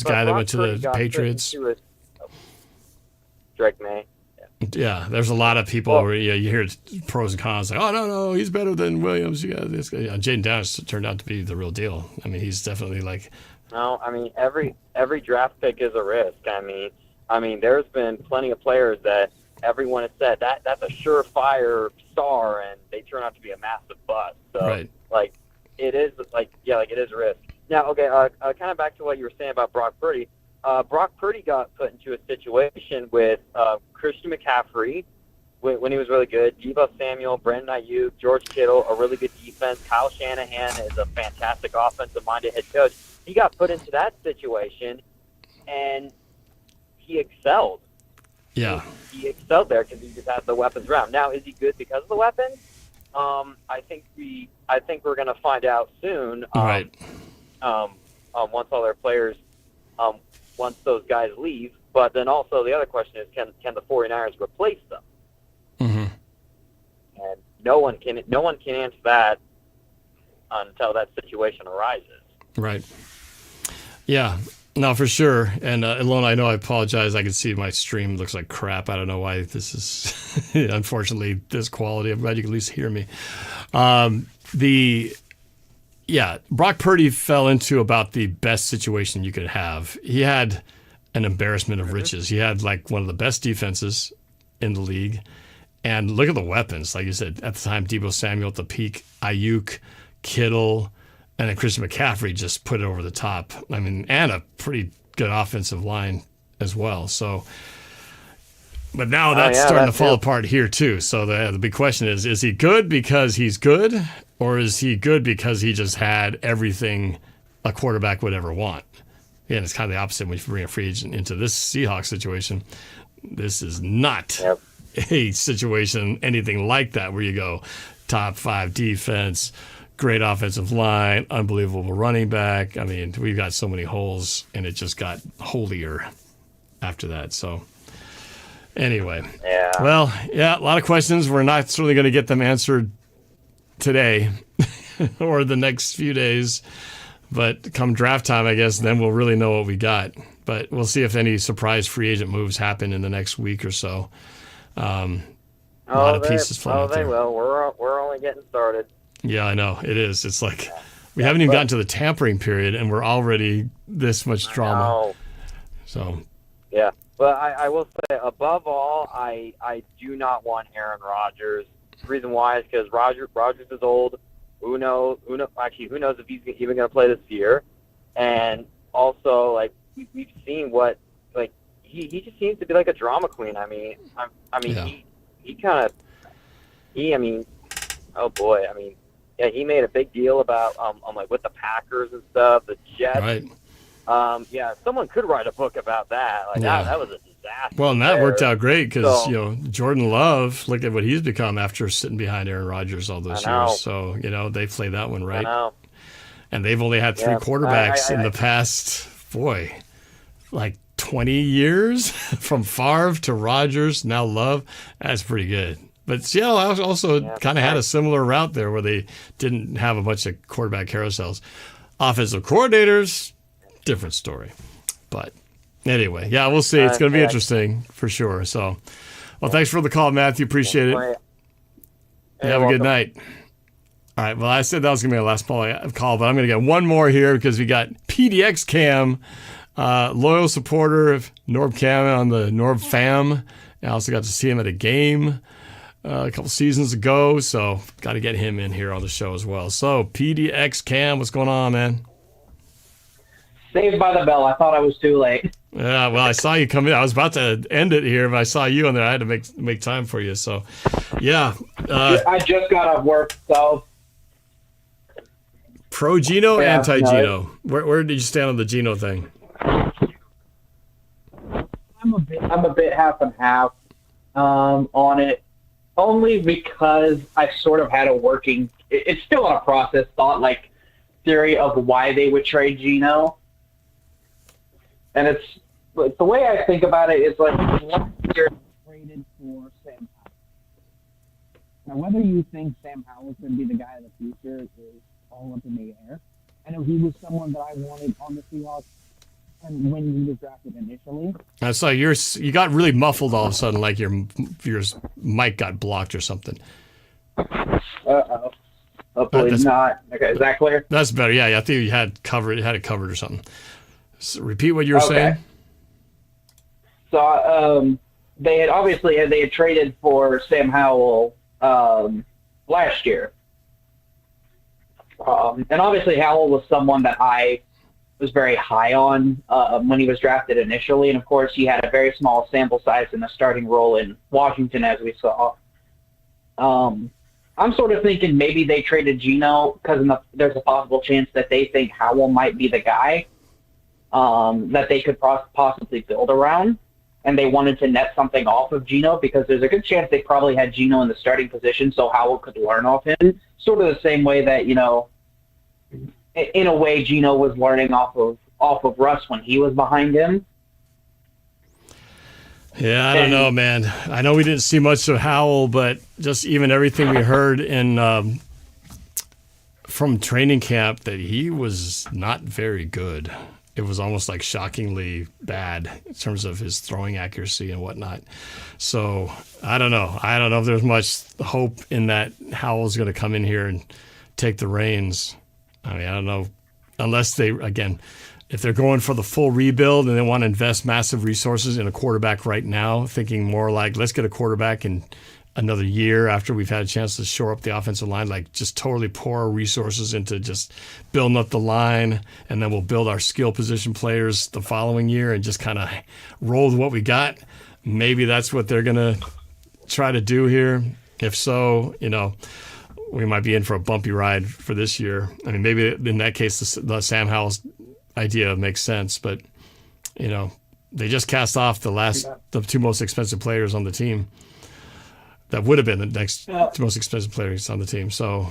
guy that went to the Patriots? Drake May. Yeah, there's a lot of people where you hear pros and cons like, oh no, he's better than Williams. You got this guy. Jaden Daniels turned out to be the real deal. I mean, he's definitely like. No, I mean every draft pick is a risk. I mean, there's been plenty of players that everyone has said that's a surefire star, and they turn out to be a massive bust. So, right. It is it is a risk. Now, okay, kind of back to what you were saying about Brock Purdy. Brock Purdy got put into a situation with Christian McCaffrey when he was really good, Deebo Samuel, Brandon Ayuk, George Kittle, a really good defense. Kyle Shanahan is a fantastic offensive-minded head coach. He got put into that situation, and he excelled. Yeah. He excelled there because he just had the weapons around. Now, is he good because of the weapons? I think we're going to find out soon. Right. Once all their players, once those guys leave. But then also the other question is, can the 49ers replace them? Mm-hmm. And no one can answer that until that situation arises. Right. Yeah. No, for sure. And Alona, I know I apologize. I can see my stream looks like crap. I don't know why this is, unfortunately, this quality. I'm glad you can at least hear me. Brock Purdy fell into about the best situation you could have. He had an embarrassment of riches. He had like one of the best defenses in the league. And look at the weapons. Like you said, at the time, Deebo Samuel at the peak, Ayuk, Kittle, and then Christian McCaffrey just put it over the top. I mean, and a pretty good offensive line as well. So, but now that's starting to fall apart here too. So the big question is he good because he's good, or is he good because he just had everything a quarterback would ever want? And it's kind of the opposite when you bring a free agent into this Seahawks situation. This is not a situation anything like that where you go top 5 defense, great offensive line, unbelievable running back. I mean, we've got so many holes, and it just got holier after that. So anyway, a lot of questions. We're not certainly going to get them answered today or the next few days. But come draft time, I guess, then we'll really know what we got. But we'll see if any surprise free agent moves happen in the next week or so. A lot of pieces floating out there. Well, we're only getting started. Yeah, I know. It is. It's like we haven't even gotten to the tampering period, and we're already this much drama. So. Yeah. But I will say, above all, I do not want Aaron Rodgers. The reason why is because Rodgers is old. Who knows if he's even going to play this year? And also, like, we've seen what, like, he just seems to be like a drama queen. I mean, oh boy. I mean, yeah, he made a big deal about, like with the Packers and stuff, the Jets. Right. Someone could write a book about that. Like that was a disaster. Well, and that worked out great because, Jordan Love, look at what he's become after sitting behind Aaron Rodgers all those years. So, they played that one right. I know. And they've only had 3 quarterbacks in the past, like 20 years from Favre to Rodgers, now Love. That's pretty good. But Seattle also kind of had a similar route there where they didn't have a bunch of quarterback carousels. Offensive coordinators, different story. But anyway, we'll see. It's going to be interesting for sure. So, well, thanks for the call, Matthew. Appreciate it. Have a good night. All right. Well, I said that was going to be my last call, but I'm going to get one more here because we got PDX Cam, loyal supporter of NORBFAM on the NORBFAM. I also got to see him at a game a couple seasons ago, so got to get him in here on the show as well. So, PDX Cam, what's going on, man? Saved by the bell. I thought I was too late. Yeah, well, I saw you come in. I was about to end it here, but I saw you in there. I had to make time for you. So, yeah. I just got off work, so. Pro Geno, anti Geno. Where did you stand on the Geno thing? I'm a bit half and half on it, only because I sort of had a working. It's still in a process thought, like theory of why they would trade Geno. And it's like, the way I think about it is like last year traded for Sam Howell. Now, whether you think Sam Howell's going to be the guy of the future is all up in the air. I know he was someone that I wanted on the Seahawks, and when he was drafted initially. I saw you got really muffled all of a sudden, like your mic got blocked or something. Uh-oh. Hopefully not. Okay, is that clear? That's better. Yeah, I think you had it covered or something. So repeat what you were saying. So they had traded for Sam Howell last year, and obviously Howell was someone that I was very high on when he was drafted initially, and of course he had a very small sample size in the starting role in Washington, as we saw. I'm sort of thinking maybe they traded Geno because there's a possible chance that they think Howell might be the guy that they could possibly build around, and they wanted to net something off of Geno because there's a good chance they probably had Geno in the starting position so Howell could learn off him, sort of the same way that, in a way Geno was learning off of Russ when he was behind him. Yeah, I don't know, man. I know we didn't see much of Howell, but just even everything we heard from training camp that he was not very good. it was almost like shockingly bad in terms of his throwing accuracy and whatnot. So I don't know. I don't know if there's much hope in that Howell's going to come in here and take the reins. I mean, I don't know, unless they, again, if they're going for the full rebuild and they want to invest massive resources in a quarterback right now, thinking more like, let's get a quarterback in another year after we've had a chance to shore up the offensive line, like just totally pour our resources into just building up the line, and then we'll build our skill position players the following year and just kind of roll with what we got. Maybe that's what they're going to try to do here. If so, we might be in for a bumpy ride for this year. I mean, maybe in that case, the Sam Howell's idea makes sense, but, they just cast off the two most expensive players on the team. That would have been the next most expensive players on the team. So,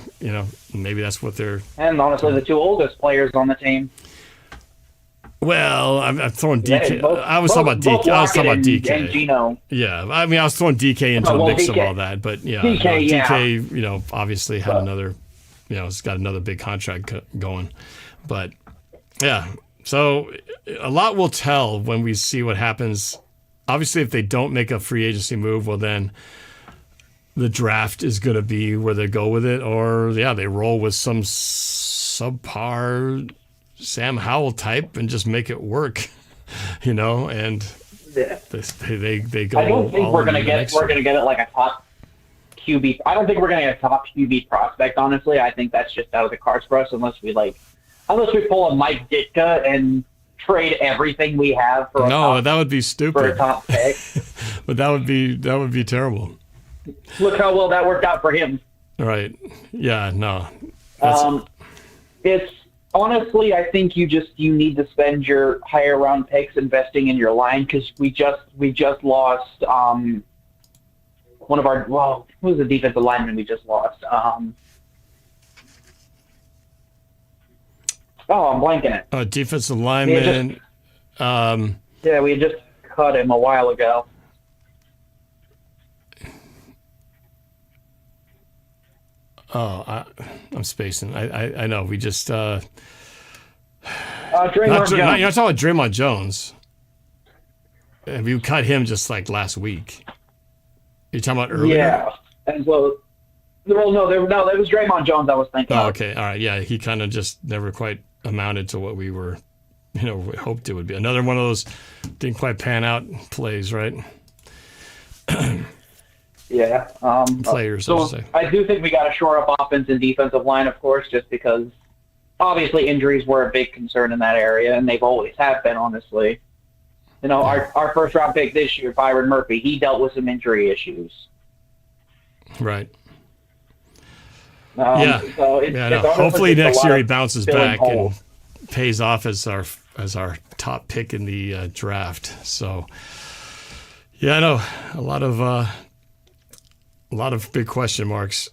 maybe that's what they're... And honestly, the two oldest players on the team. Well, I'm throwing DK. I was talking about DK. I was talking about DK. And Geno. Yeah, I mean, I was throwing DK into the mix of all that. But, DK, obviously had another... it's got another big contract going. But, yeah. So, a lot will tell when we see what happens. Obviously, if they don't make a free agency move, well, then... the draft is going to be where they go with it, or they roll with some subpar Sam Howell type and just make it work, and they go. I don't think we're going to get it like a top QB. I don't think we're going to get a top QB prospect. Honestly, I think that's just out of the cards for us unless we pull a Mike Ditka and trade everything we have for that would be stupid for a top pick. But that would be terrible. Look how well that worked out for him. Right. Yeah, no. It's honestly, I think you need to spend your higher round picks investing in your line, because we just lost one of our, who was the defensive lineman we just lost? I'm blanking it. Defensive lineman. We had just cut him a while ago. I'm spacing. I know. We just Draymond Jones. Jones. You're not talking about Draymond Jones. Have you cut him just like last week? You're talking about earlier? Yeah. And no, that was Draymond Jones I was thinking of. Okay. All right. Yeah. He kind of just never quite amounted to what we were, hoped it would be. Another one of those didn't quite pan out plays, right? Yeah. Players, so I should say. I do think we got to shore up offense and defensive line, of course, just because obviously injuries were a big concern in that area, and they've always have been, honestly. Our first round pick this year, Byron Murphy, he dealt with some injury issues. Right. So hopefully next year he bounces back and pays off as our top pick in the draft. So, I know a lot of big question marks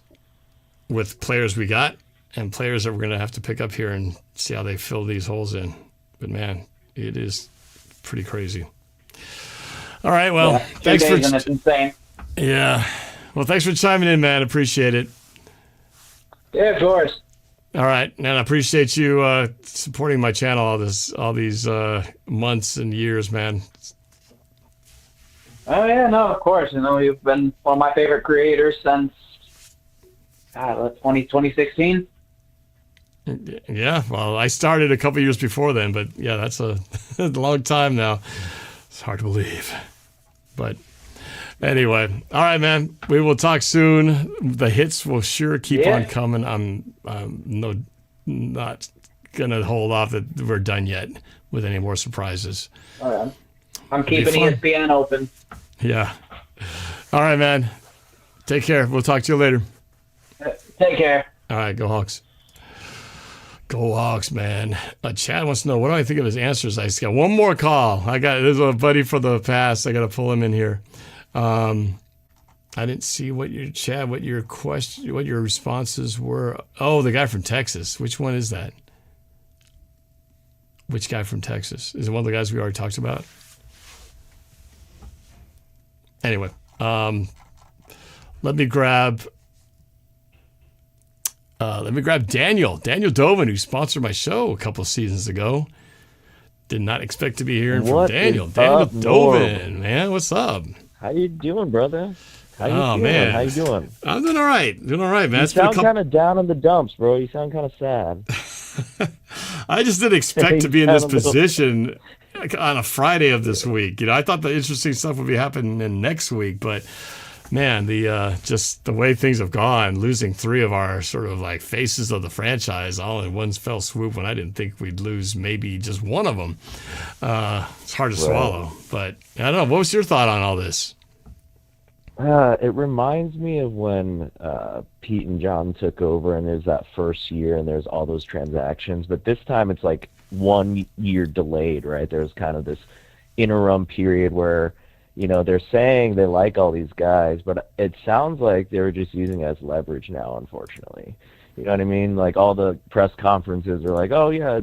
with players we got and players that we're going to have to pick up here and see how they fill these holes in. But man, it is pretty crazy. All right, well, thanks for. That's insane. Yeah, well, thanks for chiming in, man. Appreciate it. Yeah, of course. All right, and I appreciate you supporting my channel all these months and years, man. Oh, yeah, no, of course. You've been one of my favorite creators since 2016. Yeah, well, I started a couple years before then, but yeah, that's a long time now. It's hard to believe. But anyway, all right, man, we will talk soon. The hits will sure keep on coming. I'm not going to hold off that we're done yet with any more surprises. All right. I'm keeping ESPN open. Yeah. All right, man. Take care. We'll talk to you later. Take care. All right, go Hawks. Go Hawks, man. Chad wants to know, what do I think of his answers? I just got one more call. There's a buddy for the past. I got to pull him in here. I didn't see what your responses were. Oh, the guy from Texas. Which one is that? Which guy from Texas? Is it one of the guys we already talked about? Anyway, let me grab Daniel Dovin, who sponsored my show a couple of seasons ago. Did not expect to be hearing What from Daniel. is Daniel up, Dovin, man, what's up? How you doing, brother? How you Oh, feeling? man. How you doing? I'm doing all right. Man. You It's been a sound couple. kind of down in the dumps, bro. You sound kind of sad. I just didn't expect to be in this sound a little- position on a Friday of this week. I thought the interesting stuff would be happening in next week, but man, just the way things have gone, losing 3 of our sort of like faces of the franchise all in one fell swoop when I didn't think we'd lose maybe just one of them. It's hard to swallow, but I don't know. What was your thought on all this? It reminds me of when Pete and John took over, and there's that first year, and there's all those transactions. But this time, it's like 1 year delayed, right? There's kind of this interim period where, they're saying they like all these guys, but it sounds like they were just using it as leverage now, unfortunately. You know what I mean? Like all the press conferences are like, oh yeah,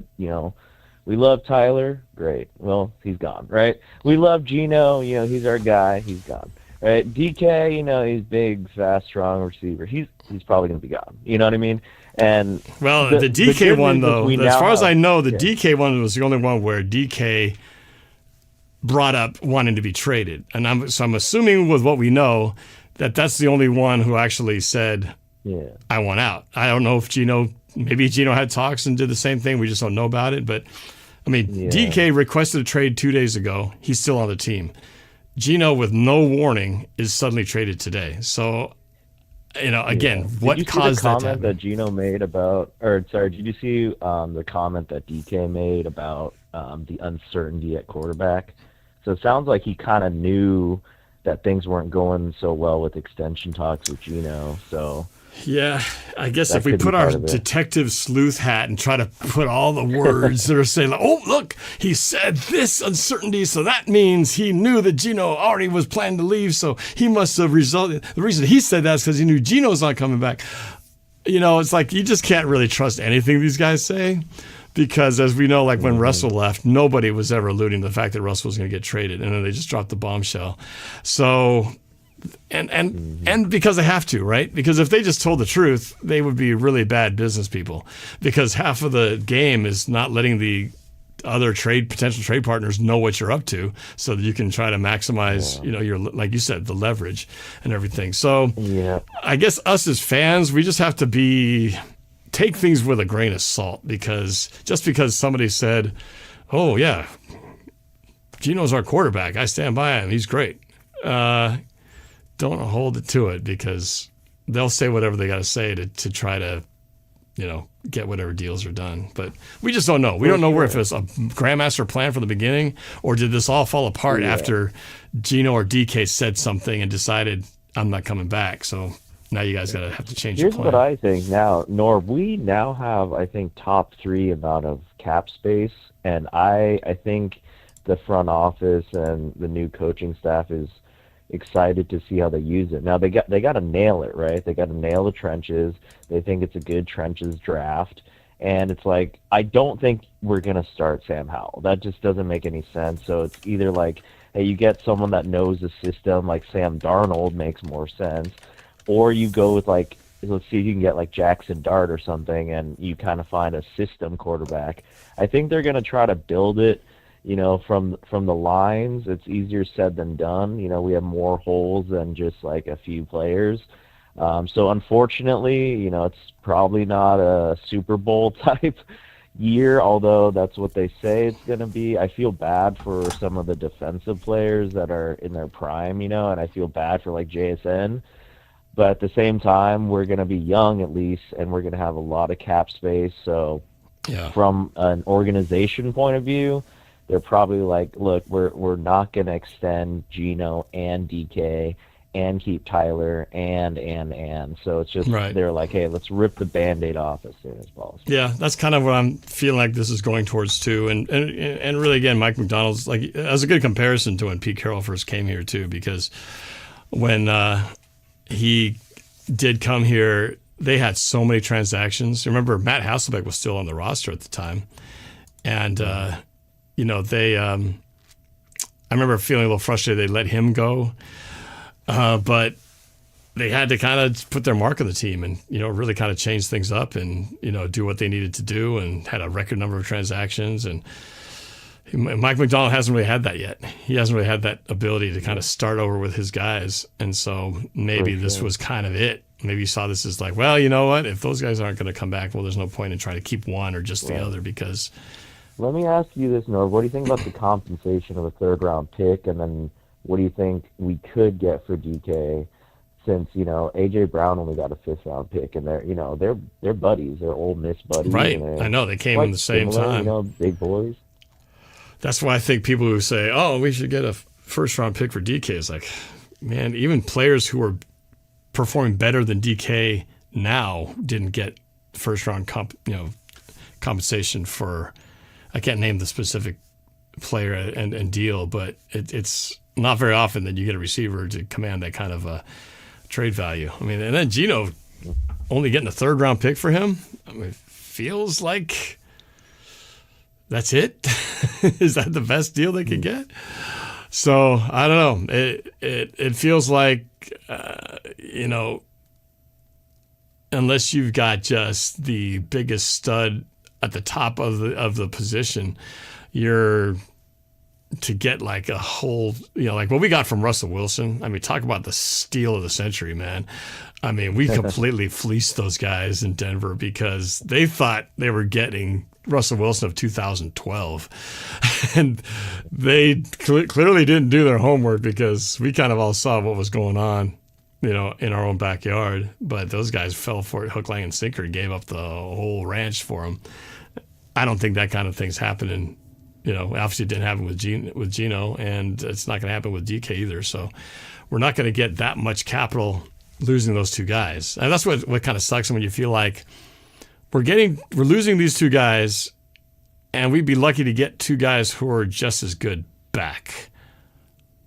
we love Tyler, great. Well, he's gone, right? We love Geno, he's our guy, he's gone. Right, DK, he's big, fast, strong receiver. He's probably going to be gone. You know what I mean? And the DK one, though, as far as I know, the yeah. DK one was the only one where DK brought up wanting to be traded. And I'm assuming with what we know that that's the only one who actually said, I want out. I don't know if maybe Geno had talks and did the same thing. We just don't know about it. But, I mean, DK requested a trade 2 days ago. He's still on the team. Geno, with no warning, is suddenly traded today. So, again, what did you caused see the that to comment happen? that Geno made about, did you see the comment that DK made about the uncertainty at quarterback? So it sounds like he kind of knew that things weren't going so well with extension talks with Geno. So Yeah, I guess that if we could be put our part of it. detective sleuth hat and try to put all the words that are saying, like, oh, look, he said this uncertainty, so that means he knew that Geno already was planning to leave, so he must have resulted. The reason he said that is because he knew Geno's not coming back. It's like you just can't really trust anything these guys say because, as we know, like when Russell left, nobody was ever alluding to the fact that Russell was going to get traded, and then they just dropped the bombshell. So... And because they have to, right? Because if they just told the truth, they would be really bad business people. Because half of the game is not letting the other potential trade partners know what you're up to, so that you can try to maximize, your, like you said, the leverage and everything. So I guess us as fans, we just have to take things with a grain of salt, because just because somebody said, "Oh yeah, Geno's our quarterback. I stand by him. He's great." Don't hold it to it, because they'll say whatever they got to say to try to, get whatever deals are done. But we just don't know. We don't know if it's a grandmaster plan from the beginning, or did this all fall apart after Geno or DK said something and decided, I'm not coming back. So now you guys have to change your Here's plan. what I think now, Norb. We now have, I think, top 3 amount of cap space, and I think the front office and the new coaching staff is excited to see how they use it. Now they got to nail it, right? They got to nail the trenches. They think it's a good trenches draft, and it's like, I don't think we're gonna start Sam Howell. That just doesn't make any sense. So it's either like, hey, you get someone that knows the system, like Sam Darnold makes more sense, or you go with, like, let's see if you can get like Jackson Dart or something, and you kind of find a system quarterback. I think they're gonna try to build it. From the lines, it's easier said than done. We have more holes than just like a few players. So unfortunately, it's probably not a Super Bowl type year, although that's what they say it's going to be. I feel bad for some of the defensive players that are in their prime, and I feel bad for like JSN. But at the same time, we're going to be young at least, and we're going to have a lot of cap space. So from an organization point of view, they're probably like, look, we're not going to extend Geno and DK and keep Tyler and. So it's just they're like, hey, let's rip the Band-Aid off as soon as possible. Yeah, that's kind of what I'm feeling like this is going towards too. And really, again, Mike McDonald's like, as a good comparison to when Pete Carroll first came here too, because when he did come here, they had so many transactions. Remember, Matt Hasselbeck was still on the roster at the time, and I remember feeling a little frustrated they let him go, but they had to kind of put their mark on the team and, really kind of change things up and, do what they needed to do, and had a record number of transactions. And Mike McDonald hasn't really had that yet. He hasn't really had that ability to kind of start over with his guys. And so maybe this was kind of it. Maybe you saw this as like, well, you know what? If those guys aren't going to come back, well, there's no point in trying to keep one or just the other because. Let me ask you this, Norv. What do you think about the compensation of a third-round pick? And then what do you think we could get for DK since, A.J. Brown only got a fifth-round pick, and they're buddies. They're Ole Miss buddies. Right. I know. They came in the same time. Big boys. That's why I think people who say, oh, we should get a first-round pick for DK is like, man, even players who are performing better than DK now didn't get first-round compensation for, I can't name the specific player and deal, but it's not very often that you get a receiver to command that kind of a trade value. I mean, and then Geno only getting a third-round pick for him, I mean, feels like that's it. Is that the best deal they could get? So I don't know. It feels like unless you've got just the biggest stud at the top of the position, you're to get like a whole like what we got from Russell Wilson. I mean, talk about the steal of the century, man. I mean, we completely fleeced those guys in Denver because they thought they were getting Russell Wilson of 2012. And they clearly didn't do their homework because we kind of all saw what was going on, in our own backyard. But those guys fell for it hook, line, and sinker and gave up the whole ranch for him. I don't think that kind of thing's happening. Obviously it didn't happen with Geno, and it's not going to happen with DK either. So we're not going to get that much capital losing those two guys. And that's what kind of sucks when you feel like we're losing these two guys, and we'd be lucky to get two guys who are just as good back.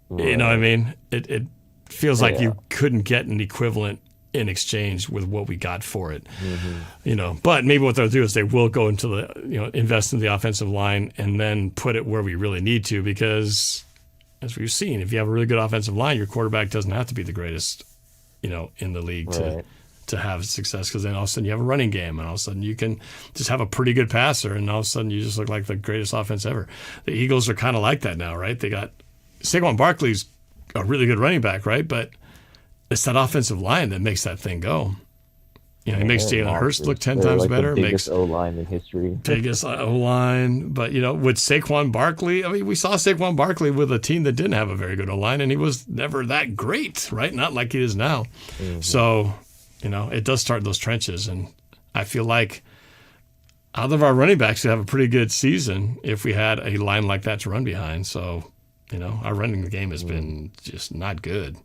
Right. You know what I mean? It feels like you couldn't get an equivalent in exchange with what we got for it. Mm-hmm. But maybe what they'll do is they will go into the, invest in the offensive line and then put it where we really need to, because as we've seen, if you have a really good offensive line, your quarterback doesn't have to be the greatest, in the league to have success, because then all of a sudden you have a running game, and all of a sudden you can just have a pretty good passer, and all of a sudden you just look like the greatest offense ever. The Eagles are kind of like that now, right? They got Saquon Barkley's a really good running back, right? But it's that offensive line that makes that thing go. He makes Jalen Hurts look 10 times better. The biggest O-line in history. Biggest O-line. But, with Saquon Barkley, I mean, we saw Saquon Barkley with a team that didn't have a very good O-line, and he was never that great, right? Not like he is now. Mm-hmm. So, it does start in those trenches. And I feel like out of our running backs, we have a pretty good season if we had a line like that to run behind. So, our running game has been just not good.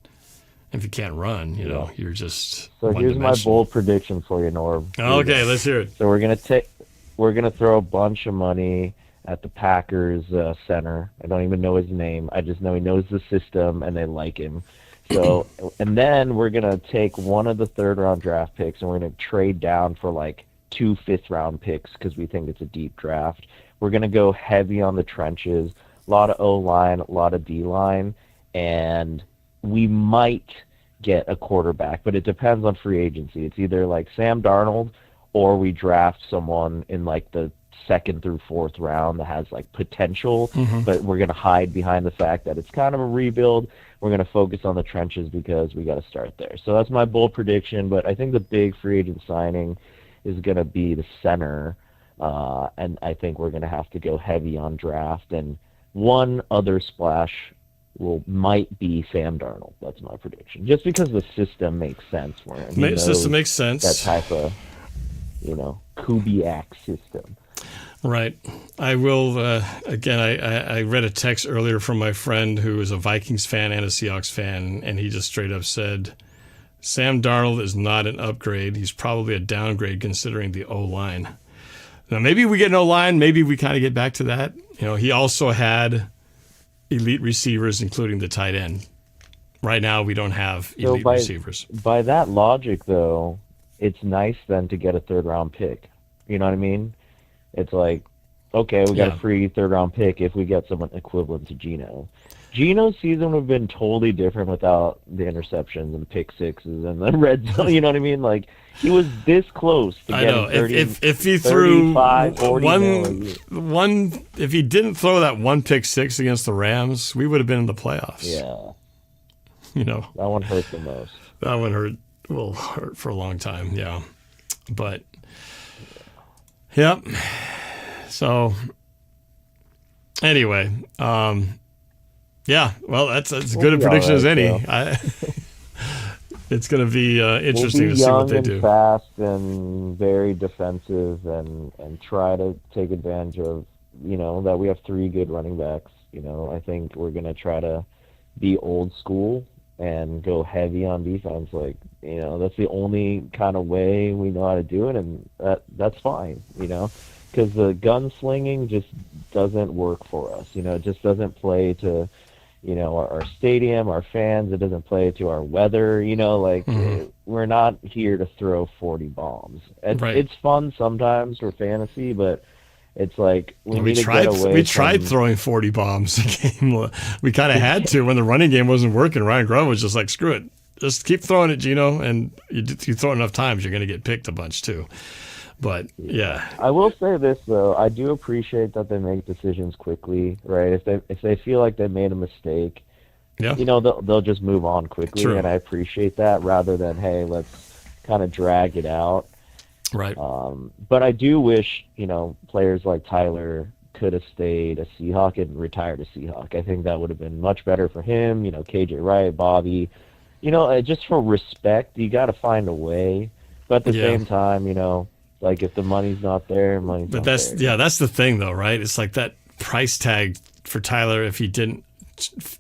If you can't run, you're just. So here's my bold prediction for you, Norb. Okay, let's hear it. So we're gonna throw a bunch of money at the Packers center. I don't even know his name. I just know he knows the system and they like him. So and then we're gonna take one of the third-round draft picks and we're gonna trade down for like 2 fifth-round picks because we think it's a deep draft. We're gonna go heavy on the trenches, a lot of O-line, a lot of D-line, and we might get a quarterback, but it depends on free agency. It's either like Sam Darnold or we draft someone in like the 2nd through 4th round that has like potential, but we're going to hide behind the fact that it's kind of a rebuild. We're going to focus on the trenches because we got to start there. So that's my bold prediction, but I think the big free agent signing is going to be the center, and I think we're going to have to go heavy on draft, and one other splash might be Sam Darnold. That's my prediction. Just because the system makes sense for him. The system makes sense. That type of, Kubiak system. Right. I will, again, I read a text earlier from my friend who is a Vikings fan and a Seahawks fan, and he just straight up said, Sam Darnold is not an upgrade. He's probably a downgrade considering the O-line. Now, maybe we get an O-line. Maybe we kind of get back to that. He also had elite receivers, including the tight end. Right now, we don't have elite receivers. By that logic, though, it's nice then to get a third-round pick. You know what I mean? It's like, okay, we got a free third-round pick if we get someone equivalent to Geno. Geno's season would have been totally different without the interceptions and pick sixes and the red zone. You know what I mean? Like, he was this close to getting 30, if he threw 40 if he didn't throw that one pick six against the Rams, we would have been in the playoffs. Yeah. You know, that one hurt the most. That one will hurt for a long time. Yeah. But yep. So anyway, yeah, well, that's as good a prediction as any. It's going to be interesting to see what they do. Fast and very defensive, and try to take advantage of, that we have 3 good running backs. I think we're going to try to be old school and go heavy on defense. Like, that's the only kind of way we know how to do it, and that's fine, because the gunslinging just doesn't work for us. It just doesn't play to our stadium, our fans. It doesn't play to our weather. We're not here to throw 40 bombs. It's fun sometimes for fantasy, but it's like we tried throwing 40 bombs a game. We kind of had to when the running game wasn't working. Ryan Grubb was just like, screw it, just keep throwing it, Geno, and you throw it enough times, you're going to get picked a bunch too. But yeah, I will say this though, I do appreciate that they make decisions quickly, right? If they feel like they made a mistake, they'll just move on quickly. True. And I appreciate that rather than, hey, let's kind of drag it out. Right. But I do wish, players like Tyler could have stayed a Seahawk and retired a Seahawk. I think that would have been much better for him. KJ Wright, Bobby, just for respect, you got to find a way. But at the same time, like if the money's not there, money's not there. Yeah, that's the thing though, right? It's like that price tag for Tyler, if he didn't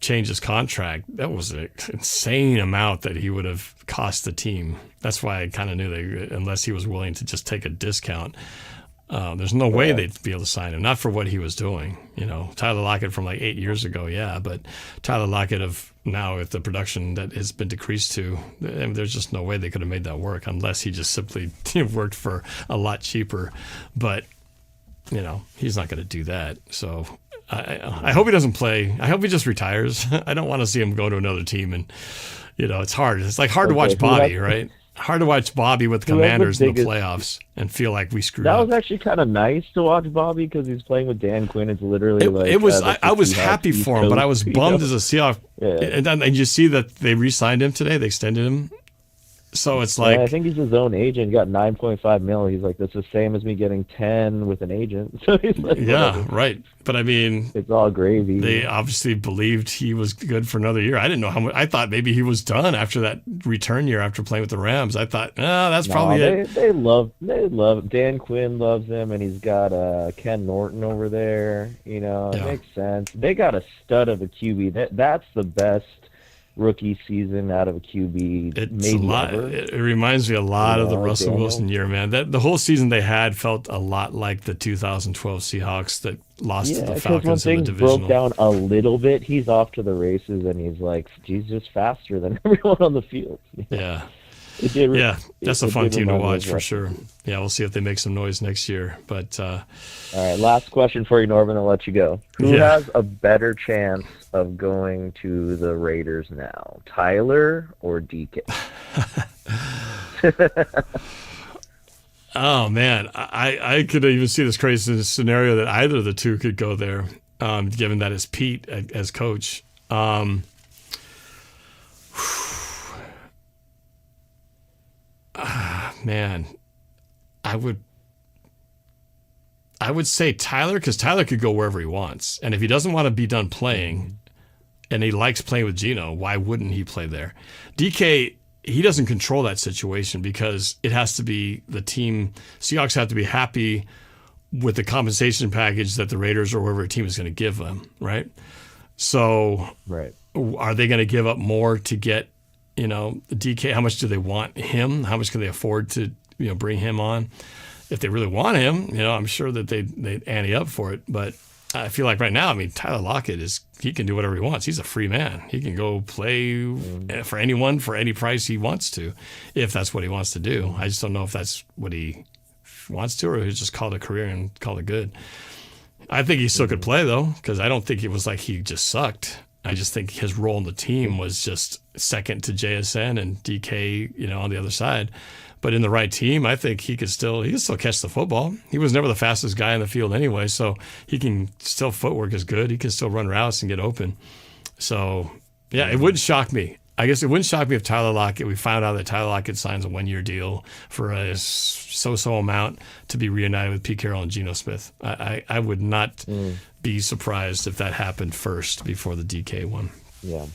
change his contract, that was an insane amount that he would have cost the team. That's why I kind of knew unless he was willing to just take a discount, there's no way they'd be able to sign him. Not for what he was doing. Tyler Lockett from like 8 years ago, yeah, but Tyler Lockett of now with the production that has been decreased to, there's just no way they could have made that work unless he just simply worked for a lot cheaper. But he's not going to do that. So I hope he doesn't play. I hope he just retires. I don't want to see him go to another team, and it's hard. It's like hard to watch Bobby, right? Hard to watch Bobby with the Commanders in the playoffs and feel like we screwed up. That was actually kind of nice to watch Bobby because he's playing with Dan Quinn. It's literally it was. I was happy for him, but I was bummed as a Seahawks. Yeah. And you see that they re-signed him today. They extended him. So it's like, I think he's his own agent. Got $9.5 million. He's like, that's the same as me getting 10 with an agent. So he's like, yeah, right. But I mean, it's all gravy. They obviously believed he was good for another year. I didn't know how much. I thought maybe he was done after that return year after playing with the Rams. I thought, that's probably it. They love Dan Quinn loves him, and he's got Ken Norton over there. It makes sense. They got a stud of a QB. That's the best rookie season out of a QB. It reminds me a lot of the Russell Wilson year, man. The whole season they had felt a lot like the 2012 Seahawks that lost to the Falcons in the divisional. Broke down a little bit, he's off to the races, and he's just faster than everyone on the field. Yeah. That's a fun team to watch for sure. Yeah, we'll see if they make some noise next year. But all right, last question for you, Norman. I'll let you go. Who has a better chance of going to the Raiders now, Tyler or DK? Oh man, I could even see this crazy scenario that either of the two could go there, given that it's Pete as coach. Man, I would say Tyler, because Tyler could go wherever he wants, and if he doesn't want to be done playing, and he likes playing with Geno, why wouldn't he play there? DK, he doesn't control that situation because it has to be the team. Seahawks have to be happy with the compensation package that the Raiders or whoever team is going to give them, right? So, are they going to give up more to get? DK, how much do they want him? How much can they afford to, bring him on? If they really want him, I'm sure that they'd ante up for it. But I feel like right now, Tyler Lockett he can do whatever he wants. He's a free man. He can go play for anyone for any price he wants to, if that's what he wants to do. I just don't know if that's what he wants to, or he's just called a career and called it good. I think he still could play though, because I don't think it was like he just sucked. I just think his role in the team was just second to JSN and DK, on the other side. But in the right team, I think he could still catch the football. He was never the fastest guy in the field anyway, so he can still, footwork is good. He can still run routes and get open. So, yeah, it wouldn't shock me. I guess it wouldn't shock me if Tyler Lockett, we found out that Tyler Lockett signs a 1-year deal for a so-so amount to be reunited with Pete Carroll and Geno Smith. I would not be surprised if that happened first before the DK one. Yeah.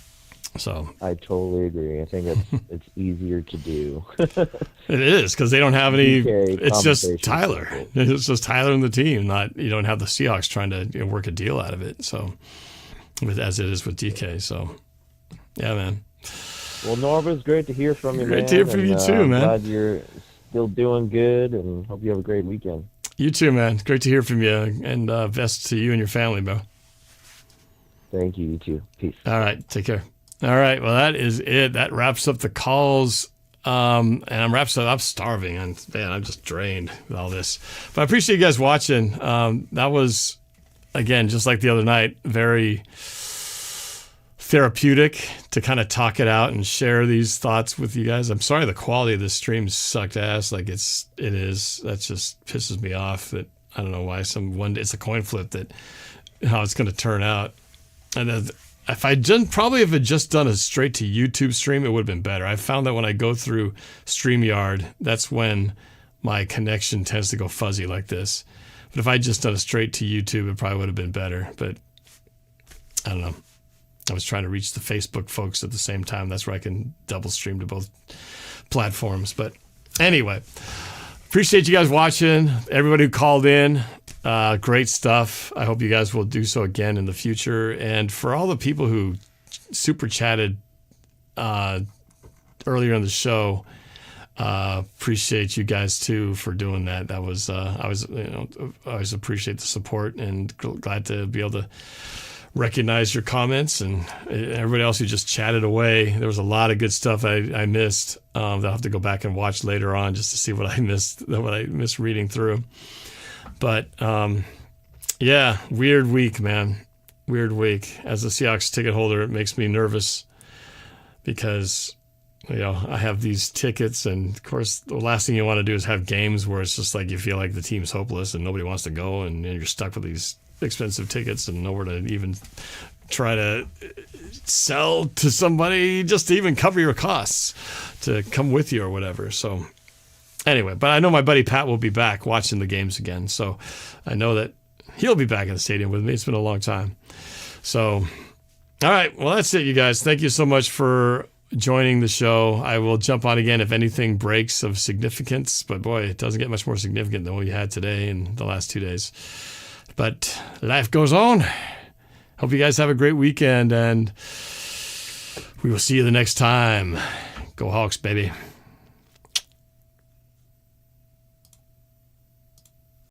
So I totally agree. I think it's easier to do. It is, because they don't have any. DK It's just Tyler. It's just Tyler and the team. You don't have the Seahawks trying to work a deal out of it. So, as it is with DK. So, yeah, man. Well, Norb, it's great to hear from you, man. Great to hear from you too, man. Glad you're still doing good, and hope you have a great weekend. You too, man. Great to hear from you, and best to you and your family, bro. Thank you. You too. Peace. All right. Take care. All right. Well, that is it. That wraps up the calls. And I'm starving. And man, I'm just drained with all this. But I appreciate you guys watching. That was, again, just like the other night, very therapeutic to kind of talk it out and share these thoughts with you guys. I'm sorry the quality of this stream sucked ass. Like it is. That just pisses me off. That I don't know why it's a coin flip that how it's going to turn out. And if I had just done a straight to YouTube stream, it would have been better. I found that when I go through StreamYard, that's when my connection tends to go fuzzy like this. But if I had just done a straight to YouTube, it probably would have been better. But I don't know. I was trying to reach the Facebook folks at the same time. That's where I can double stream to both platforms. But anyway, appreciate you guys watching. Everybody who called in. Great stuff. I hope you guys will do so again in the future. And for all the people who super chatted earlier in the show, appreciate you guys too for doing that. That was I always appreciate the support and glad to be able to recognize your comments, and everybody else who just chatted away. There was a lot of good stuff I missed that I'll have to go back and watch later on just to see what I missed reading through. But, yeah, weird week, man. Weird week. As a Seahawks ticket holder, it makes me nervous because, I have these tickets, and, of course, the last thing you want to do is have games where it's just like you feel like the team's hopeless and nobody wants to go, and you're stuck with these expensive tickets and nowhere to even try to sell to somebody just to even cover your costs to come with you or whatever. So anyway, but I know my buddy Pat will be back watching the games again. So I know that he'll be back in the stadium with me. It's been a long time. So, all right. Well, that's it, you guys. Thank you so much for joining the show. I will jump on again if anything breaks of significance, but boy, it doesn't get much more significant than what we had today and the last 2 days. But life goes on. Hope you guys have a great weekend, and we will see you the next time. Go Hawks, baby.